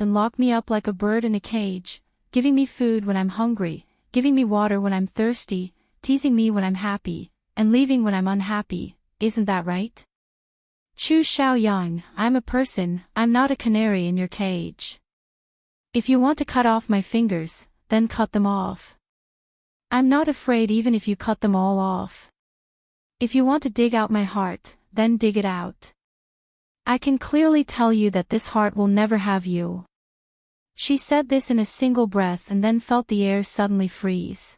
like a bird in a cage, giving me food when I'm hungry, giving me water when I'm thirsty, teasing me when I'm happy, and leaving when I'm unhappy, isn't that right? Chu Xiaoyang, I'm a person, I'm not a canary in your cage. If you want to cut off my fingers, then cut them off. I'm not afraid even if you cut them all off. If you want to dig out my heart, then dig it out. I can clearly tell you that this heart will never have you. She said this in a single breath and then felt the air suddenly freeze.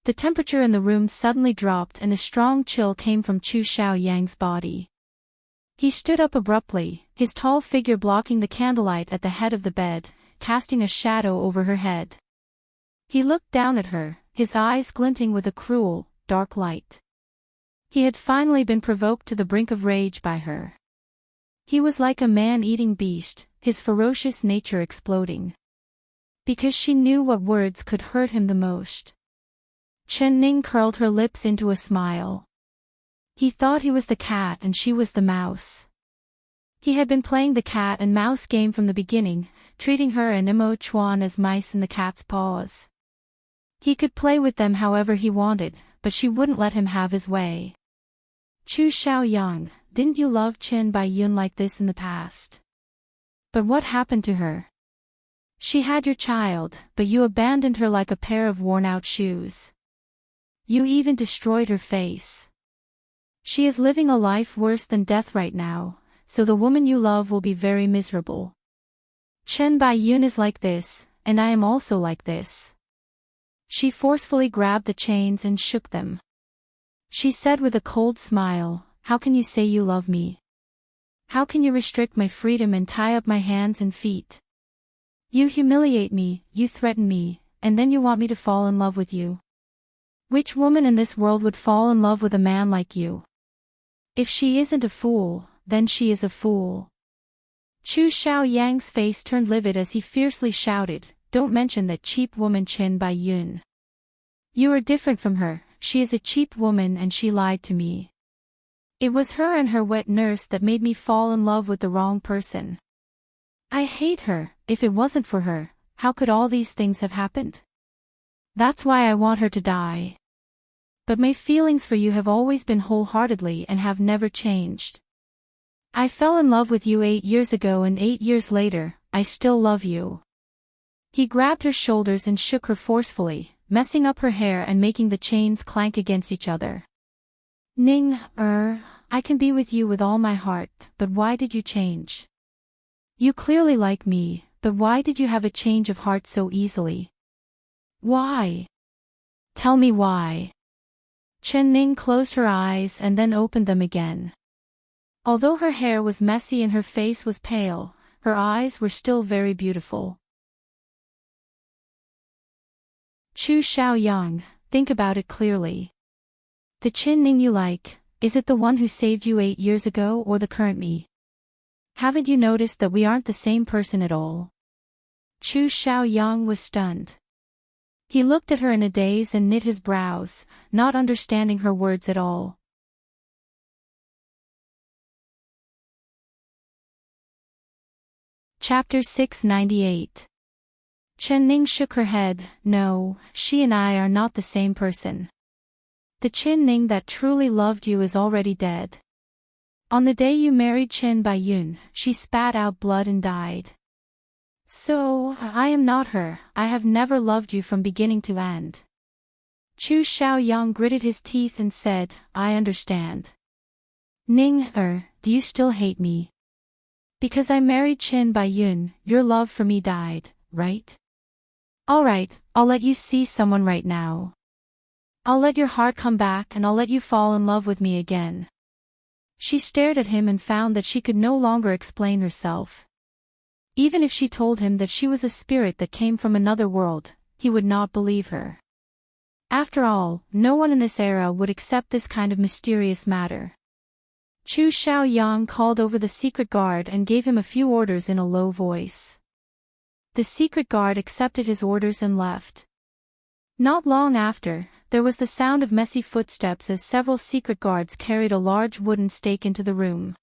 The temperature in the room suddenly dropped and a strong chill came from Chu Xiaoyang's body. He stood up abruptly, his tall figure blocking the candlelight at the head of the bed, casting a shadow over her head. He looked down at her, his eyes glinting with a cruel, dark light. He had finally been provoked to the brink of rage by her. He was like a man-eating beast, his ferocious nature exploding. Because she knew what words could hurt him the most. Chen Ning curled her lips into a smile. He thought he was the cat and she was the mouse. He had been playing the cat and mouse game from the beginning, treating her and Imo Chuan as mice in the cat's paws. He could play with them however he wanted, but she wouldn't let him have his way. Chu Xiaoyang, didn't you love Chen Baiyun like this in the past? But what happened to her? She had your child, but you abandoned her like a pair of worn-out shoes. You even destroyed her face. She is living a life worse than death right now, so the woman you love will be very miserable. Chen Baiyun is like this, and I am also like this. She forcefully grabbed the chains and shook them. She said with a cold smile, how can you say you love me? How can you restrict my freedom and tie up my hands and feet? You humiliate me, you threaten me, and then you want me to fall in love with you. Which woman in this world would fall in love with a man like you? If she isn't a fool, then she is a fool. Chu Xiaoyang's face turned livid as he fiercely shouted, don't mention that cheap woman Chen Baiyun. You are different from her, she is a cheap woman and she lied to me. It was her and her wet nurse that made me fall in love with the wrong person. I hate her, if it wasn't for her, how could all these things have happened? That's why I want her to die. But my feelings for you have always been wholeheartedly and have never changed. I fell in love with you 8 years ago and 8 years later, I still love you. He grabbed her shoulders and shook her forcefully, messing up her hair and making the chains clank against each other. Ning, I can be with you with all my heart, but why did you change? You clearly like me, but why did you have a change of heart so easily? Why? Tell me why. Chen Ning closed her eyes and then opened them again. Although her hair was messy and her face was pale, her eyes were still very beautiful. Chu Xiaoyang, think about it clearly. The Chen Ning you like, Is it the one who saved you 8 years ago or the current me? Haven't you noticed that we aren't the same person at all? Chu Xiaoyang was stunned. He looked at her in a daze and knit his brows, not understanding her words at all. Chapter 698. Chen Ning shook her head. No, she and I are not the same person. The Chen Ning that truly loved you is already dead. On the day you married Chen Baiyun, she spat out blood and died. So, I am not her. I have never loved you from beginning to end. Chu Xiaoyang gritted his teeth and said, I understand. Ning, do you still hate me? Because I married Chen Baiyun, your love for me died, right? Alright, I'll let you see someone right now. I'll let your heart come back and I'll let you fall in love with me again. She stared at him and found that she could no longer explain herself. Even if she told him that she was a spirit that came from another world, he would not believe her. After all, no one in this era would accept this kind of mysterious matter. Chu Xiaoyang called over the secret guard and gave him a few orders in a low voice. The secret guard accepted his orders and left. Not long after, there was the sound of messy footsteps as several secret guards carried a large wooden stake into the room.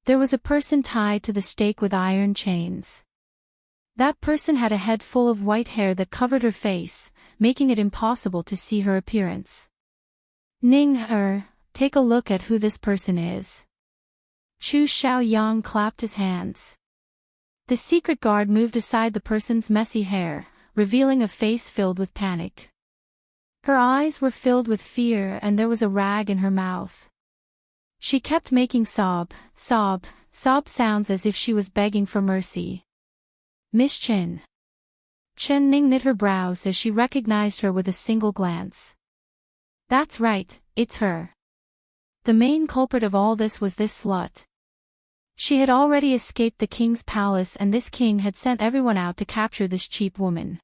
There was a person tied to the stake with iron chains. That person had a head full of white hair that covered her face, making it impossible to see her appearance. Ning, take a look at who this person is. Chu Xiaoyang clapped his hands. The secret guard moved aside the person's messy hair, revealing a face filled with panic. Her eyes were filled with fear and there was a rag in her mouth. She kept making sob sounds as if she was begging for mercy. Miss Chen. Chen Ning knit her brows as she recognized her with a single glance. That's right, it's her. The main culprit of all this was this slut. She had already escaped the king's palace and this king had sent everyone out to capture this cheap woman.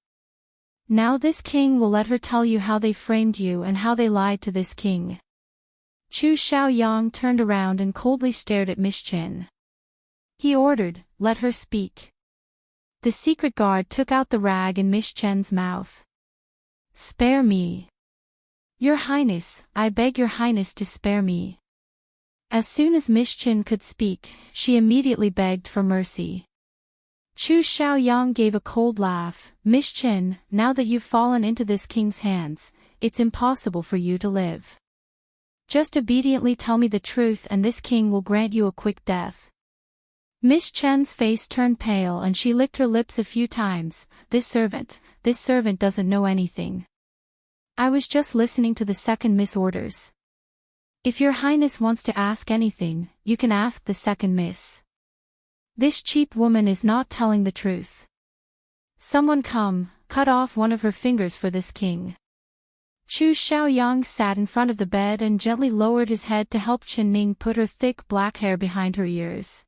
Now this king will let her tell you how they framed you and how they lied to this king. Chu Xiaoyang turned around and coldly stared at Miss Chen. He ordered, let her speak. The secret guard took out the rag in Miss Chen's mouth. Spare me. Your Highness, I beg your Highness to spare me. As soon as Miss Chen could speak, she immediately begged for mercy. Chu Xiaoyang gave a cold laugh. Miss Chen, now that you've fallen into this king's hands, it's impossible for you to live. Just obediently tell me the truth and this king will grant you a quick death. Miss Chen's face turned pale and she licked her lips a few times. This servant doesn't know anything. I was just listening to the second miss orders. If your Highness wants to ask anything, you can ask the second miss. This cheap woman is not telling the truth. Someone come, cut off one of her fingers for this king. Chu Xiaoyang sat in front of the bed and gently lowered his head to help Chen Ning put her thick black hair behind her ears.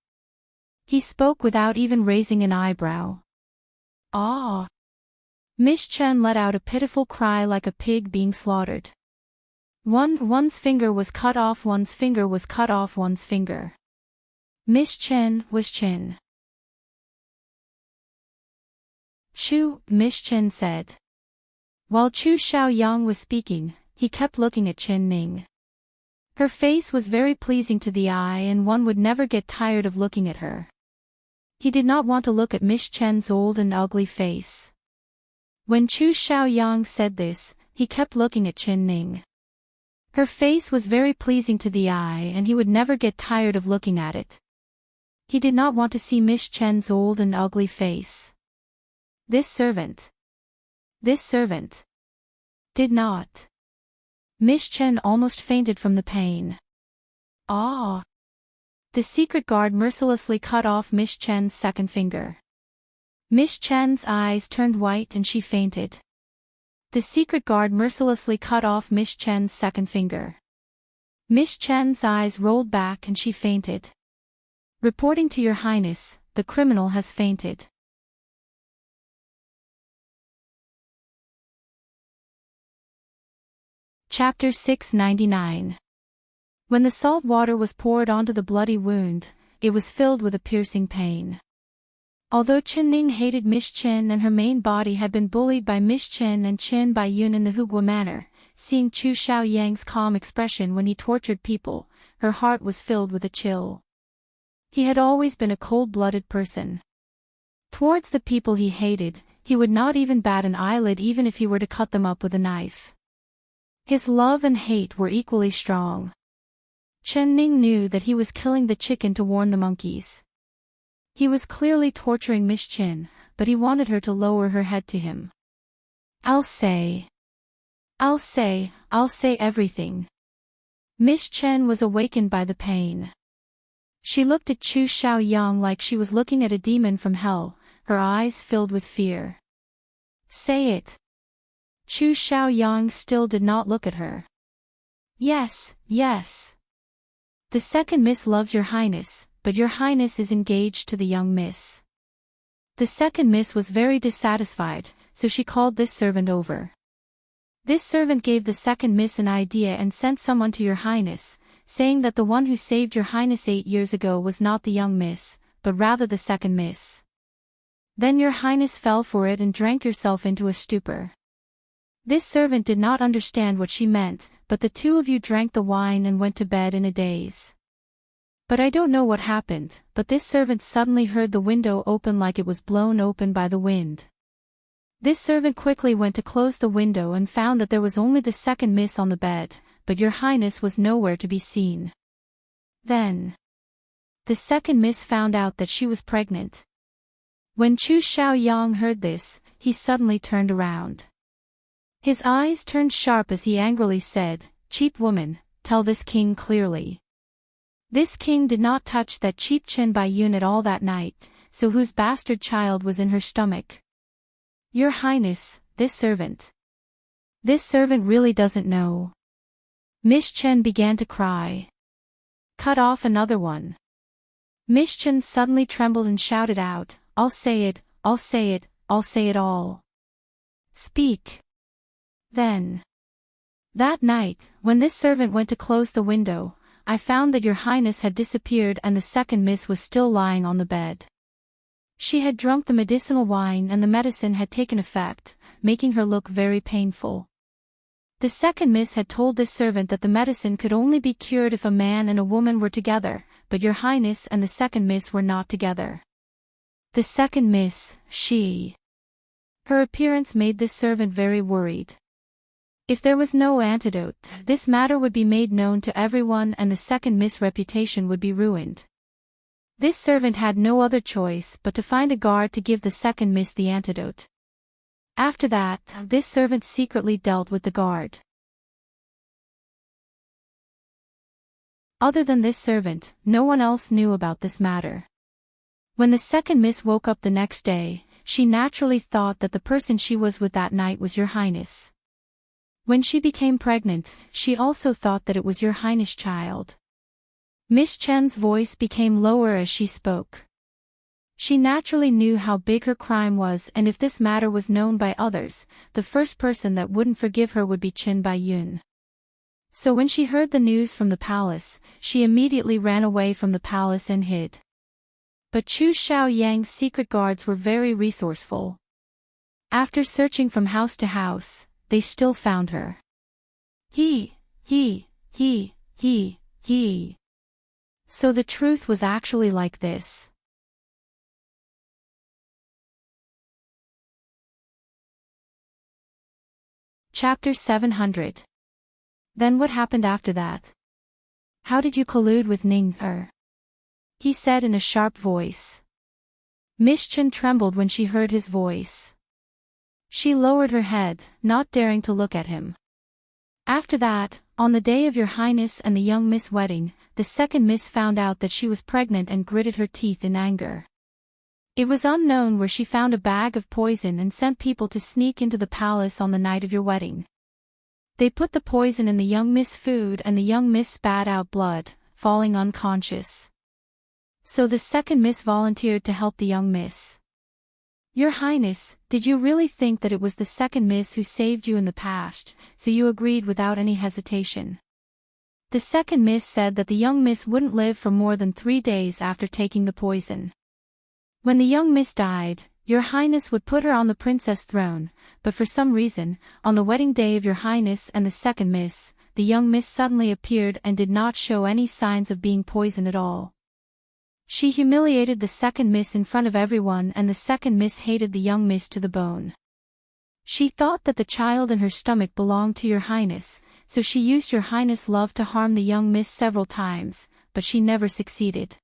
He spoke without even raising an eyebrow. Ah! Miss Chen let out a pitiful cry like a pig being slaughtered. One's finger was cut off, one's finger was cut off, one's finger. Miss Chen was Chen. Chu, Miss Chen said. While Chu Xiaoyang was speaking, he kept looking at Chen Ning. Her face was very pleasing to the eye and one would never get tired of looking at her. He did not want to look at Miss Chen's old and ugly face. When Chu Xiaoyang said this, he kept looking at Chen Ning. Her face was very pleasing to the eye and he would never get tired of looking at it. He did not want to see Miss Chen's old and ugly face. This servant did not. Miss Chen almost fainted from the pain. Ah! The secret guard mercilessly cut off Miss Chen's second finger. Miss Chen's eyes turned white and she fainted. The secret guard mercilessly cut off Miss Chen's second finger. Miss Chen's eyes rolled back and she fainted. Reporting to your Highness, the criminal has fainted. Chapter 699. When the salt water was poured onto the bloody wound, it was filled with a piercing pain. Although Chen Ning hated Miss Chen and her main body had been bullied by Miss Chen and Chen Bai Yun in the Hugua manner, seeing Chu Xiaoyang's calm expression when he tortured people, her heart was filled with a chill. He had always been a cold-blooded person. Towards the people he hated, he would not even bat an eyelid even if he were to cut them up with a knife. His love and hate were equally strong. Chen Ning knew that he was killing the chicken to warn the monkeys. He was clearly torturing Miss Chen, but he wanted her to lower her head to him. I'll say everything. Miss Chen was awakened by the pain. She looked at Chu Xiaoyang like she was looking at a demon from hell, her eyes filled with fear. Say it. Chu Xiaoyang still did not look at her. Yes. The second miss loves your highness, but your highness is engaged to the young miss. The second miss was very dissatisfied, so she called this servant over. This servant gave the second miss an idea and sent someone to your highness, saying that the one who saved your highness 8 years ago was not the young miss, but rather the second miss. Then your highness fell for it and drank yourself into a stupor. This servant did not understand what she meant, but the two of you drank the wine and went to bed in a daze. But I don't know what happened, but this servant suddenly heard the window open like it was blown open by the wind. This servant quickly went to close the window and found that there was only the second miss on the bed, but your highness was nowhere to be seen. Then the second miss found out that she was pregnant. When Chu Xiaoyang heard this, he suddenly turned around. His eyes turned sharp as he angrily said, "Cheap woman, tell this king clearly." This king did not touch that cheap Chen Bai Yun at all that night, so whose bastard child was in her stomach? Your highness, this servant. This servant really doesn't know. Miss Chen began to cry. Cut off another one. Miss Chen suddenly trembled and shouted out, I'll say it all. Speak. Then. That night, when this servant went to close the window, I found that your highness had disappeared and the second miss was still lying on the bed. She had drunk the medicinal wine and the medicine had taken effect, making her look very painful. The second miss had told this servant that the medicine could only be cured if a man and a woman were together, but your highness and the second miss were not together. The second miss, her appearance made this servant very worried. If there was no antidote, this matter would be made known to everyone and the second miss' reputation would be ruined. This servant had no other choice but to find a guard to give the second miss the antidote. After that, this servant secretly dealt with the guard. Other than this servant, no one else knew about this matter. When the second miss woke up the next day, she naturally thought that the person she was with that night was your highness. When she became pregnant, she also thought that it was your highness' child. Miss Chen's voice became lower as she spoke. She naturally knew how big her crime was, and if this matter was known by others, the first person that wouldn't forgive her would be Chen Bai Yun. So when she heard the news from the palace, she immediately ran away from the palace and hid. But Chu Xiaoyang's secret guards were very resourceful. After searching from house to house, they still found her. So the truth was actually like this. Chapter 700. Then what happened after that? How did you collude with Ning-er? He said in a sharp voice. Miss Chen trembled when she heard his voice. She lowered her head, not daring to look at him. After that, on the day of your highness and the young miss wedding, the second miss found out that she was pregnant and gritted her teeth in anger. It was unknown where she found a bag of poison and sent people to sneak into the palace on the night of your wedding. They put the poison in the young miss' food and the young miss spat out blood, falling unconscious. So the second miss volunteered to help the young miss. Your highness, did you really think that it was the second miss who saved you in the past, so you agreed without any hesitation? The second miss said that the young miss wouldn't live for more than 3 days after taking the poison. When the young miss died, Your Highness would put her on the princess throne, but for some reason, on the wedding day of Your Highness and the second miss, the young miss suddenly appeared and did not show any signs of being poisoned at all. She humiliated the second miss in front of everyone, and the second miss hated the young miss to the bone. She thought that the child in her stomach belonged to Your Highness, so she used Your Highness' love to harm the young miss several times, but she never succeeded.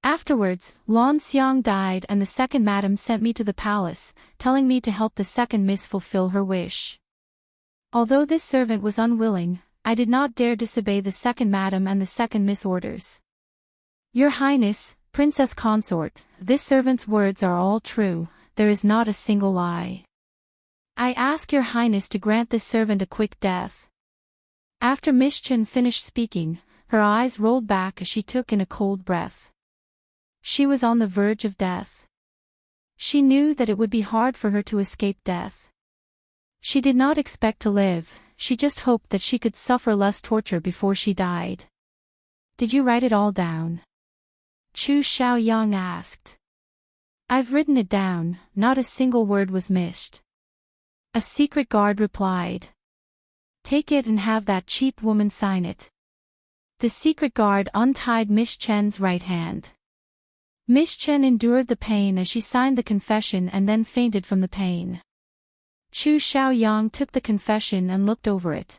Afterwards, Lan Xiang died and the second madam sent me to the palace, telling me to help the second miss fulfill her wish. Although this servant was unwilling, I did not dare disobey the second madam and the second miss orders. Your Highness, Princess Consort, this servant's words are all true, there is not a single lie. I ask Your Highness to grant this servant a quick death. After Miss Chen finished speaking, her eyes rolled back as she took in a cold breath. She was on the verge of death. She knew that it would be hard for her to escape death. She did not expect to live, she just hoped that she could suffer less torture before she died. Did you write it all down? Chu Xiaoyang asked. I've written it down, not a single word was missed. A secret guard replied. Take it and have that cheap woman sign it. The secret guard untied Miss Chen's right hand. Miss Chen endured the pain as she signed the confession and then fainted from the pain. Chu Xiaoyang took the confession and looked over it.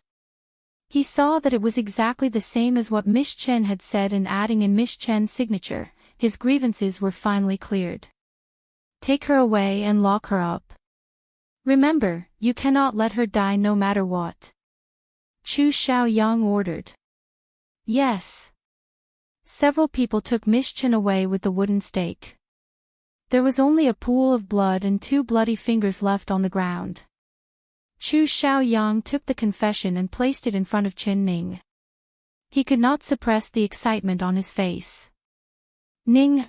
He saw that it was exactly the same as what Miss Chen had said, and adding in Miss Chen's signature, his grievances were finally cleared. Take her away and lock her up. Remember, you cannot let her die no matter what. Chu Xiaoyang ordered. Yes. Several people took Miss Chen away with the wooden stake. There was only a pool of blood and 2 bloody fingers left on the ground. Chu Xiaoyang took the confession and placed it in front of Chen Ning. He could not suppress the excitement on his face. Ning,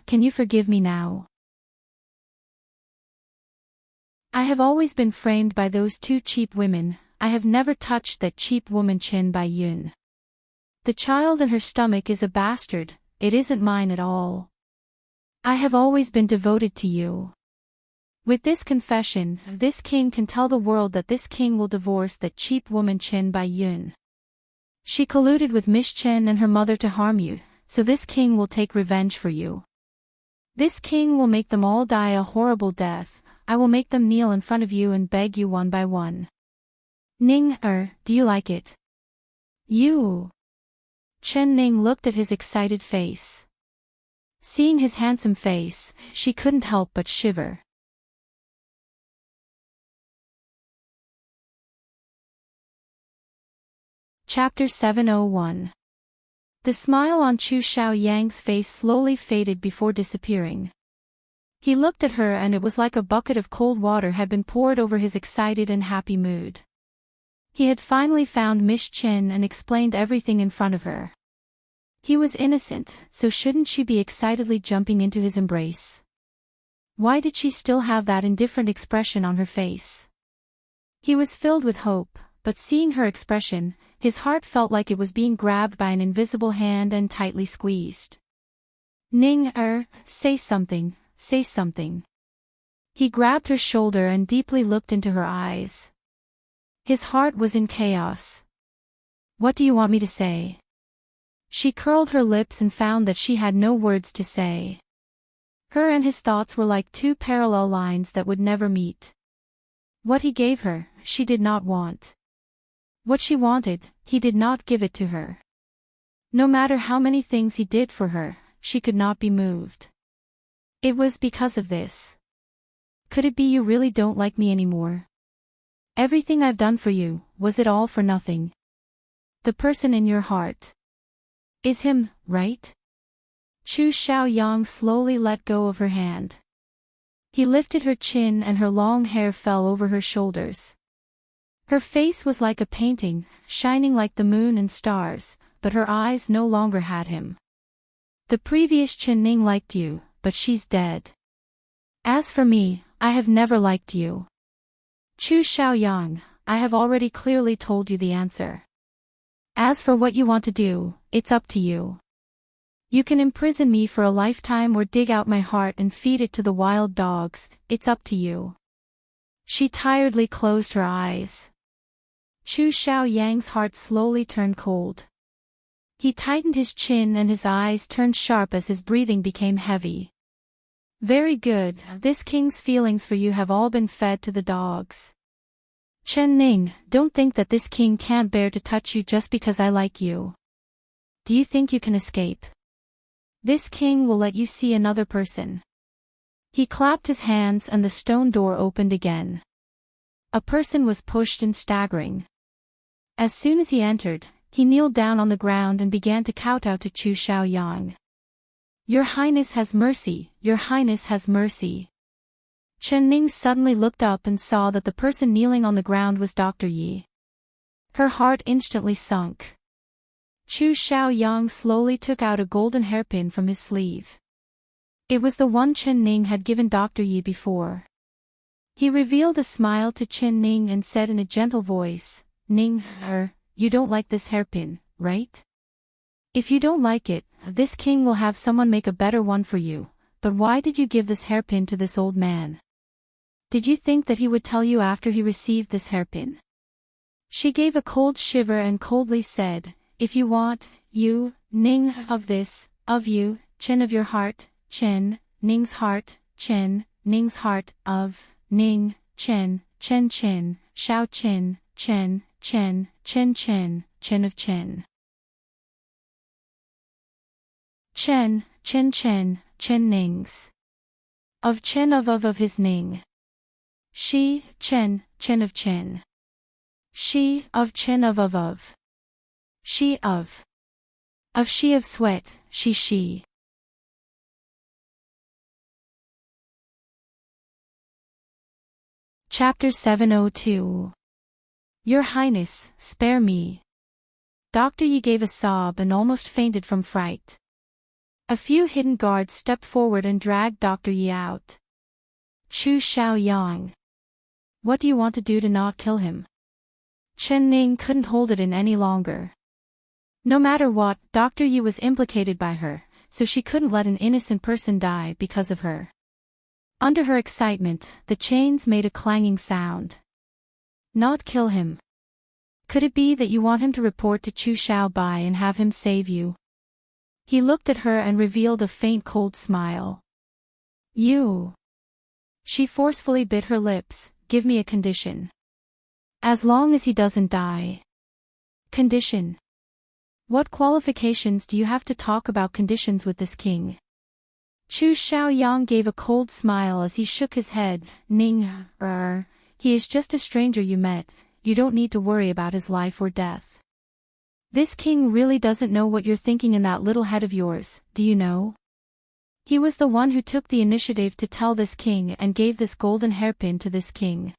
can you forgive me now? I have always been framed by those 2 cheap women, I have never touched that cheap woman Chen Baiyun. The child in her stomach is a bastard, it isn't mine at all. I have always been devoted to you. With this confession, this king can tell the world that this king will divorce that cheap woman Chen Baiyun. She colluded with Miss Chen and her mother to harm you, so this king will take revenge for you. This king will make them all die a horrible death, I will make them kneel in front of you and beg you one by one. Ning, do you like it? You. Chen Ning looked at his excited face. Seeing his handsome face, she couldn't help but shiver. Chapter 701. The smile on Chu Xiaoyang's face slowly faded before disappearing. He looked at her and it was like a bucket of cold water had been poured over his excited and happy mood. He had finally found Miss Chen and explained everything in front of her. He was innocent, so shouldn't she be excitedly jumping into his embrace? Why did she still have that indifferent expression on her face? He was filled with hope, but seeing her expression, his heart felt like it was being grabbed by an invisible hand and tightly squeezed. Ning, say something, say something. He grabbed her shoulder and deeply looked into her eyes. His heart was in chaos. What do you want me to say? She curled her lips and found that she had no words to say. Her and his thoughts were like 2 parallel lines that would never meet. What he gave her, she did not want. What she wanted, he did not give it to her. No matter how many things he did for her, she could not be moved. It was because of this. Could it be you really don't like me anymore? Everything I've done for you, was it all for nothing? The person in your heart is him, right? Chu Xiaoyang slowly let go of her hand. He lifted her chin and her long hair fell over her shoulders. Her face was like a painting, shining like the moon and stars, but her eyes no longer had him. The previous Chen Ning liked you, but she's dead. As for me, I have never liked you. Chu Xiaoyang, I have already clearly told you the answer. As for what you want to do, it's up to you. You can imprison me for a lifetime or dig out my heart and feed it to the wild dogs, it's up to you. She tiredly closed her eyes. Chu Xiaoyang's heart slowly turned cold. He tightened his chin and his eyes turned sharp as his breathing became heavy. Very good, this king's feelings for you have all been fed to the dogs. Chen Ning, don't think that this king can't bear to touch you just because I like you. Do you think you can escape? This king will let you see another person. He clapped his hands and the stone door opened again. A person was pushed in staggering. As soon as he entered, he kneeled down on the ground and began to kowtow to Chu Xiaoyang. Your Highness has mercy, Your Highness has mercy. Chen Ning suddenly looked up and saw that the person kneeling on the ground was Dr. Yi. Her heart instantly sunk. Chu Xiaoyang slowly took out a golden hairpin from his sleeve. It was the one Chen Ning had given Dr. Yi before. He revealed a smile to Chen Ning and said in a gentle voice, Ning, you don't like this hairpin, right? If you don't like it, this king will have someone make a better one for you, but why did you give this hairpin to this old man? Did you think that he would tell you after he received this hairpin? She gave a cold shiver and coldly said, if you want, you, Ning, of this, of you, Chen of your heart, Chen, Ning's heart, Chen, Ning's heart, of, Ning, Chen, Chen Chen, Xiao Chen, Chen, Chen, Chen Chen, Chen of Chen. Chen, Chen Chen, Chen Ning's. Of Chen of his Ning. She, Chen, Chen of Chen. She, of Chen of. She of. Of she of sweat, she. Chapter 702. Your Highness, spare me. Dr. Yi gave a sob and almost fainted from fright. A few hidden guards stepped forward and dragged Dr. Yi out. Chu Xiaoyang. What do you want to do to not kill him? Chen Ning couldn't hold it in any longer. No matter what, Dr. Yi was implicated by her, so she couldn't let an innocent person die because of her. Under her excitement, the chains made a clanging sound. Not kill him. Could it be that you want him to report to Chu Xiaobai and have him save you? He looked at her and revealed a faint cold smile. You. She forcefully bit her lips, give me a condition. As long as he doesn't die. Condition. What qualifications do you have to talk about conditions with this king? Chu Xiaoyang gave a cold smile as he shook his head, Ning, he is just a stranger you met, you don't need to worry about his life or death. This king really doesn't know what you're thinking in that little head of yours, do you know? He was the one who took the initiative to tell this king and gave this golden hairpin to this king.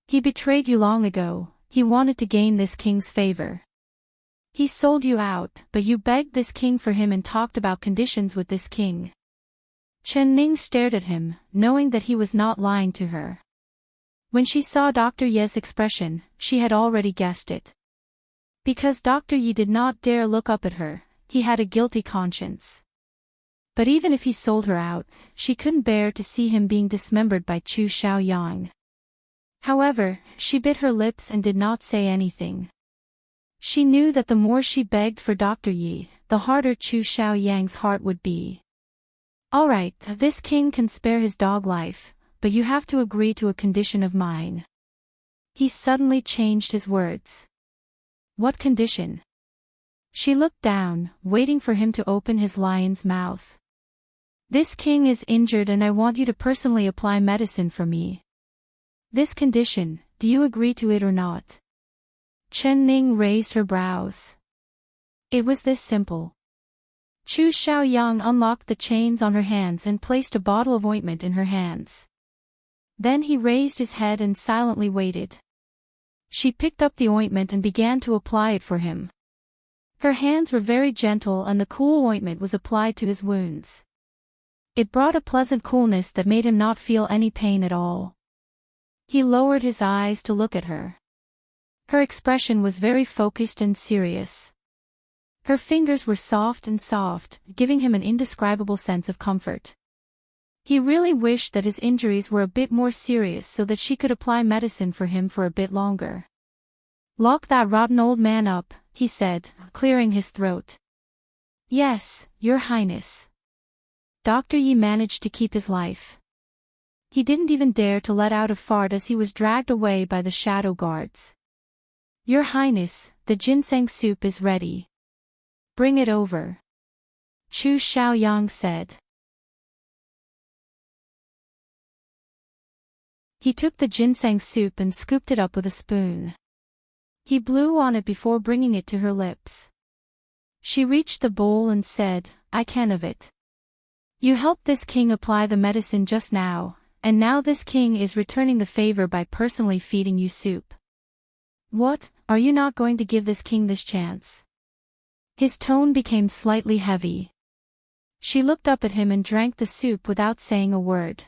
He betrayed you long ago, he wanted to gain this king's favor. He sold you out, but you begged this king for him and talked about conditions with this king. Chen Ning stared at him, knowing that he was not lying to her. When she saw Dr. Ye's expression, she had already guessed it. Because Dr. Yi did not dare look up at her, he had a guilty conscience. But even if he sold her out, she couldn't bear to see him being dismembered by Chu Xiaoyang. However, she bit her lips and did not say anything. She knew that the more she begged for Dr. Yi, the harder Chu Xiaoyang's heart would be. Alright, this king can spare his dog life, but you have to agree to a condition of mine. He suddenly changed his words. What condition? She looked down, waiting for him to open his lion's mouth. This king is injured and I want you to personally apply medicine for me. This condition, do you agree to it or not? Chen Ning raised her brows. It was this simple. Chu Xiaoyang unlocked the chains on her hands and placed a bottle of ointment in her hands. Then he raised his head and silently waited. She picked up the ointment and began to apply it for him. Her hands were very gentle and the cool ointment was applied to his wounds. It brought a pleasant coolness that made him not feel any pain at all. He lowered his eyes to look at her. Her expression was very focused and serious. Her fingers were soft, giving him an indescribable sense of comfort. He really wished that his injuries were a bit more serious so that she could apply medicine for him for a bit longer. "Lock that rotten old man up," he said, clearing his throat. "Yes, Your Highness." Dr. Yi managed to keep his life. He didn't even dare to let out a fart as he was dragged away by the shadow guards. "Your Highness, the ginseng soup is ready. Bring it over," Chu Xiaoyang said. He took the ginseng soup and scooped it up with a spoon. He blew on it before bringing it to her lips. She reached the bowl and said, "I can of it. You helped this king apply the medicine just now, and now this king is returning the favor by personally feeding you soup. What, are you not going to give this king this chance?" His tone became slightly heavy. She looked up at him and drank the soup without saying a word.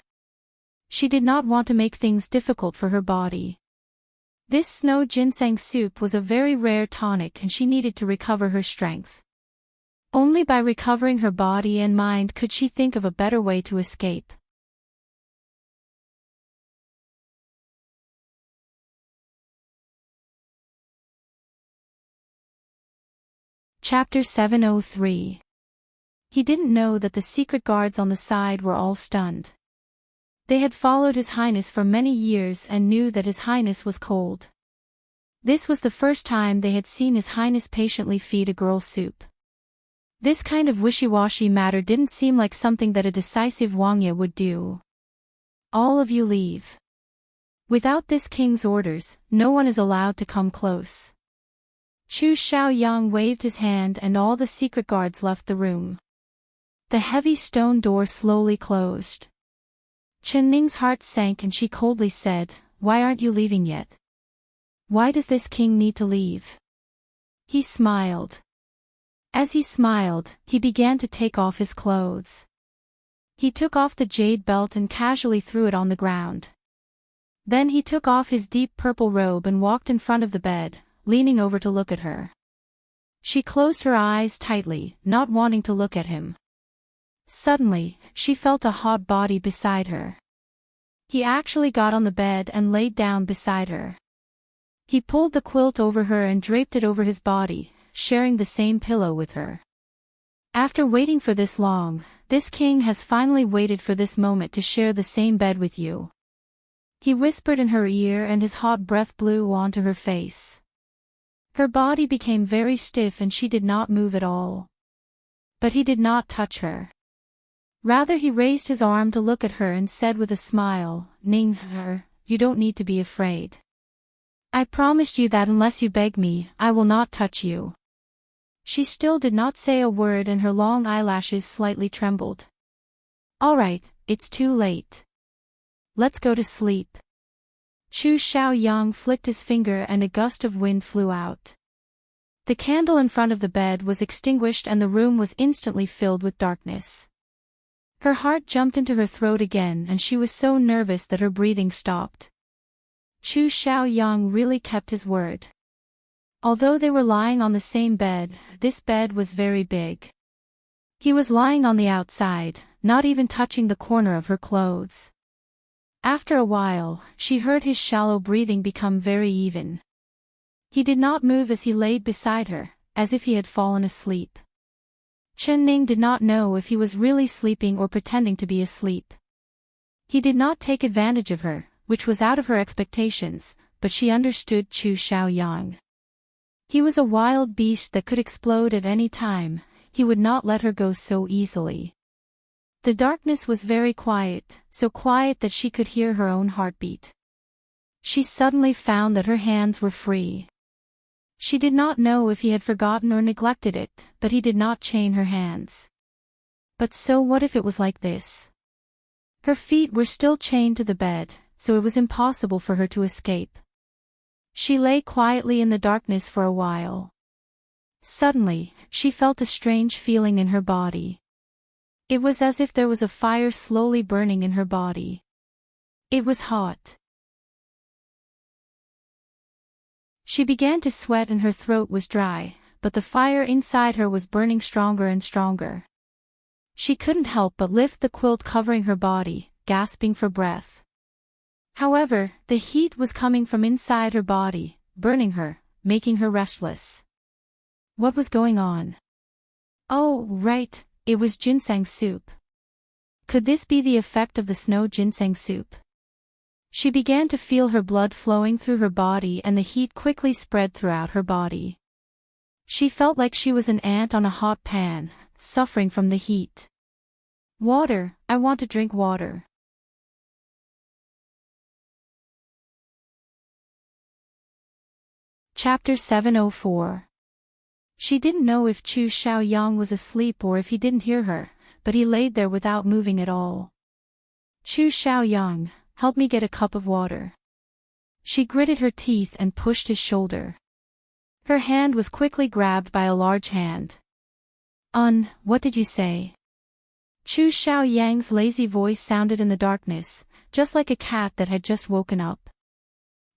She did not want to make things difficult for her body. This snow ginseng soup was a very rare tonic and she needed to recover her strength. Only by recovering her body and mind could she think of a better way to escape. Chapter 703. He didn't know that the secret guards on the side were all stunned. They had followed His Highness for many years and knew that His Highness was cold. This was the first time they had seen His Highness patiently feed a girl soup. This kind of wishy-washy matter didn't seem like something that a decisive Wangya would do. "All of you leave. Without this king's orders, no one is allowed to come close." Chu Xiaoyang waved his hand and all the secret guards left the room. The heavy stone door slowly closed. Chen Ning's heart sank and she coldly said, "Why aren't you leaving yet? Why does this king need to leave?" He smiled. As he smiled, he began to take off his clothes. He took off the jade belt and casually threw it on the ground. Then he took off his deep purple robe and walked in front of the bed, leaning over to look at her. She closed her eyes tightly, not wanting to look at him. Suddenly, she felt a hot body beside her. He actually got on the bed and laid down beside her. He pulled the quilt over her and draped it over his body, sharing the same pillow with her. "After waiting for this long, this king has finally waited for this moment to share the same bed with you." He whispered in her ear and his hot breath blew onto her face. Her body became very stiff and she did not move at all. But he did not touch her. Rather he raised his arm to look at her and said with a smile, "Ning, you don't need to be afraid. I promised you that unless you beg me, I will not touch you." She still did not say a word and her long eyelashes slightly trembled. "All right, it's too late. Let's go to sleep." Chu Xiaoyang flicked his finger and a gust of wind flew out. The candle in front of the bed was extinguished and the room was instantly filled with darkness. Her heart jumped into her throat again and she was so nervous that her breathing stopped. Chu Xiaoyang really kept his word. Although they were lying on the same bed, this bed was very big. He was lying on the outside, not even touching the corner of her clothes. After a while, she heard his shallow breathing become very even. He did not move as he laid beside her, as if he had fallen asleep. Chen Ning did not know if he was really sleeping or pretending to be asleep. He did not take advantage of her, which was out of her expectations, but she understood Chu Xiaoyang. He was a wild beast that could explode at any time, he would not let her go so easily. The darkness was very quiet, so quiet that she could hear her own heartbeat. She suddenly found that her hands were free. She did not know if he had forgotten or neglected it, but he did not chain her hands. But so what if it was like this? Her feet were still chained to the bed, so it was impossible for her to escape. She lay quietly in the darkness for a while. Suddenly, she felt a strange feeling in her body. It was as if there was a fire slowly burning in her body. It was hot. She began to sweat and her throat was dry, but the fire inside her was burning stronger and stronger. She couldn't help but lift the quilt covering her body, gasping for breath. However, the heat was coming from inside her body, burning her, making her restless. What was going on? Oh, right, it was ginseng soup. Could this be the effect of the snow ginseng soup? She began to feel her blood flowing through her body and the heat quickly spread throughout her body. She felt like she was an ant on a hot pan, suffering from the heat. Water, I want to drink water. Chapter 704. She didn't know if Chu Xiaoyang was asleep or if he didn't hear her, but he laid there without moving at all. Chu Xiaoyang, help me get a cup of water. She gritted her teeth and pushed his shoulder. Her hand was quickly grabbed by a large hand. What did you say? Chu Xiaoyang's lazy voice sounded in the darkness, just like a cat that had just woken up.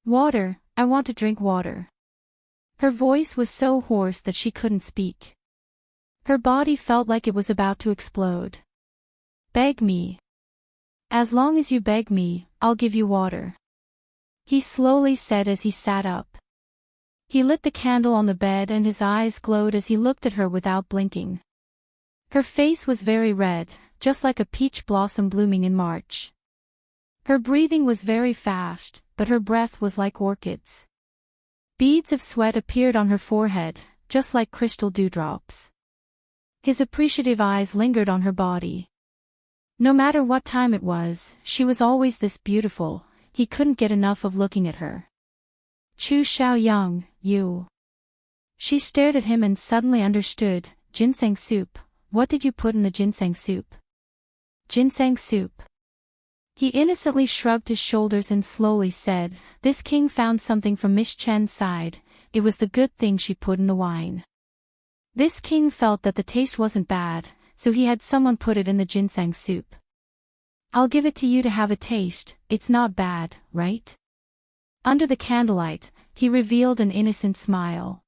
Water, I want to drink water. Her voice was so hoarse that she couldn't speak. Her body felt like it was about to explode. Beg me. As long as you beg me, I'll give you water. He slowly said as he sat up. He lit the candle on the bed and his eyes glowed as he looked at her without blinking. Her face was very red, just like a peach blossom blooming in March. Her breathing was very fast, but her breath was like orchids. Beads of sweat appeared on her forehead, just like crystal dewdrops. His appreciative eyes lingered on her body. No matter what time it was, she was always this beautiful, he couldn't get enough of looking at her. Chu Xiaoyang, you. She stared at him and suddenly understood, ginseng soup, what did you put in the ginseng soup? Ginseng soup. He innocently shrugged his shoulders and slowly said, this king found something from Miss Chen's side, it was the good thing she put in the wine. This king felt that the taste wasn't bad, so he had someone put it in the ginseng soup. I'll give it to you to have a taste, it's not bad, right? Under the candlelight, he revealed an innocent smile.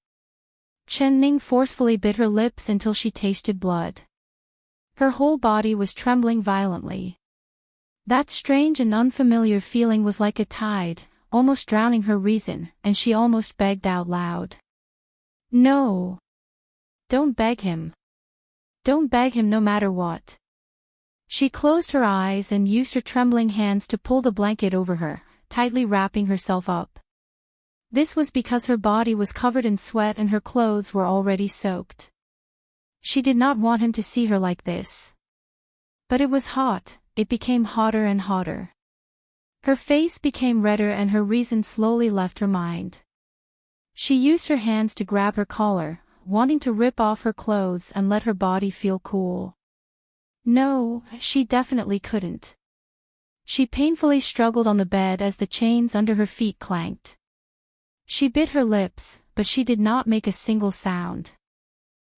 Chen Ning forcefully bit her lips until she tasted blood. Her whole body was trembling violently. That strange and unfamiliar feeling was like a tide, almost drowning her reason, and she almost begged out loud. No. Don't beg him. Don't beg him no matter what. She closed her eyes and used her trembling hands to pull the blanket over her, tightly wrapping herself up. This was because her body was covered in sweat and her clothes were already soaked. She did not want him to see her like this. But it was hot, it became hotter and hotter. Her face became redder and her reason slowly left her mind. She used her hands to grab her collar, wanting to rip off her clothes and let her body feel cool. No, she definitely couldn't. She painfully struggled on the bed as the chains under her feet clanked. She bit her lips, but she did not make a single sound.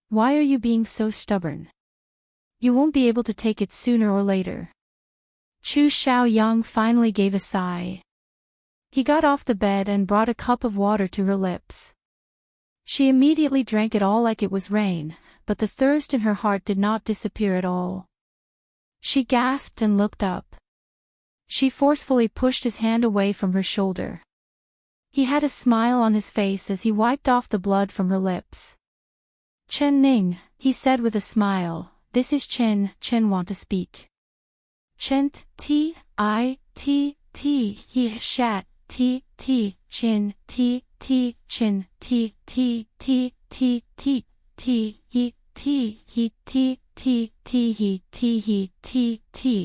Why are you being so stubborn? You won't be able to take it sooner or later. Chu Xiaoyang finally gave a sigh. He got off the bed and brought a cup of water to her lips. She immediately drank it all like it was rain, but the thirst in her heart did not disappear at all. She gasped and looked up. She forcefully pushed his hand away from her shoulder. He had a smile on his face as he wiped off the blood from her lips. Chen Ning, he said with a smile, this is Chen want to speak. Chen he shat Chin Chin he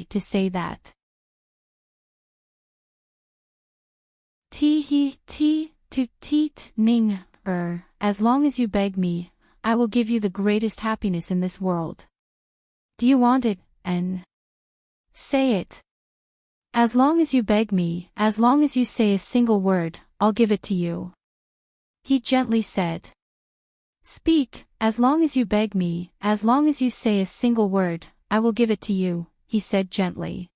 to say that. To teat Ning, as long as you beg me, I will give you the greatest happiness in this world. Do you want it, En? Say it. As long as you beg me, as long as you say a single word, I'll give it to you. He gently said. Speak, as long as you beg me, as long as you say a single word, I will give it to you, he said gently.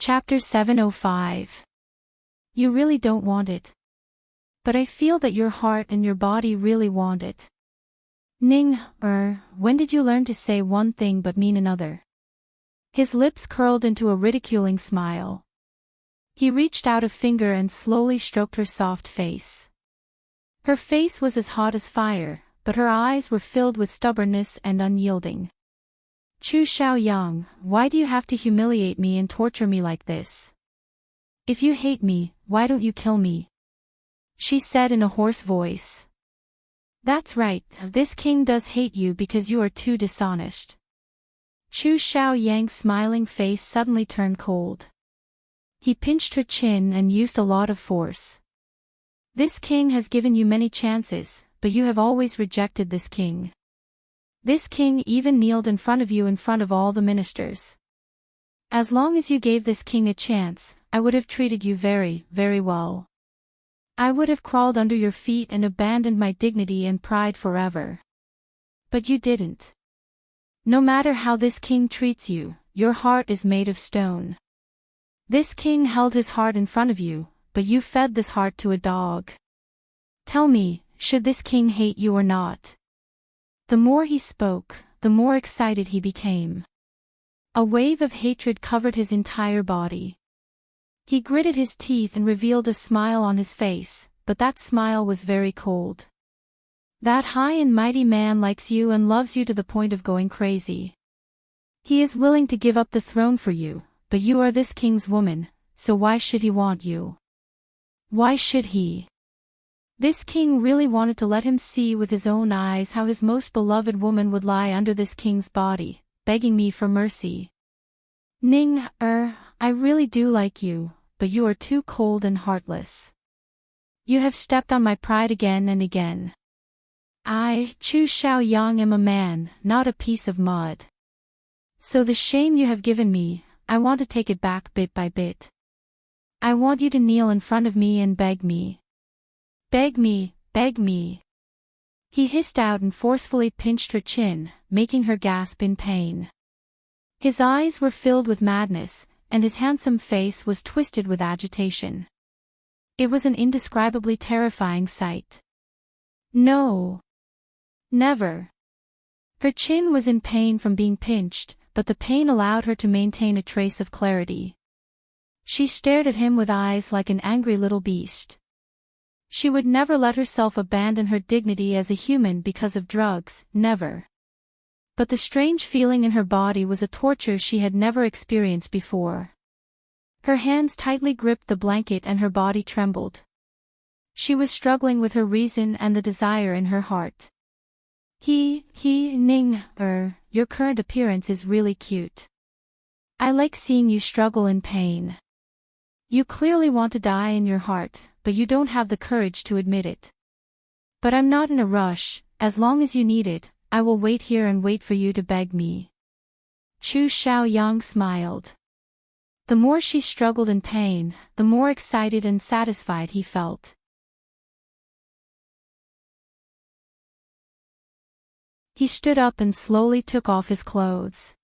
Chapter 705. You really don't want it. But I feel that your heart and your body really want it. Ning, when did you learn to say one thing but mean another? His lips curled into a ridiculing smile. He reached out a finger and slowly stroked her soft face. Her face was as hot as fire, but her eyes were filled with stubbornness and unyielding. Chu Xiaoyang, why do you have to humiliate me and torture me like this? If you hate me, why don't you kill me? She said in a hoarse voice. That's right, this king does hate you because you are too dishonest. Chu Xiaoyang's smiling face suddenly turned cold. He pinched her chin and used a lot of force. This king has given you many chances, but you have always rejected this king. This king even kneeled in front of you in front of all the ministers. As long as you gave this king a chance, I would have treated you very, very well. I would have crawled under your feet and abandoned my dignity and pride forever. But you didn't. No matter how this king treats you, your heart is made of stone. This king held his heart in front of you, but you fed this heart to a dog. Tell me, should this king hate you or not? The more he spoke, the more excited he became. A wave of hatred covered his entire body. He gritted his teeth and revealed a smile on his face, but that smile was very cold. That high and mighty man likes you and loves you to the point of going crazy. He is willing to give up the throne for you, but you are this king's woman, so why should he want you? Why should he? This king really wanted to let him see with his own eyes how his most beloved woman would lie under this king's body, begging me for mercy. Ning, I really do like you, but you are too cold and heartless. You have stepped on my pride again and again. I, Chu Xiaoyang, am a man, not a piece of mud. So the shame you have given me, I want to take it back bit by bit. I want you to kneel in front of me and beg me. Beg me, beg me. He hissed out and forcefully pinched her chin, making her gasp in pain. His eyes were filled with madness, and his handsome face was twisted with agitation. It was an indescribably terrifying sight. No. Never. Her chin was in pain from being pinched, but the pain allowed her to maintain a trace of clarity. She stared at him with eyes like an angry little beast. She would never let herself abandon her dignity as a human because of drugs, never. But the strange feeling in her body was a torture she had never experienced before. Her hands tightly gripped the blanket and her body trembled. She was struggling with her reason and the desire in her heart. Ning, your current appearance is really cute. I like seeing you struggle in pain. You clearly want to die in your heart, but you don't have the courage to admit it. But I'm not in a rush, as long as you need it, I will wait here and wait for you to beg me. Chu Xiaoyang smiled. The more she struggled in pain, the more excited and satisfied he felt. He stood up and slowly took off his clothes.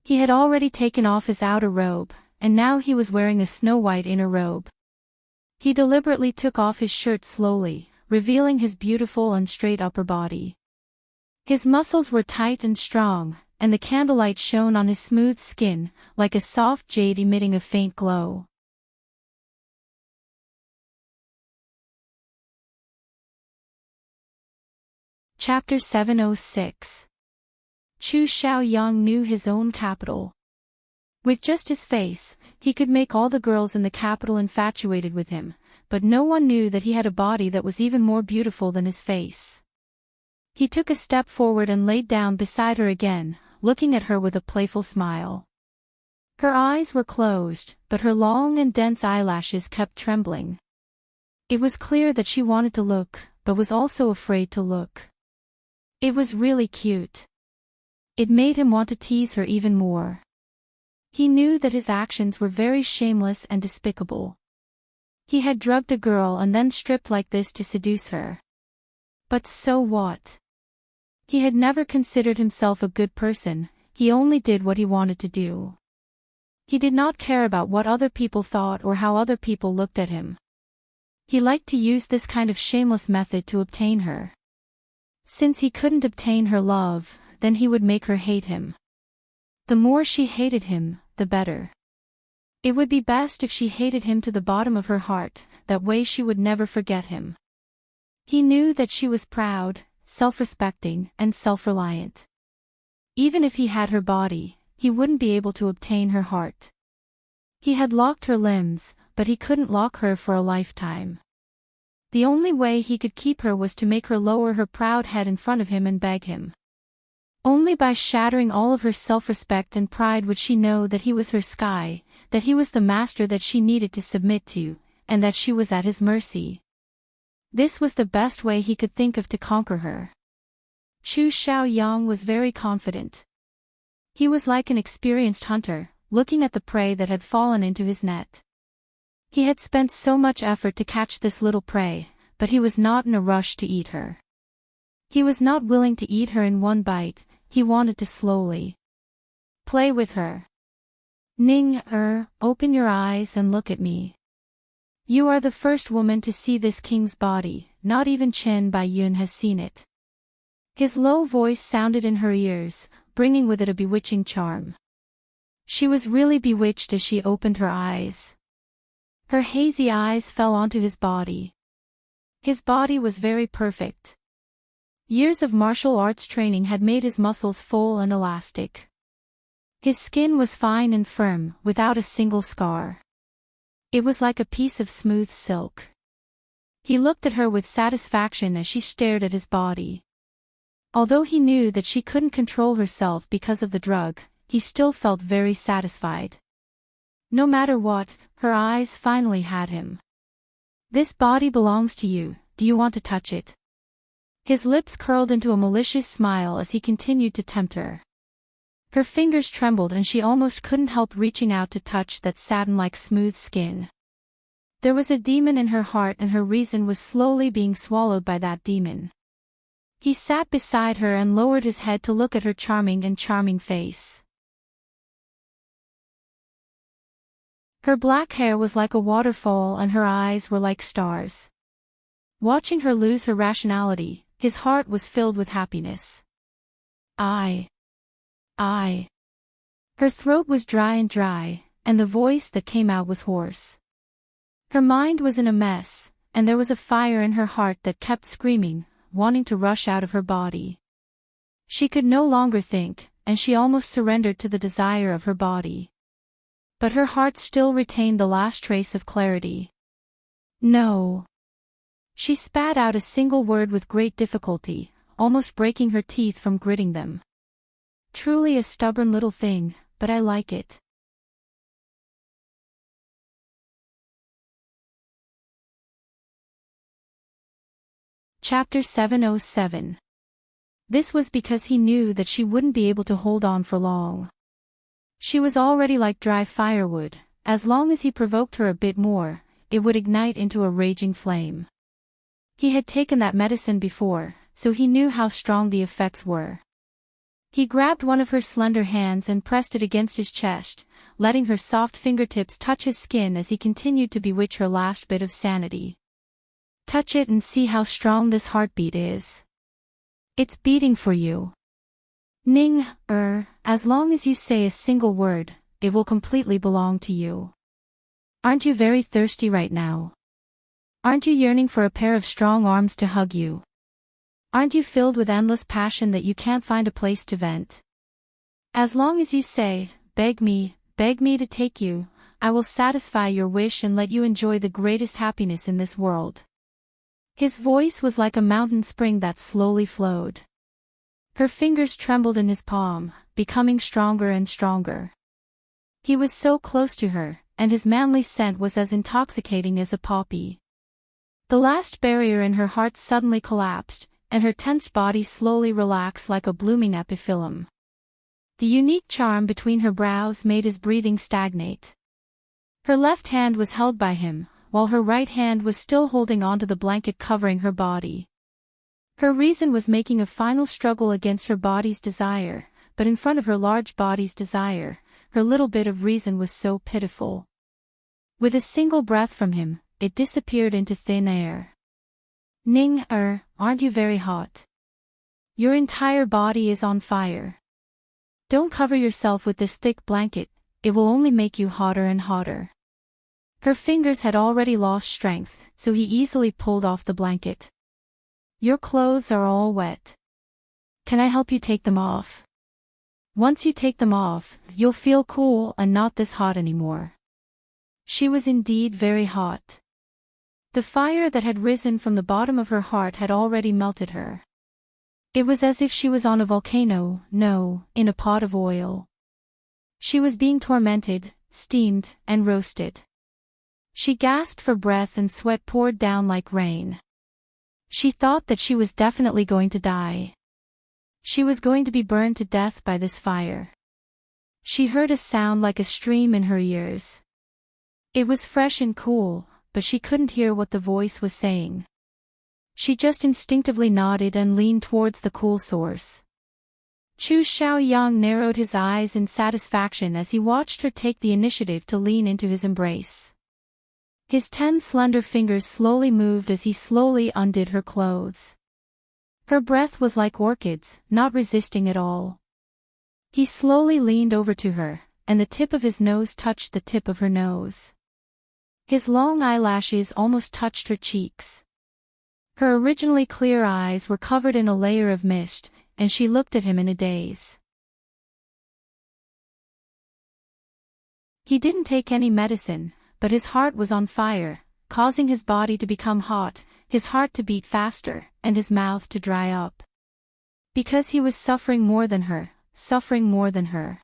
He had already taken off his outer robe, and now he was wearing a snow-white inner robe. He deliberately took off his shirt slowly, revealing his beautiful and straight upper body. His muscles were tight and strong, and the candlelight shone on his smooth skin, like a soft jade emitting a faint glow. Chapter 706. Chu Xiaoyang knew his own capital. With just his face, he could make all the girls in the capital infatuated with him, but no one knew that he had a body that was even more beautiful than his face. He took a step forward and laid down beside her again, looking at her with a playful smile. Her eyes were closed, but her long and dense eyelashes kept trembling. It was clear that she wanted to look, but was also afraid to look. It was really cute. It made him want to tease her even more. He knew that his actions were very shameless and despicable. He had drugged a girl and then stripped like this to seduce her. But so what? He had never considered himself a good person, he only did what he wanted to do. He did not care about what other people thought or how other people looked at him. He liked to use this kind of shameless method to obtain her. Since he couldn't obtain her love, then he would make her hate him. The more she hated him, the better. It would be best if she hated him to the bottom of her heart, that way she would never forget him. He knew that she was proud, self-respecting, and self-reliant. Even if he had her body, he wouldn't be able to obtain her heart. He had locked her limbs, but he couldn't lock her for a lifetime. The only way he could keep her was to make her lower her proud head in front of him and beg him. Only by shattering all of her self-respect and pride would she know that he was her sky, that he was the master that she needed to submit to, and that she was at his mercy. This was the best way he could think of to conquer her. Chu Xiaoyang was very confident. He was like an experienced hunter, looking at the prey that had fallen into his net. He had spent so much effort to catch this little prey, but he was not in a rush to eat her. He was not willing to eat her in one bite, he wanted to slowly play with her. Ning, open your eyes and look at me. You are the first woman to see this king's body, not even Chen Baiyun has seen it. His low voice sounded in her ears, bringing with it a bewitching charm. She was really bewitched as she opened her eyes. Her hazy eyes fell onto his body. His body was very perfect. Years of martial arts training had made his muscles full and elastic. His skin was fine and firm, without a single scar. It was like a piece of smooth silk. He looked at her with satisfaction as she stared at his body. Although he knew that she couldn't control herself because of the drug, he still felt very satisfied. No matter what, her eyes finally had him. This body belongs to you, do you want to touch it? His lips curled into a malicious smile as he continued to tempt her. Her fingers trembled and she almost couldn't help reaching out to touch that satin-like smooth skin. There was a demon in her heart and her reason was slowly being swallowed by that demon. He sat beside her and lowered his head to look at her charming face. Her black hair was like a waterfall and her eyes were like stars. Watching her lose her rationality, his heart was filled with happiness. I. Her throat was dry, and the voice that came out was hoarse. Her mind was in a mess, and there was a fire in her heart that kept screaming, wanting to rush out of her body. She could no longer think, and she almost surrendered to the desire of her body. But her heart still retained the last trace of clarity. No. She spat out a single word with great difficulty, almost breaking her teeth from gritting them. Truly a stubborn little thing, but I like it. Chapter 707. This was because he knew that she wouldn't be able to hold on for long. She was already like dry firewood, as long as he provoked her a bit more, it would ignite into a raging flame. He had taken that medicine before, so he knew how strong the effects were. He grabbed one of her slender hands and pressed it against his chest, letting her soft fingertips touch his skin as he continued to bewitch her last bit of sanity. Touch it and see how strong this heartbeat is. It's beating for you. Ning, as long as you say a single word, it will completely belong to you. Aren't you very thirsty right now? Aren't you yearning for a pair of strong arms to hug you? Aren't you filled with endless passion that you can't find a place to vent? As long as you say, beg me to take you, I will satisfy your wish and let you enjoy the greatest happiness in this world. His voice was like a mountain spring that slowly flowed. Her fingers trembled in his palm, becoming stronger and stronger. He was so close to her, and his manly scent was as intoxicating as a poppy. The last barrier in her heart suddenly collapsed, and her tensed body slowly relaxed like a blooming epiphyllum. The unique charm between her brows made his breathing stagnate. Her left hand was held by him, while her right hand was still holding onto the blanket covering her body. Her reason was making a final struggle against her body's desire, but in front of her large body's desire, her little bit of reason was so pitiful. With a single breath from him, it disappeared into thin air. Ning, aren't you very hot? Your entire body is on fire. Don't cover yourself with this thick blanket, it will only make you hotter and hotter. Her fingers had already lost strength, so he easily pulled off the blanket. Your clothes are all wet. Can I help you take them off? Once you take them off, you'll feel cool and not this hot anymore. She was indeed very hot. The fire that had risen from the bottom of her heart had already melted her. It was as if she was on a volcano, no, in a pot of oil. She was being tormented, steamed, and roasted. She gasped for breath and sweat poured down like rain. She thought that she was definitely going to die. She was going to be burned to death by this fire. She heard a sound like a stream in her ears. It was fresh and cool, but she couldn't hear what the voice was saying. She just instinctively nodded and leaned towards the cool source. Chu Xiaoyang narrowed his eyes in satisfaction as he watched her take the initiative to lean into his embrace. His 10 slender fingers slowly moved as he slowly undid her clothes. Her breath was like orchids, not resisting at all. He slowly leaned over to her, and the tip of his nose touched the tip of her nose. His long eyelashes almost touched her cheeks. Her originally clear eyes were covered in a layer of mist, and she looked at him in a daze. He didn't take any medicine, but his heart was on fire, causing his body to become hot, his heart to beat faster, and his mouth to dry up. Because he was suffering more than her, suffering more than her.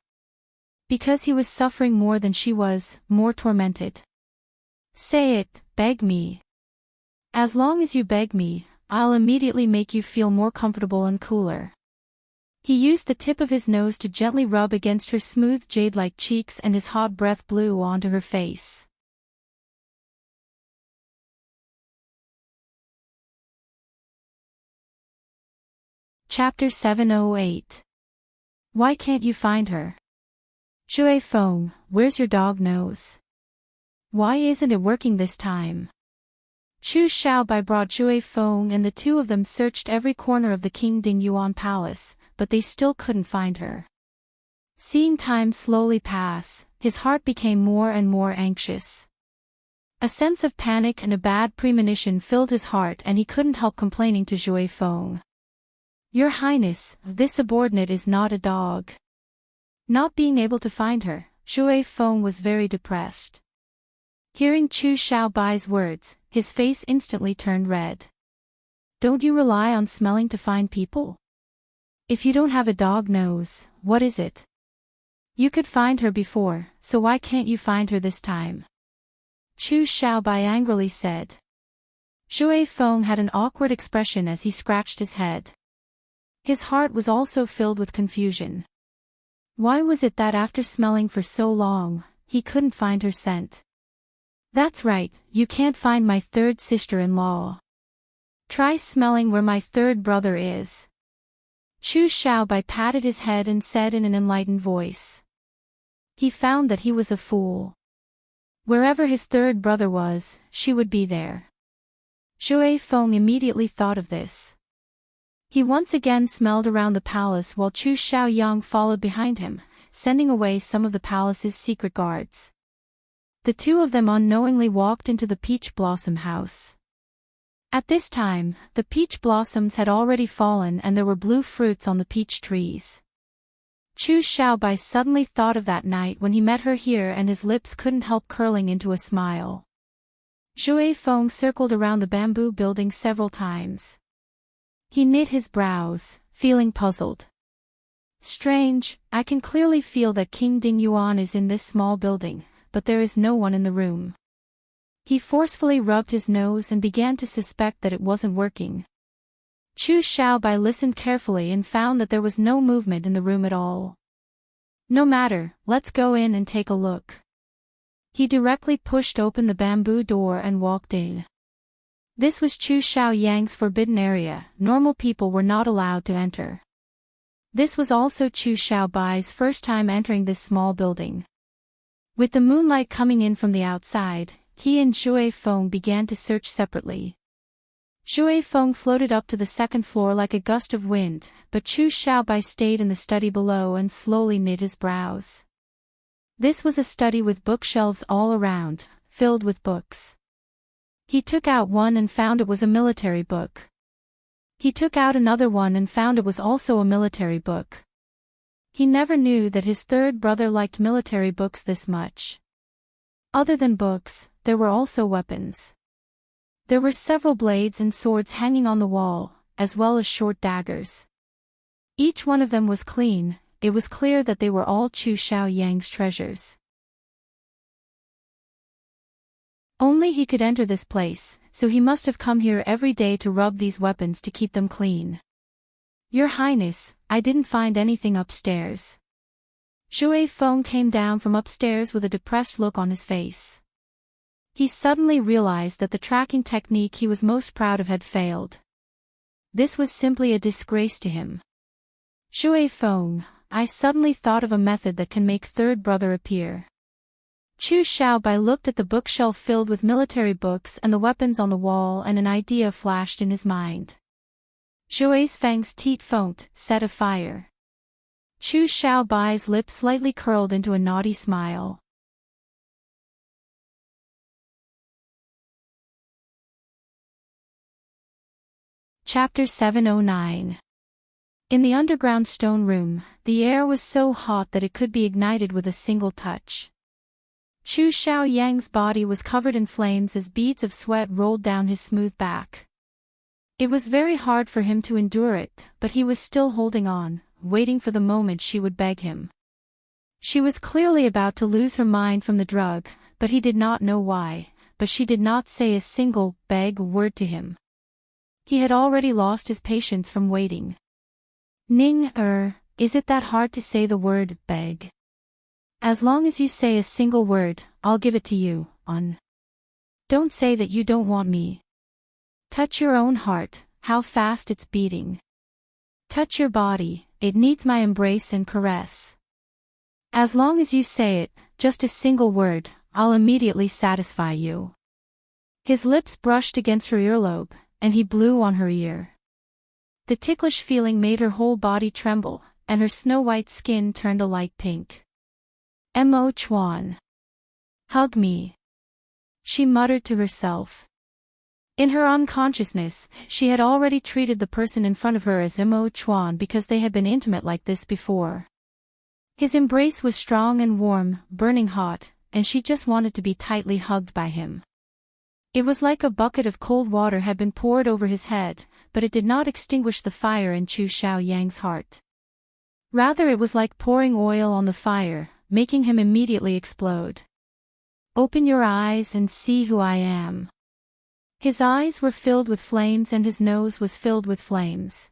Because he was suffering more than she was, more tormented. Say it, beg me. As long as you beg me, I'll immediately make you feel more comfortable and cooler. He used the tip of his nose to gently rub against her smooth jade-like cheeks and his hot breath blew onto her face. Chapter 708. Why can't you find her? Shui Feng, where's your dog nose? Why isn't it working this time? Chu Xiaobai brought Shui Feng and the two of them searched every corner of the King Ding Yuan palace, but they still couldn't find her. Seeing time slowly pass, his heart became more and more anxious. A sense of panic and a bad premonition filled his heart and he couldn't help complaining to Shui Feng. Your Highness, this subordinate is not a dog. Not being able to find her, Shui Feng was very depressed. Hearing Chu Xiaobai's words, his face instantly turned red. Don't you rely on smelling to find people? If you don't have a dog nose, what is it? You could find her before, so why can't you find her this time? Chu Xiaobai angrily said. Shui Feng had an awkward expression as he scratched his head. His heart was also filled with confusion. Why was it that after smelling for so long, he couldn't find her scent? That's right, you can't find my third sister-in-law. Try smelling where my third brother is. Chu Xiaobai patted his head and said in an enlightened voice. He found that he was a fool. Wherever his third brother was, she would be there. Shui Feng immediately thought of this. He once again smelled around the palace while Chu Xiaoyang followed behind him, sending away some of the palace's secret guards. The two of them unknowingly walked into the peach blossom house. At this time, the peach blossoms had already fallen and there were blue fruits on the peach trees. Chu Xiaobai suddenly thought of that night when he met her here and his lips couldn't help curling into a smile. Shui Feng circled around the bamboo building several times. He knit his brows, feeling puzzled. Strange, I can clearly feel that King Ding Yuan is in this small building, but there is no one in the room. He forcefully rubbed his nose and began to suspect that it wasn't working. Chu Xiaobai listened carefully and found that there was no movement in the room at all. No matter, let's go in and take a look. He directly pushed open the bamboo door and walked in. This was Chu Xiaoyang's forbidden area, normal people were not allowed to enter. This was also Chu Xiaobai's first time entering this small building. With the moonlight coming in from the outside, he and Zhui Feng began to search separately. Zhui Feng floated up to the second floor like a gust of wind, but Chu Xiaobai stayed in the study below and slowly knit his brows. This was a study with bookshelves all around, filled with books. He took out one and found it was a military book. He took out another one and found it was also a military book. He never knew that his third brother liked military books this much. Other than books, there were also weapons. There were several blades and swords hanging on the wall, as well as short daggers. Each one of them was clean. It was clear that they were all Chu Xiaoyang's treasures. Only he could enter this place, so he must have come here every day to rub these weapons to keep them clean. Your Highness, I didn't find anything upstairs. Zhui Feng came down from upstairs with a depressed look on his face. He suddenly realized that the tracking technique he was most proud of had failed. This was simply a disgrace to him. Zhui Feng, I suddenly thought of a method that can make third brother appear. Chu Xiaobai looked at the bookshelf filled with military books and the weapons on the wall, and an idea flashed in his mind. Zhui Feng's teeth foamed, set afire. Chu Xiaobai's lips slightly curled into a naughty smile. Chapter 709. In the underground stone room, the air was so hot that it could be ignited with a single touch. Chu Xiaoyang's body was covered in flames as beads of sweat rolled down his smooth back. It was very hard for him to endure it, but he was still holding on, waiting for the moment she would beg him. She was clearly about to lose her mind from the drug, but he did not know why, but she did not say a single beg word to him. He had already lost his patience from waiting. Ning, is it that hard to say the word beg? As long as you say a single word, I'll give it to you, Don't say that you don't want me. Touch your own heart, how fast it's beating. Touch your body, it needs my embrace and caress. As long as you say it, just a single word, I'll immediately satisfy you. His lips brushed against her earlobe, and he blew on her ear. The ticklish feeling made her whole body tremble, and her snow-white skin turned a light pink. Mo Chuan. Hug me. She muttered to herself. In her unconsciousness, she had already treated the person in front of her as Mo Chuan because they had been intimate like this before. His embrace was strong and warm, burning hot, and she just wanted to be tightly hugged by him. It was like a bucket of cold water had been poured over his head, but it did not extinguish the fire in Chu Xiaoyang's heart. Rather, it was like pouring oil on the fire, making him immediately explode. Open your eyes and see who I am. His eyes were filled with flames and his nose was filled with flames.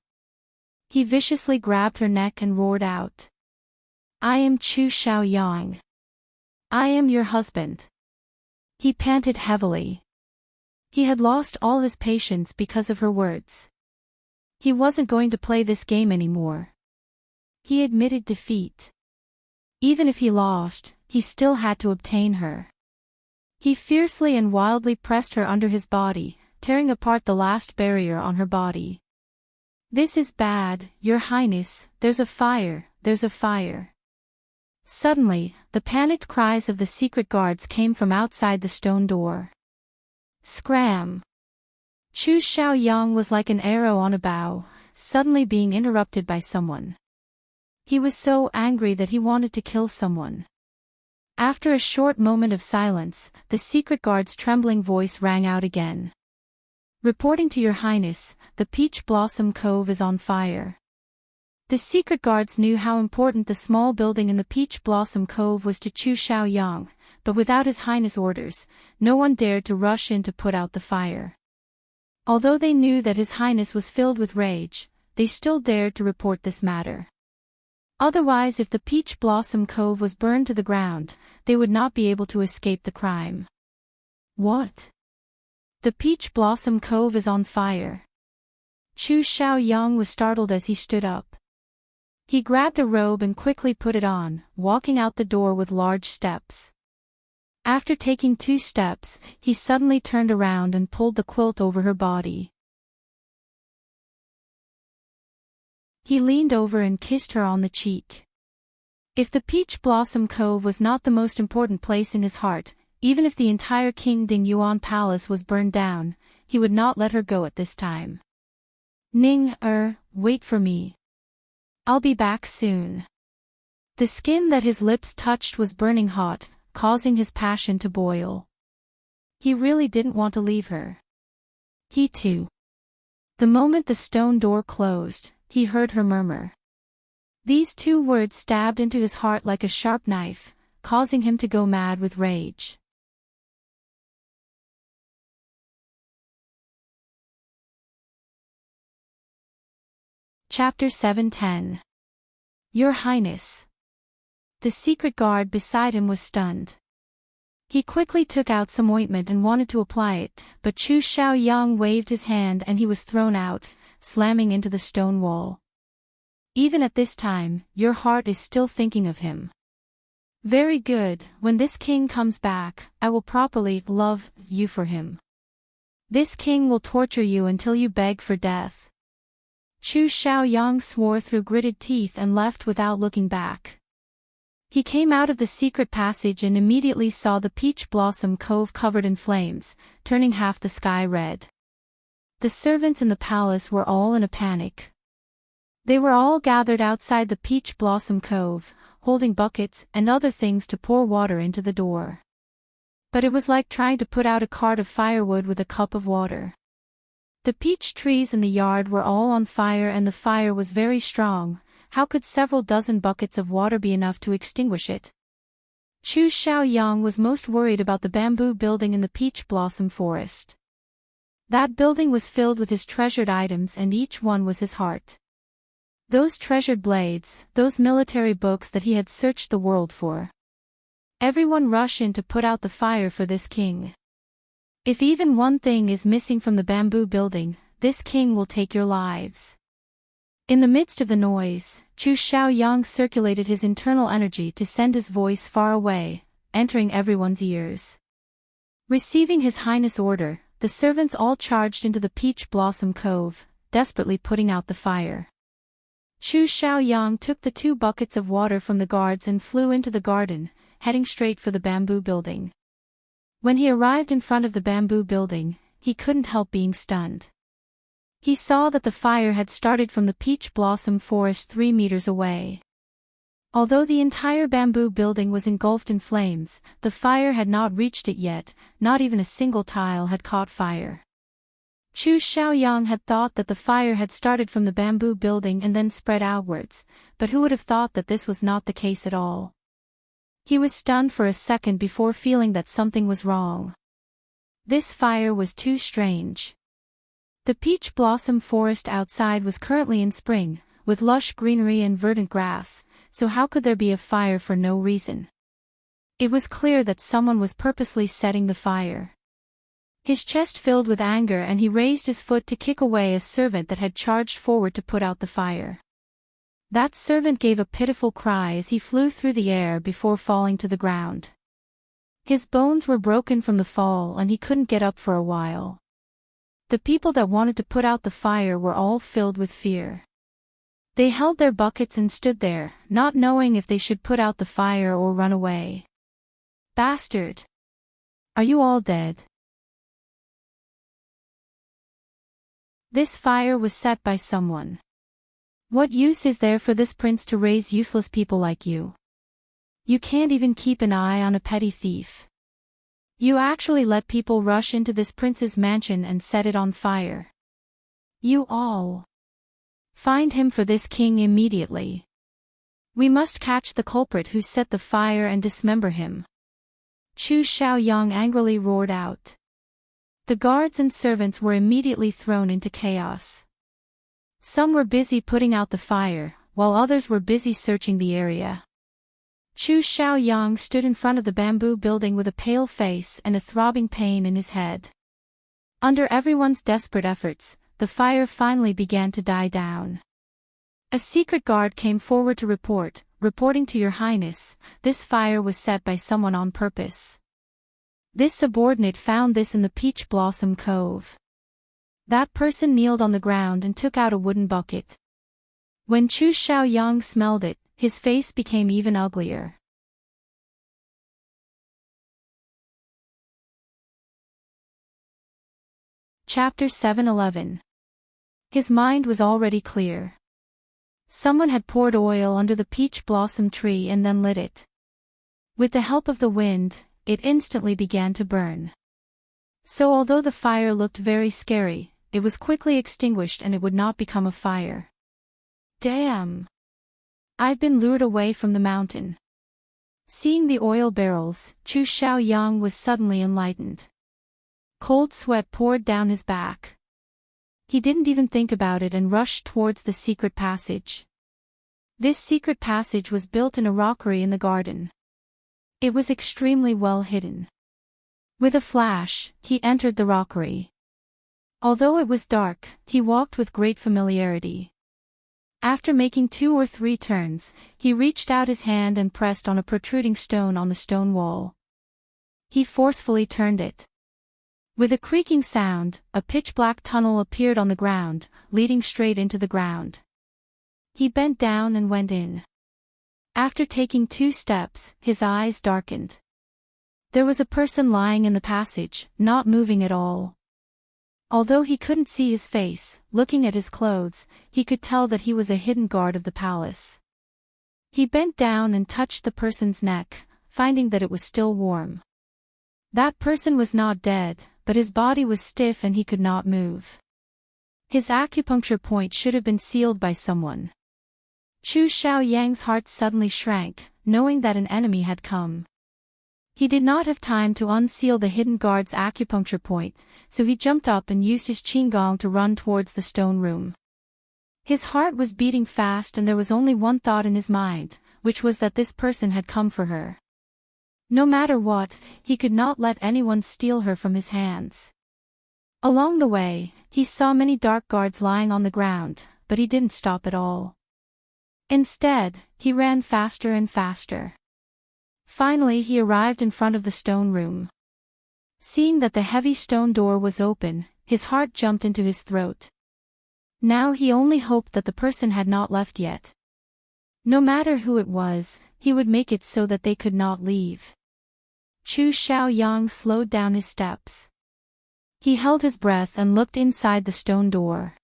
He viciously grabbed her neck and roared out. I am Chu Xiaoyang. I am your husband. He panted heavily. He had lost all his patience because of her words. He wasn't going to play this game anymore. He admitted defeat. Even if he lost, he still had to obtain her. He fiercely and wildly pressed her under his body, tearing apart the last barrier on her body. This is bad, Your Highness, there's a fire, there's a fire. Suddenly, the panicked cries of the secret guards came from outside the stone door. Scram! Chu Xiaoyang was like an arrow on a bow, suddenly being interrupted by someone. He was so angry that he wanted to kill someone. After a short moment of silence, the secret guard's trembling voice rang out again. Reporting to Your Highness, the Peach Blossom Cove is on fire. The secret guards knew how important the small building in the Peach Blossom Cove was to Chu Xiaoyang, but without His Highness' orders, no one dared to rush in to put out the fire. Although they knew that His Highness was filled with rage, they still dared to report this matter. Otherwise, if the Peach Blossom Cove was burned to the ground, they would not be able to escape the crime. What? The Peach Blossom Cove is on fire. Chu Xiaoyang was startled as he stood up. He grabbed a robe and quickly put it on, walking out the door with large steps. After taking 2 steps, he suddenly turned around and pulled the quilt over her body. He leaned over and kissed her on the cheek. If the Peach Blossom Cove was not the most important place in his heart, even if the entire King Ding Yuan palace was burned down, he would not let her go at this time. Ning, wait for me. I'll be back soon. The skin that his lips touched was burning hot, causing his passion to boil. He really didn't want to leave her. He too. The moment the stone door closed, he heard her murmur. These 2 words stabbed into his heart like a sharp knife, causing him to go mad with rage. Chapter 7:10. Your Highness. The secret guard beside him was stunned. He quickly took out some ointment and wanted to apply it, but Chu Xiaoyang waved his hand and he was thrown out, slamming into the stone wall. Even at this time, your heart is still thinking of him. Very good, when this king comes back, I will properly love you for him. This king will torture you until you beg for death. Chu Xiaoyang swore through gritted teeth and left without looking back. He came out of the secret passage and immediately saw the Peach Blossom Cove covered in flames, turning half the sky red. The servants in the palace were all in a panic. They were all gathered outside the Peach Blossom Cove, holding buckets and other things to pour water into the door. But it was like trying to put out a cart of firewood with a cup of water. The peach trees in the yard were all on fire and the fire was very strong. How could several dozen buckets of water be enough to extinguish it? Chu Xiaoyang was most worried about the bamboo building in the peach blossom forest. That building was filled with his treasured items and each one was his heart. Those treasured blades, those military books that he had searched the world for. Everyone rush in to put out the fire for this king. If even one thing is missing from the bamboo building, this king will take your lives. In the midst of the noise, Chu Xiaoyang circulated his internal energy to send his voice far away, entering everyone's ears. Receiving His Highness' order, the servants all charged into the Peach Blossom Cove, desperately putting out the fire. Chu Xiaoyang took the 2 buckets of water from the guards and flew into the garden, heading straight for the bamboo building. When he arrived in front of the bamboo building, he couldn't help being stunned. He saw that the fire had started from the peach blossom forest 3 meters away. Although the entire bamboo building was engulfed in flames, the fire had not reached it yet, not even a single tile had caught fire. Chu Xiaoyang had thought that the fire had started from the bamboo building and then spread outwards, but who would have thought that this was not the case at all? He was stunned for a second before feeling that something was wrong. This fire was too strange. The peach blossom forest outside was currently in spring, with lush greenery and verdant grass, so how could there be a fire for no reason? It was clear that someone was purposely setting the fire. His chest filled with anger and he raised his foot to kick away a servant that had charged forward to put out the fire. That servant gave a pitiful cry as he flew through the air before falling to the ground. His bones were broken from the fall and he couldn't get up for a while. The people that wanted to put out the fire were all filled with fear. They held their buckets and stood there, not knowing if they should put out the fire or run away. Bastard! Are you all dead? This fire was set by someone. What use is there for this prince to raise useless people like you? You can't even keep an eye on a petty thief. You actually let people rush into this prince's mansion and set it on fire. You all. Find him for this king immediately. We must catch the culprit who set the fire and dismember him. Chu Xiaoyang angrily roared out. The guards and servants were immediately thrown into chaos. Some were busy putting out the fire, while others were busy searching the area. Chu Xiaoyang stood in front of the bamboo building with a pale face and a throbbing pain in his head. Under everyone's desperate efforts, the fire finally began to die down. A secret guard came forward to reporting to your highness, this fire was set by someone on purpose. This subordinate found this in the Peach Blossom Cove. That person kneeled on the ground and took out a wooden bucket. When Chu Xiaoyang smelled it, his face became even uglier. Chapter 7:11. His mind was already clear. Someone had poured oil under the peach blossom tree and then lit it. With the help of the wind, it instantly began to burn. So although the fire looked very scary, it was quickly extinguished and it would not become a fire. Damn! I've been lured away from the mountain. Seeing the oil barrels, Chu Xiaoyang was suddenly enlightened. Cold sweat poured down his back. He didn't even think about it and rushed towards the secret passage. This secret passage was built in a rockery in the garden. It was extremely well hidden. With a flash, he entered the rockery. Although it was dark, he walked with great familiarity. After making 2 or 3 turns, he reached out his hand and pressed on a protruding stone on the stone wall. He forcefully turned it. With a creaking sound, a pitch-black tunnel appeared on the ground, leading straight into the ground. He bent down and went in. After taking 2 steps, his eyes darkened. There was a person lying in the passage, not moving at all. Although he couldn't see his face, looking at his clothes, he could tell that he was a hidden guard of the palace. He bent down and touched the person's neck, finding that it was still warm. That person was not dead, but his body was stiff and he could not move. His acupuncture point should have been sealed by someone. Chu Xiaoyang's heart suddenly shrank, knowing that an enemy had come. He did not have time to unseal the hidden guard's acupuncture point, so he jumped up and used his qigong to run towards the stone room. His heart was beating fast and there was only one thought in his mind, which was that this person had come for her. No matter what, he could not let anyone steal her from his hands. Along the way, he saw many dark guards lying on the ground, but he didn't stop at all. Instead, he ran faster and faster. Finally he arrived in front of the stone room. Seeing that the heavy stone door was open, his heart jumped into his throat. Now he only hoped that the person had not left yet. No matter who it was, he would make it so that they could not leave. Chu Xiaoyang slowed down his steps. He held his breath and looked inside the stone door.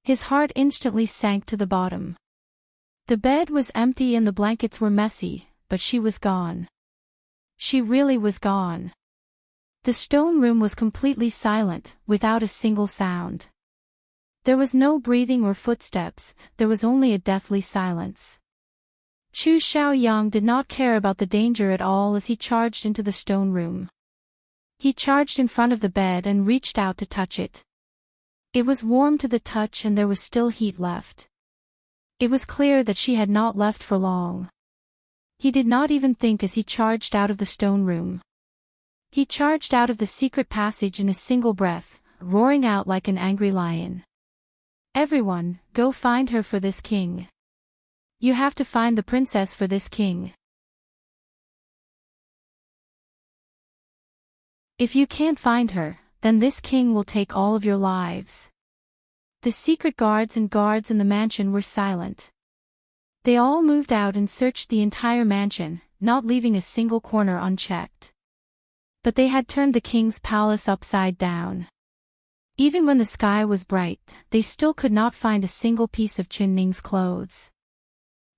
His heart instantly sank to the bottom. The bed was empty and the blankets were messy, but she was gone. She really was gone. The stone room was completely silent, without a single sound. There was no breathing or footsteps, there was only a deathly silence. Chu Xiaoyang did not care about the danger at all as he charged into the stone room. He charged in front of the bed and reached out to touch it. It was warm to the touch and there was still heat left. It was clear that she had not left for long. He did not even think as he charged out of the stone room. He charged out of the secret passage in a single breath, roaring out like an angry lion. Everyone, go find her for this king. You have to find the princess for this king. If you can't find her, then this king will take all of your lives. The secret guards and guards in the mansion were silent. They all moved out and searched the entire mansion, not leaving a single corner unchecked. But they had turned the king's palace upside down. Even when the sky was bright, they still could not find a single piece of Qin Ning's clothes.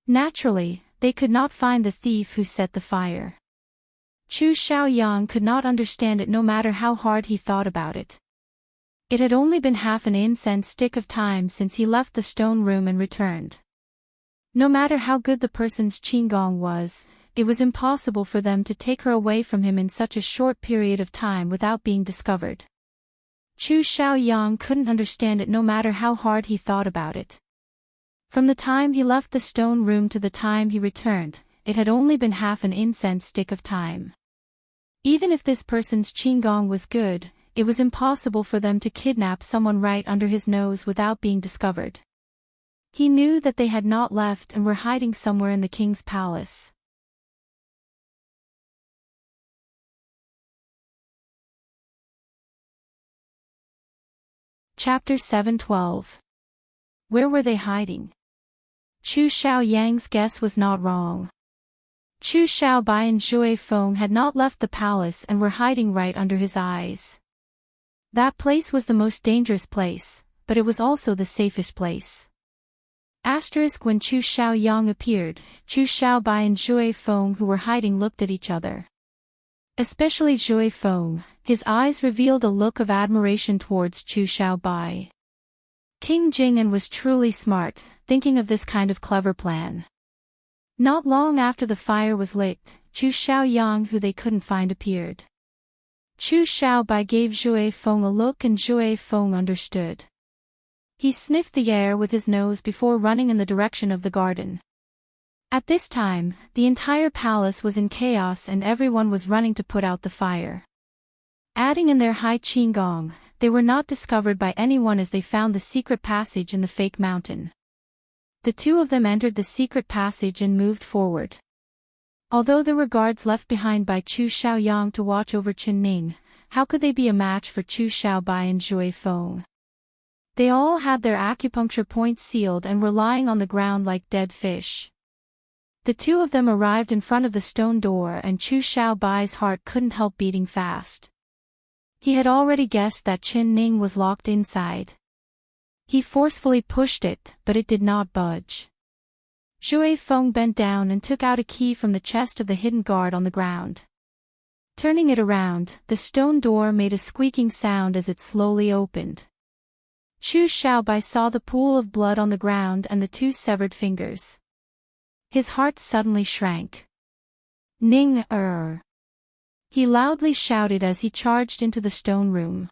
Naturally, they could not find the thief who set the fire. Chu Xiaoyang could not understand it no matter how hard he thought about it. It had only been half an incense stick of time since he left the stone room and returned. No matter how good the person's qigong was, it was impossible for them to take her away from him in such a short period of time without being discovered. Chu Xiaoyang couldn't understand it no matter how hard he thought about it. From the time he left the stone room to the time he returned, it had only been half an incense stick of time. Even if this person's qigong was good, it was impossible for them to kidnap someone right under his nose without being discovered. He knew that they had not left and were hiding somewhere in the king's palace. Chapter 7:12. Where were they hiding? Chu Xiaoyang's guess was not wrong. Chu Xiaobai and Zhui Feng had not left the palace and were hiding right under his eyes. That place was the most dangerous place, but it was also the safest place. When Chu Xiaoyang appeared, Chu Xiaobai and Zhui Feng who were hiding looked at each other. Especially Zhui Feng, his eyes revealed a look of admiration towards Chu Xiaobai. King Jing'an was truly smart, thinking of this kind of clever plan. Not long after the fire was lit, Chu Xiaoyang who they couldn't find appeared. Chu Xiaobai gave Zhui Feng a look and Zhui Feng understood. He sniffed the air with his nose before running in the direction of the garden. At this time, the entire palace was in chaos and everyone was running to put out the fire. Adding in their high qigong, they were not discovered by anyone as they found the secret passage in the fake mountain. The two of them entered the secret passage and moved forward. Although there were guards left behind by Chu Xiaoyang to watch over Qin Ning, how could they be a match for Chu Xiaobai and Zhui Feng? They all had their acupuncture points sealed and were lying on the ground like dead fish. The two of them arrived in front of the stone door and Chu Xiaobai's heart couldn't help beating fast. He had already guessed that Qin Ning was locked inside. He forcefully pushed it, but it did not budge. Zhui Feng bent down and took out a key from the chest of the hidden guard on the ground. Turning it around, the stone door made a squeaking sound as it slowly opened. Chu Xiaobai saw the pool of blood on the ground and the two severed fingers. His heart suddenly shrank. Ning er. He loudly shouted as he charged into the stone room.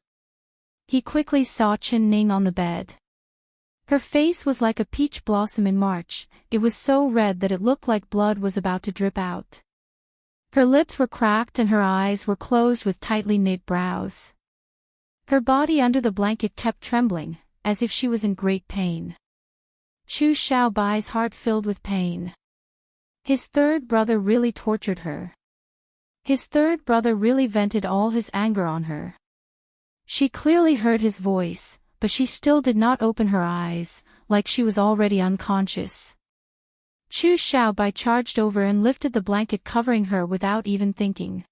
He quickly saw Qin Ning on the bed. Her face was like a peach blossom in March, it was so red that it looked like blood was about to drip out. Her lips were cracked and her eyes were closed with tightly knit brows. Her body under the blanket kept trembling, as if she was in great pain. Chu Xiaobai's heart filled with pain. His third brother really tortured her. His third brother really vented all his anger on her. She clearly heard his voice, but she still did not open her eyes, like she was already unconscious. Chu Xiaobai charged over and lifted the blanket covering her without even thinking.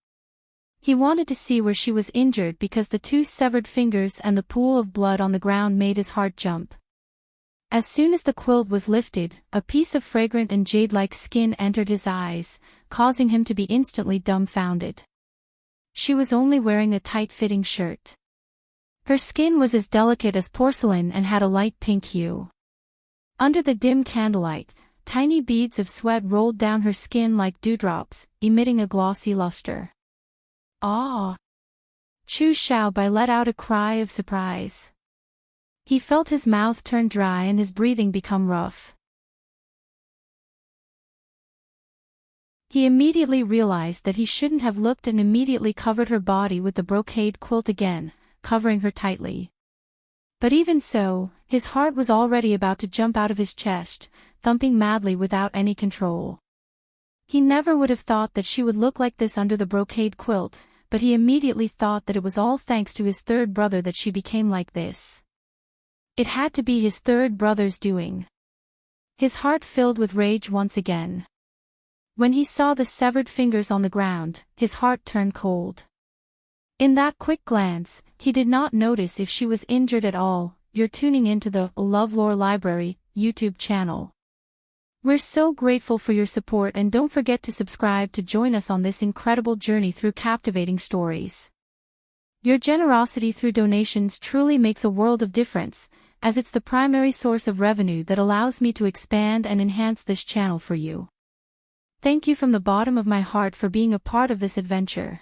He wanted to see where she was injured because the two severed fingers and the pool of blood on the ground made his heart jump. As soon as the quilt was lifted, a piece of fragrant and jade-like skin entered his eyes, causing him to be instantly dumbfounded. She was only wearing a tight-fitting shirt. Her skin was as delicate as porcelain and had a light pink hue. Under the dim candlelight, tiny beads of sweat rolled down her skin like dewdrops, emitting a glossy luster. Ah! Chu Xiaobai let out a cry of surprise. He felt his mouth turn dry and his breathing become rough. He immediately realized that he shouldn't have looked and immediately covered her body with the brocade quilt again, covering her tightly. But even so, his heart was already about to jump out of his chest, thumping madly without any control. He never would have thought that she would look like this under the brocade quilt, but he immediately thought that it was all thanks to his third brother that she became like this. It had to be his third brother's doing. His heart filled with rage once again. When he saw the severed fingers on the ground, his heart turned cold. In that quick glance, he did not notice if she was injured at all. You're tuning into the LoveLore Library YouTube channel. We're so grateful for your support and don't forget to subscribe to join us on this incredible journey through captivating stories. Your generosity through donations truly makes a world of difference, as it's the primary source of revenue that allows me to expand and enhance this channel for you. Thank you from the bottom of my heart for being a part of this adventure.